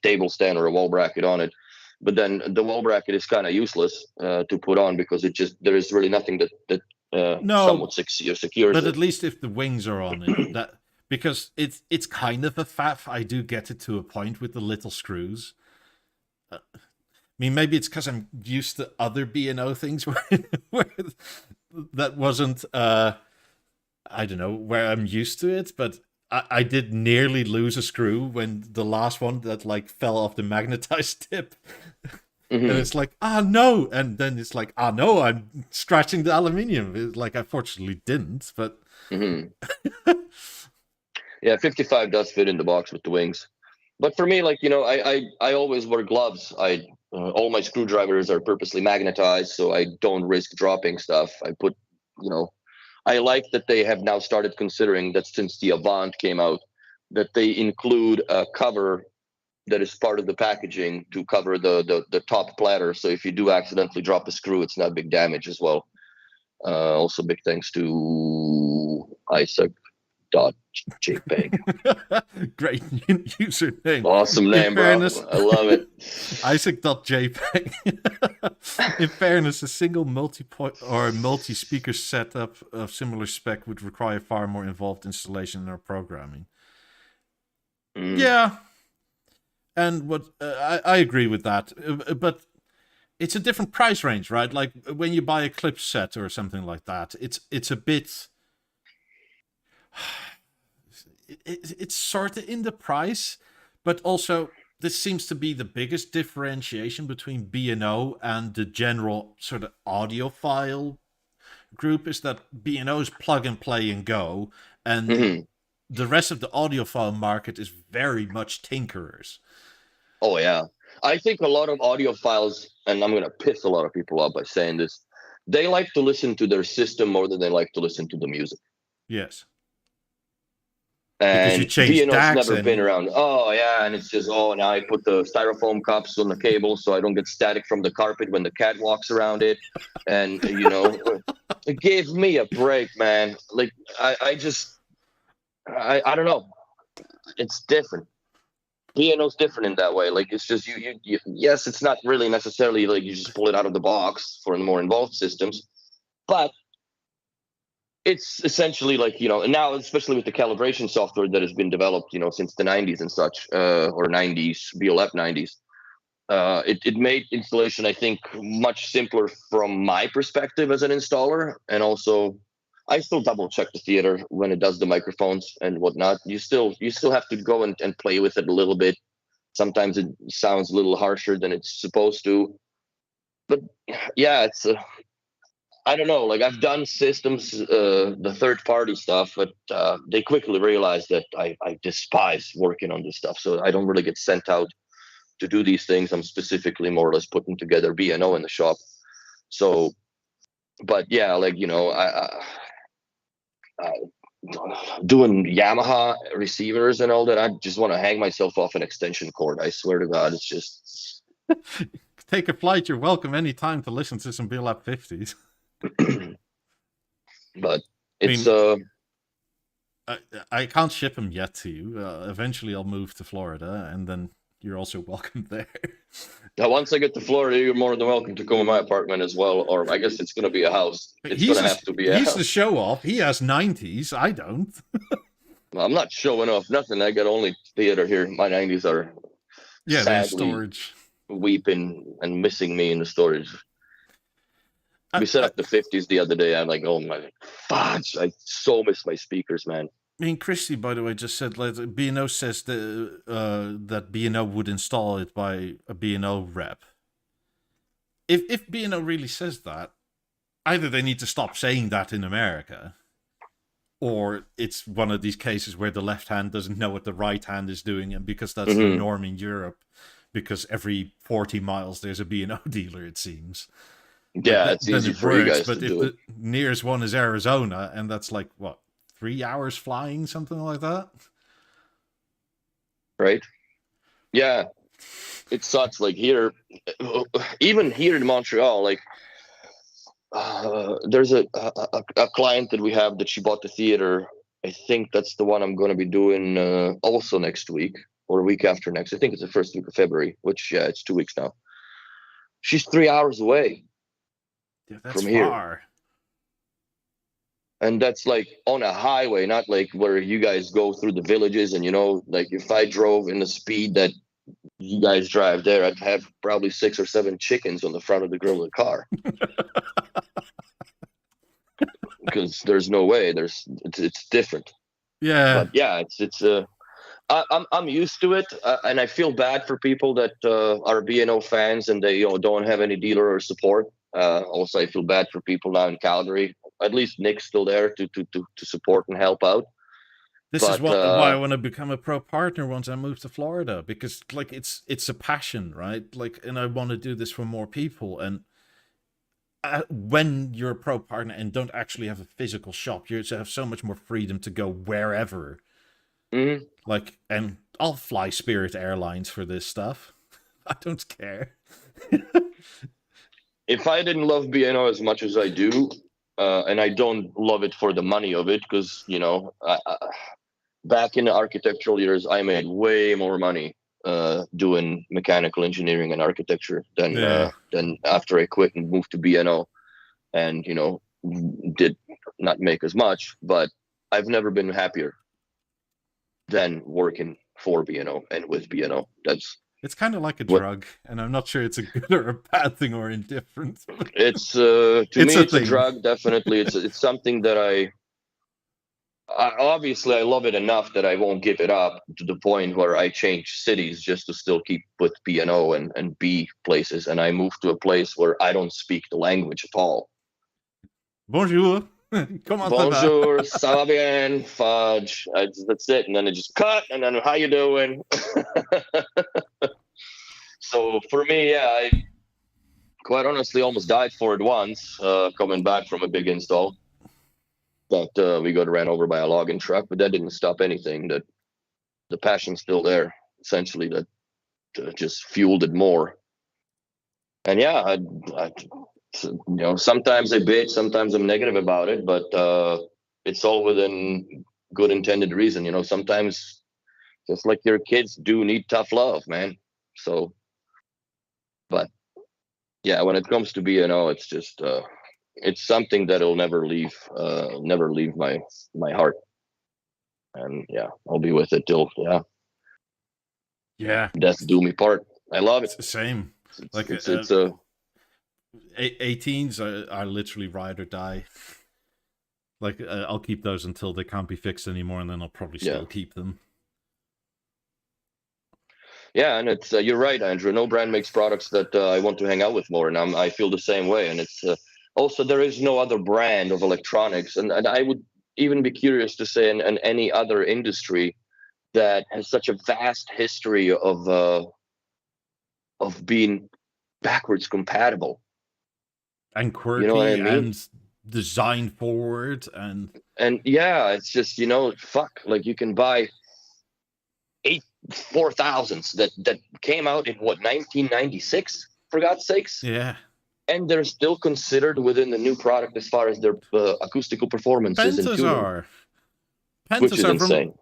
table stand or a wall bracket on it. But then the wall bracket is kind of useless to put on, because there is really nothing that somewhat secures but it. At least if the wings are on it, that, because it's kind of a faff. I do get it to a point with the little screws. I mean, maybe it's because I'm used to other B&O things where that wasn't, I don't know, where I'm used to it, but I did nearly lose a screw when the last one that like fell off the magnetized tip. And it's like, no. And then it's like, no, I'm scratching the aluminium. It's like, I fortunately didn't, but. Yeah, 55 does fit in the box with the wings. But for me, like, I always wear gloves. All my screwdrivers are purposely magnetized, so I don't risk dropping stuff. I put, I like that they have now started considering that since the Avant came out, that they include a cover that is part of the packaging to cover the top platter. So if you do accidentally drop a screw, it's not big damage as well. Also, big thanks to Isaac.jpeg. Great username. Awesome name, bro. I love it. Isaac.jpeg. In fairness, a single multi-point or multi-speaker setup of similar spec would require far more involved installation or programming. Yeah. And what I agree with that, but it's a different price range, right? Like when you buy a clip set or something like that, it's a bit. It's sort of in the price, but also this seems to be the biggest differentiation between B&O and the general sort of audiophile group, is that B&O is plug and play and go, and the rest of the audiophile market is very much tinkerers. Oh yeah, I think a lot of audiophiles, and I'm gonna piss a lot of people off by saying this, they like to listen to their system more than they like to listen to the music. Yes. And B&O's never been around. Oh yeah, and it's just, now I put the styrofoam cups on the cable so I don't get static from the carpet when the cat walks around it. And it gave me a break, man. Like I don't know. It's different. B&O's different in that way. Like, it's just you yes, it's not really necessarily like you just pull it out of the box for the more involved systems, but it's essentially like, and now, especially with the calibration software that has been developed, since the 90s and such, or 90s, BLF 90s, it made installation, I think, much simpler from my perspective as an installer, and also I still double check the theater when it does the microphones and whatnot. You still have to go and play with it a little bit. Sometimes it sounds a little harsher than it's supposed to. But yeah, it's I don't know. Like I've done systems, the third party stuff, but they quickly realized that I despise working on this stuff. So I don't really get sent out to do these things. I'm specifically more or less putting together B&O in the shop. So, but yeah, like, you know, I doing Yamaha receivers and all that, I just want to hang myself off an extension cord. I swear to God, it's just... Take a flight. You're welcome anytime to listen to some Beolab 50s. But it's... I can't ship them yet to you. Eventually I'll move to Florida, and then you're also welcome there. Now, once I get to Florida, you're more than welcome to come in my apartment as well, or I guess it's going to be a house. It's going to have to be a house. He's the show-off. He has 90s. I don't. Well, I'm not showing off nothing. I got only theater here. My 90s are sadly storage, weeping and missing me in the storage. We set up the 50s the other day. I'm like, oh my fudge! I so miss my speakers, man. I mean, Christy, by the way, just said B&O says that B&O would install it by a B&O rep. If B&O really says that, either they need to stop saying that in America, or it's one of these cases where the left hand doesn't know what the right hand is doing, and because that's the norm in Europe, because every 40 miles there's a B&O dealer, it seems. Yeah, it's easy for you guys to do it. But if the nearest one is Arizona, and that's like, what, 3 hours flying, something like that? Right? Yeah. It sucks. Like here, even here in Montreal, like there's a client that we have that she bought the theater. I think that's the one I'm going to be doing also next week or a week after next. I think it's the first week of February, which, yeah, it's 2 weeks now. She's 3 hours away. Yeah, that's from here. Far. And that's like on a highway, not like where you guys go through the villages. And, you know, like if I drove in the speed that you guys drive there, I'd have probably 6 or 7 chickens on the front of the grill of the car. Because there's no way. It's different. Yeah. But yeah, I'm used to it, and I feel bad for people that are B&O fans and they don't have any dealer or support. Also, I feel bad for people now in Calgary. At least Nick's still there to support and help out. This is why I want to become a pro partner once I move to Florida, because like it's a passion, right? Like, and I want to do this for more people. And when you're a pro partner and don't actually have a physical shop, you have so much more freedom to go wherever. Mm-hmm. Like, and I'll fly Spirit Airlines for this stuff. I don't care. If I didn't love B&O as much as I do, and I don't love it for the money of it, because, you know, back in the architectural years, I made way more money doing mechanical engineering and architecture than after I quit and moved to B&O, and, you know, did not make as much, but I've never been happier than working for B&O and with B&O. It's kind of like a drug, and I'm not sure it's a good or a bad thing or indifferent. It's to me, it's a drug. Definitely, it's something that I obviously I love it enough that I won't give it up to the point where I change cities just to still keep with B&O and be places. And I moved to a place where I don't speak the language at all. Bonjour. Comment Bonjour, ça va bien, fudge. That's it. And then it just cut, and then how you doing? So for me, yeah, I quite honestly almost died for it once, coming back from a big install. That we got ran over by a logging truck, but that didn't stop anything. That the passion's still there, essentially. That just fueled it more. And yeah, I you know, sometimes I bitch, sometimes I'm negative about it, but it's all within good intended reason. You know, sometimes just like your kids do need tough love, man. So, but yeah, when it comes to B&O, it's just it's something that'll never leave my heart. And yeah, I'll be with it till death do me part. I love it. It's the same. Like it's 18s, 18s are literally ride or die. Like, I'll keep those until they can't be fixed anymore, and then I'll probably still keep them. Yeah, and it's you're right, Andrew. No brand makes products that I want to hang out with more, and I feel the same way. And it's also, there is no other brand of electronics, and I would even be curious to say in any other industry that has such a vast history of being backwards compatible and quirky, you know what I mean? and design forward, and yeah, it's just, fuck, like you can buy 4000s that came out in 1996, for God's sakes. Yeah. And they're still considered within the new product as far as their acoustical performances. Pentas are which is insane.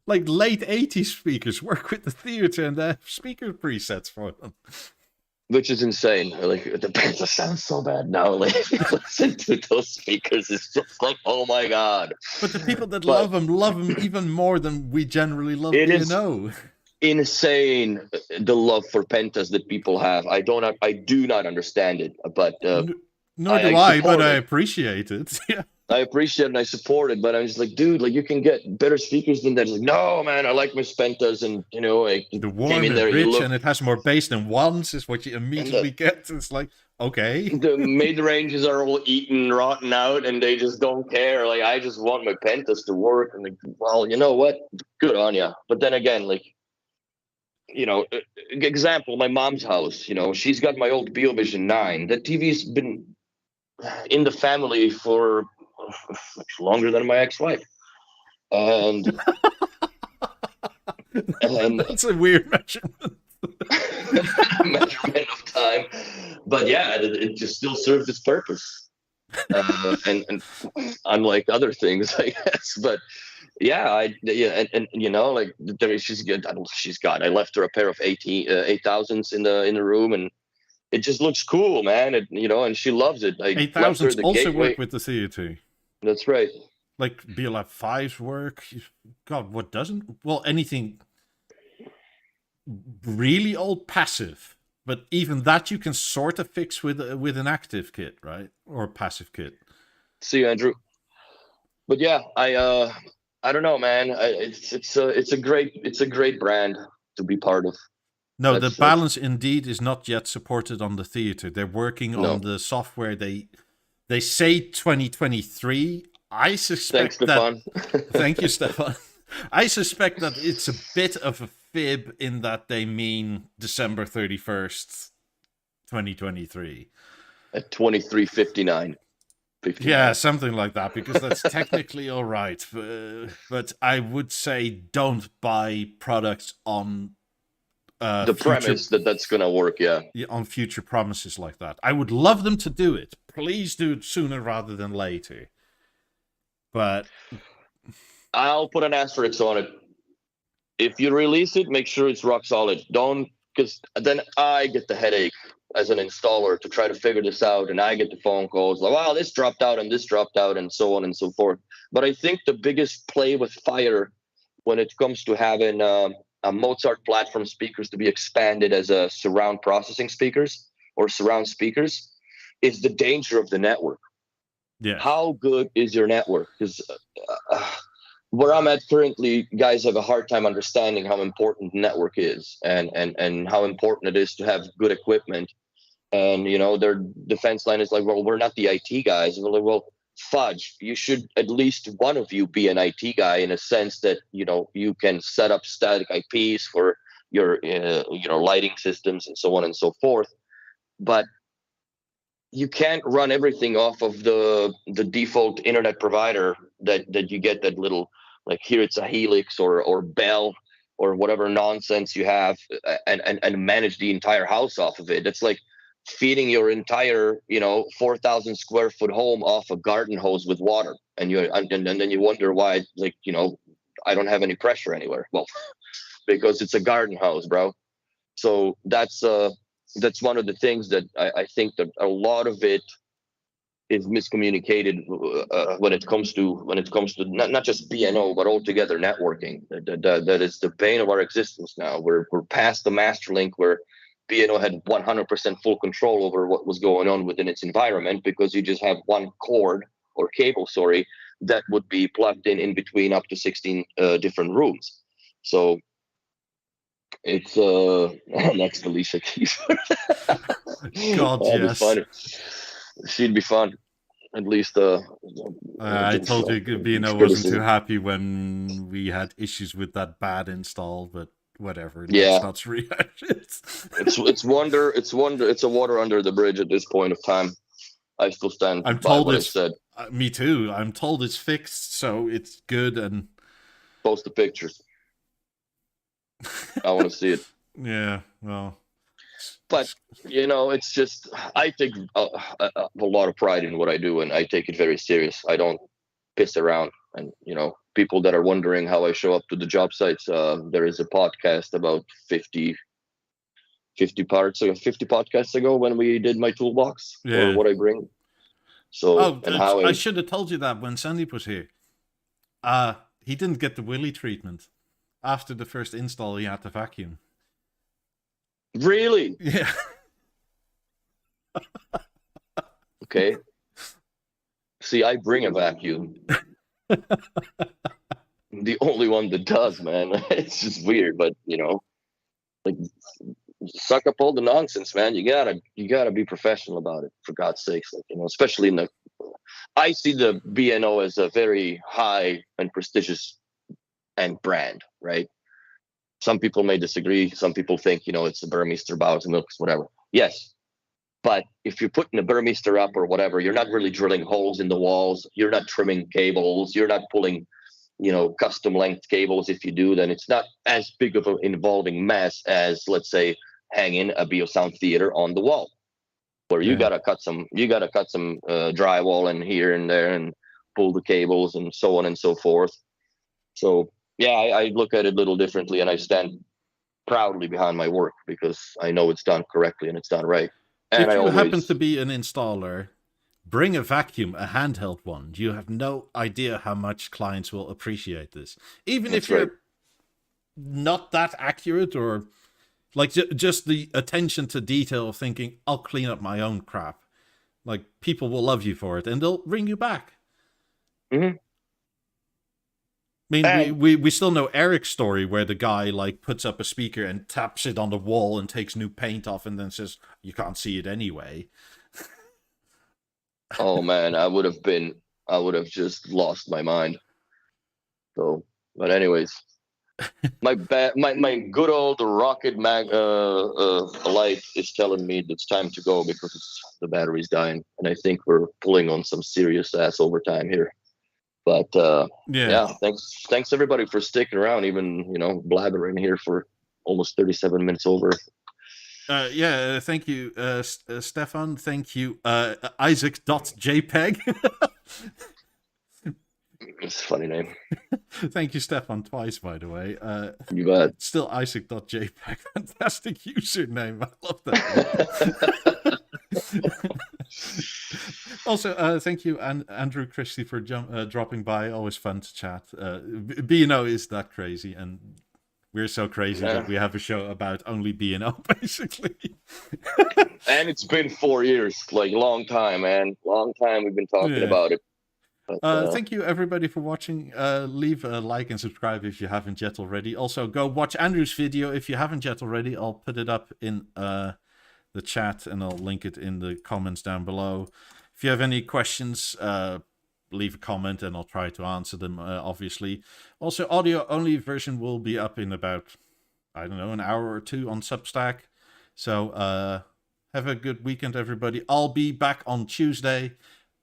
Like late 80s speakers work with the theater, and they have speaker presets for them. Which is insane. Like, the Penta sounds so bad now. Like, if you listen to those speakers, it's just like, oh my God. But the people that love them even more than we generally love B&O. Insane, the love for Pentas that people have. I do not understand it, but nor do I, but I appreciate it. Yeah. I appreciate it and I support it, but I'm just like, dude, like, you can get better speakers than that. Like, no, man, I like my Pentas, and like, the warm and rich, and it has more bass than ones is what you immediately get. It's like, okay, the mid ranges are all eaten, rotten out, and they just don't care. Like, I just want my Pentas to work, and like, well, you know what? Good on ya. But then again, like, example, my mom's house. She's got my old Beovision 9. That TV's been in the family for much longer than my ex-wife, and that's a weird measurement. Measurement of time, but yeah, it just still serves its purpose, and unlike other things, I guess. But yeah, like, she's good. I left her a pair of 8000s in the room, and it just looks cool, man. And she loves it. 8000s also work with the theater. That's right. Like, Beolab 5s work. God, what doesn't? Well, anything really old passive, but even that you can sort of fix with an active kit, right? Or a passive kit. See you, Andrew. But yeah, I don't know, man. It's a great brand to be part of. No, the balance indeed is not yet supported on the theater. They're working on the software. They say 2023. I suspect Stefan. Thank you, Stefan. I suspect that it's a bit of a fib in that they mean December 31st, 2023. At 23:59. Yeah, something like that, because that's technically all right. But I would say don't buy products on the premise that's going to work, yeah. On future promises like that. I would love them to do it. Please do it sooner rather than later. But I'll put an asterisk on it. If you release it, make sure it's rock solid. Don't, because then I get the headache as an installer to try to figure this out, and I get the phone calls like, wow, this dropped out and this dropped out, and so on and so forth. But I think the biggest play with fire when it comes to having a Mozart platform speakers to be expanded as a surround processing speakers or surround speakers is the danger of the network. Yeah. How good is your network? Because where I'm at currently, guys have a hard time understanding how important network is, and how important it is to have good equipment. And their defense line is like, well, we're not the IT guys. And we're like, well, fudge, you should at least one of you be an IT guy, in a sense that you can set up static IPs for your lighting systems and so on and so forth. But you can't run everything off of the default internet provider that you get, that little, like, here it's a Helix or Bell or whatever nonsense you have, and manage the entire house off of it. It's like feeding your entire 4,000 square foot home off a garden hose with water, and then you wonder why, like, I don't have any pressure anywhere. Well, because it's a garden hose, bro. So that's one of the things that I think that a lot of it is miscommunicated when it comes to not just B&O, but altogether networking. That is the bane of our existence now. We're past the master link where B&O had 100% full control over what was going on within its environment, because you just have one cord or cable, sorry, that would be plugged in between up to 16 different rooms. So it's next Alicia Keys. God, yes. Fun. She'd be fun. At least I told you B&O wasn't too happy when we had issues with that bad install, but whatever. Yeah, let's not rehash it. it's a water under the bridge at this point of time. I still stand by what I said. Me too. I'm told it's fixed, so it's good. And post the pictures. I want to see it. Yeah, well, but it's just I take a lot of pride in what I do, and I take it very serious. I don't piss around. And people that are wondering how I show up to the job sites, there is a podcast about 50 podcasts ago when we did my toolbox or what I bring. So I should have told you that when Sandy was here. He didn't get the Willy treatment. After the first install, he had to vacuum. Really? Yeah. Okay. See, I bring a vacuum. The only one that does, man. It's just weird, but like suck up all the nonsense, man. You gotta be professional about it, for God's sakes. Like, especially I see the B&O as a very high and prestigious and brand, right? Some people may disagree. Some people think, it's a Burmeister, Bowers and Wilkes, whatever. Yes. But if you're putting a Burmeister up or whatever, you're not really drilling holes in the walls. You're not trimming cables. You're not pulling, custom length cables. If you do, then it's not as big of an involving mess as, let's say, hanging a Beosound Theatre on the wall, where you gotta cut some drywall in here and there and pull the cables and so on and so forth. So yeah, I look at it a little differently, and I stand proudly behind my work because I know it's done correctly and it's done right. And if you happen to be an installer, bring a vacuum, a handheld one. You have no idea how much clients will appreciate this. Even if you're not that accurate, or like just the attention to detail of thinking, I'll clean up my own crap. Like, people will love you for it and they'll bring you back. Mm-hmm. I mean, we still know Eric's story where the guy puts up a speaker and taps it on the wall and takes new paint off and then says, you can't see it anyway. Oh man, I would have just lost my mind. So, but anyways, my good old rocket light is telling me it's time to go because the battery's dying, and I think we're pulling on some serious ass overtime here. But thanks everybody for sticking around, even blabbering here for almost 37 minutes over. Thank you, Stefan. Thank you, Isaac.jpg. It's a funny name. Thank you, Stefan, twice, by the way. You bet. Still Isaac.jpg. Fantastic username. I love that. Also, thank you, Andrew Christie, for dropping by. Always fun to chat. B&O is that crazy, and we're so crazy that we have a show about only B&O, basically. And it's been 4 years, long time, man. Long time we've been talking about it. But, thank you, everybody, for watching. Leave a like and subscribe if you haven't yet already. Also, go watch Andrew's video if you haven't yet already. I'll put it up in the chat, and I'll link it in the comments down below. If you have any questions, leave a comment and I'll try to answer them, obviously. Also, audio-only version will be up in about, I don't know, an hour or two on Substack. So have a good weekend, everybody. I'll be back on Tuesday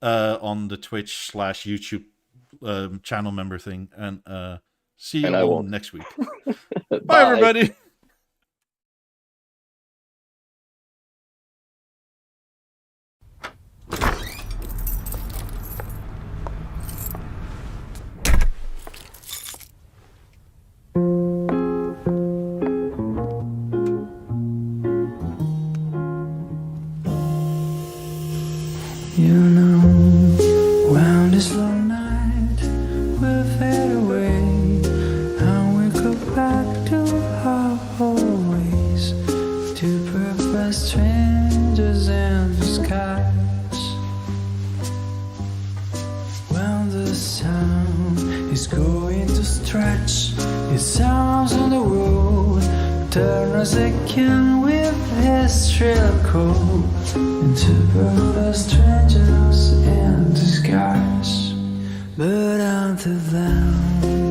on the Twitch/YouTube channel member thing. And see you all next week. Bye, everybody. Round this long night will fade away, and we go back to how return us again with his shrill call into both strangers in disguise. But until then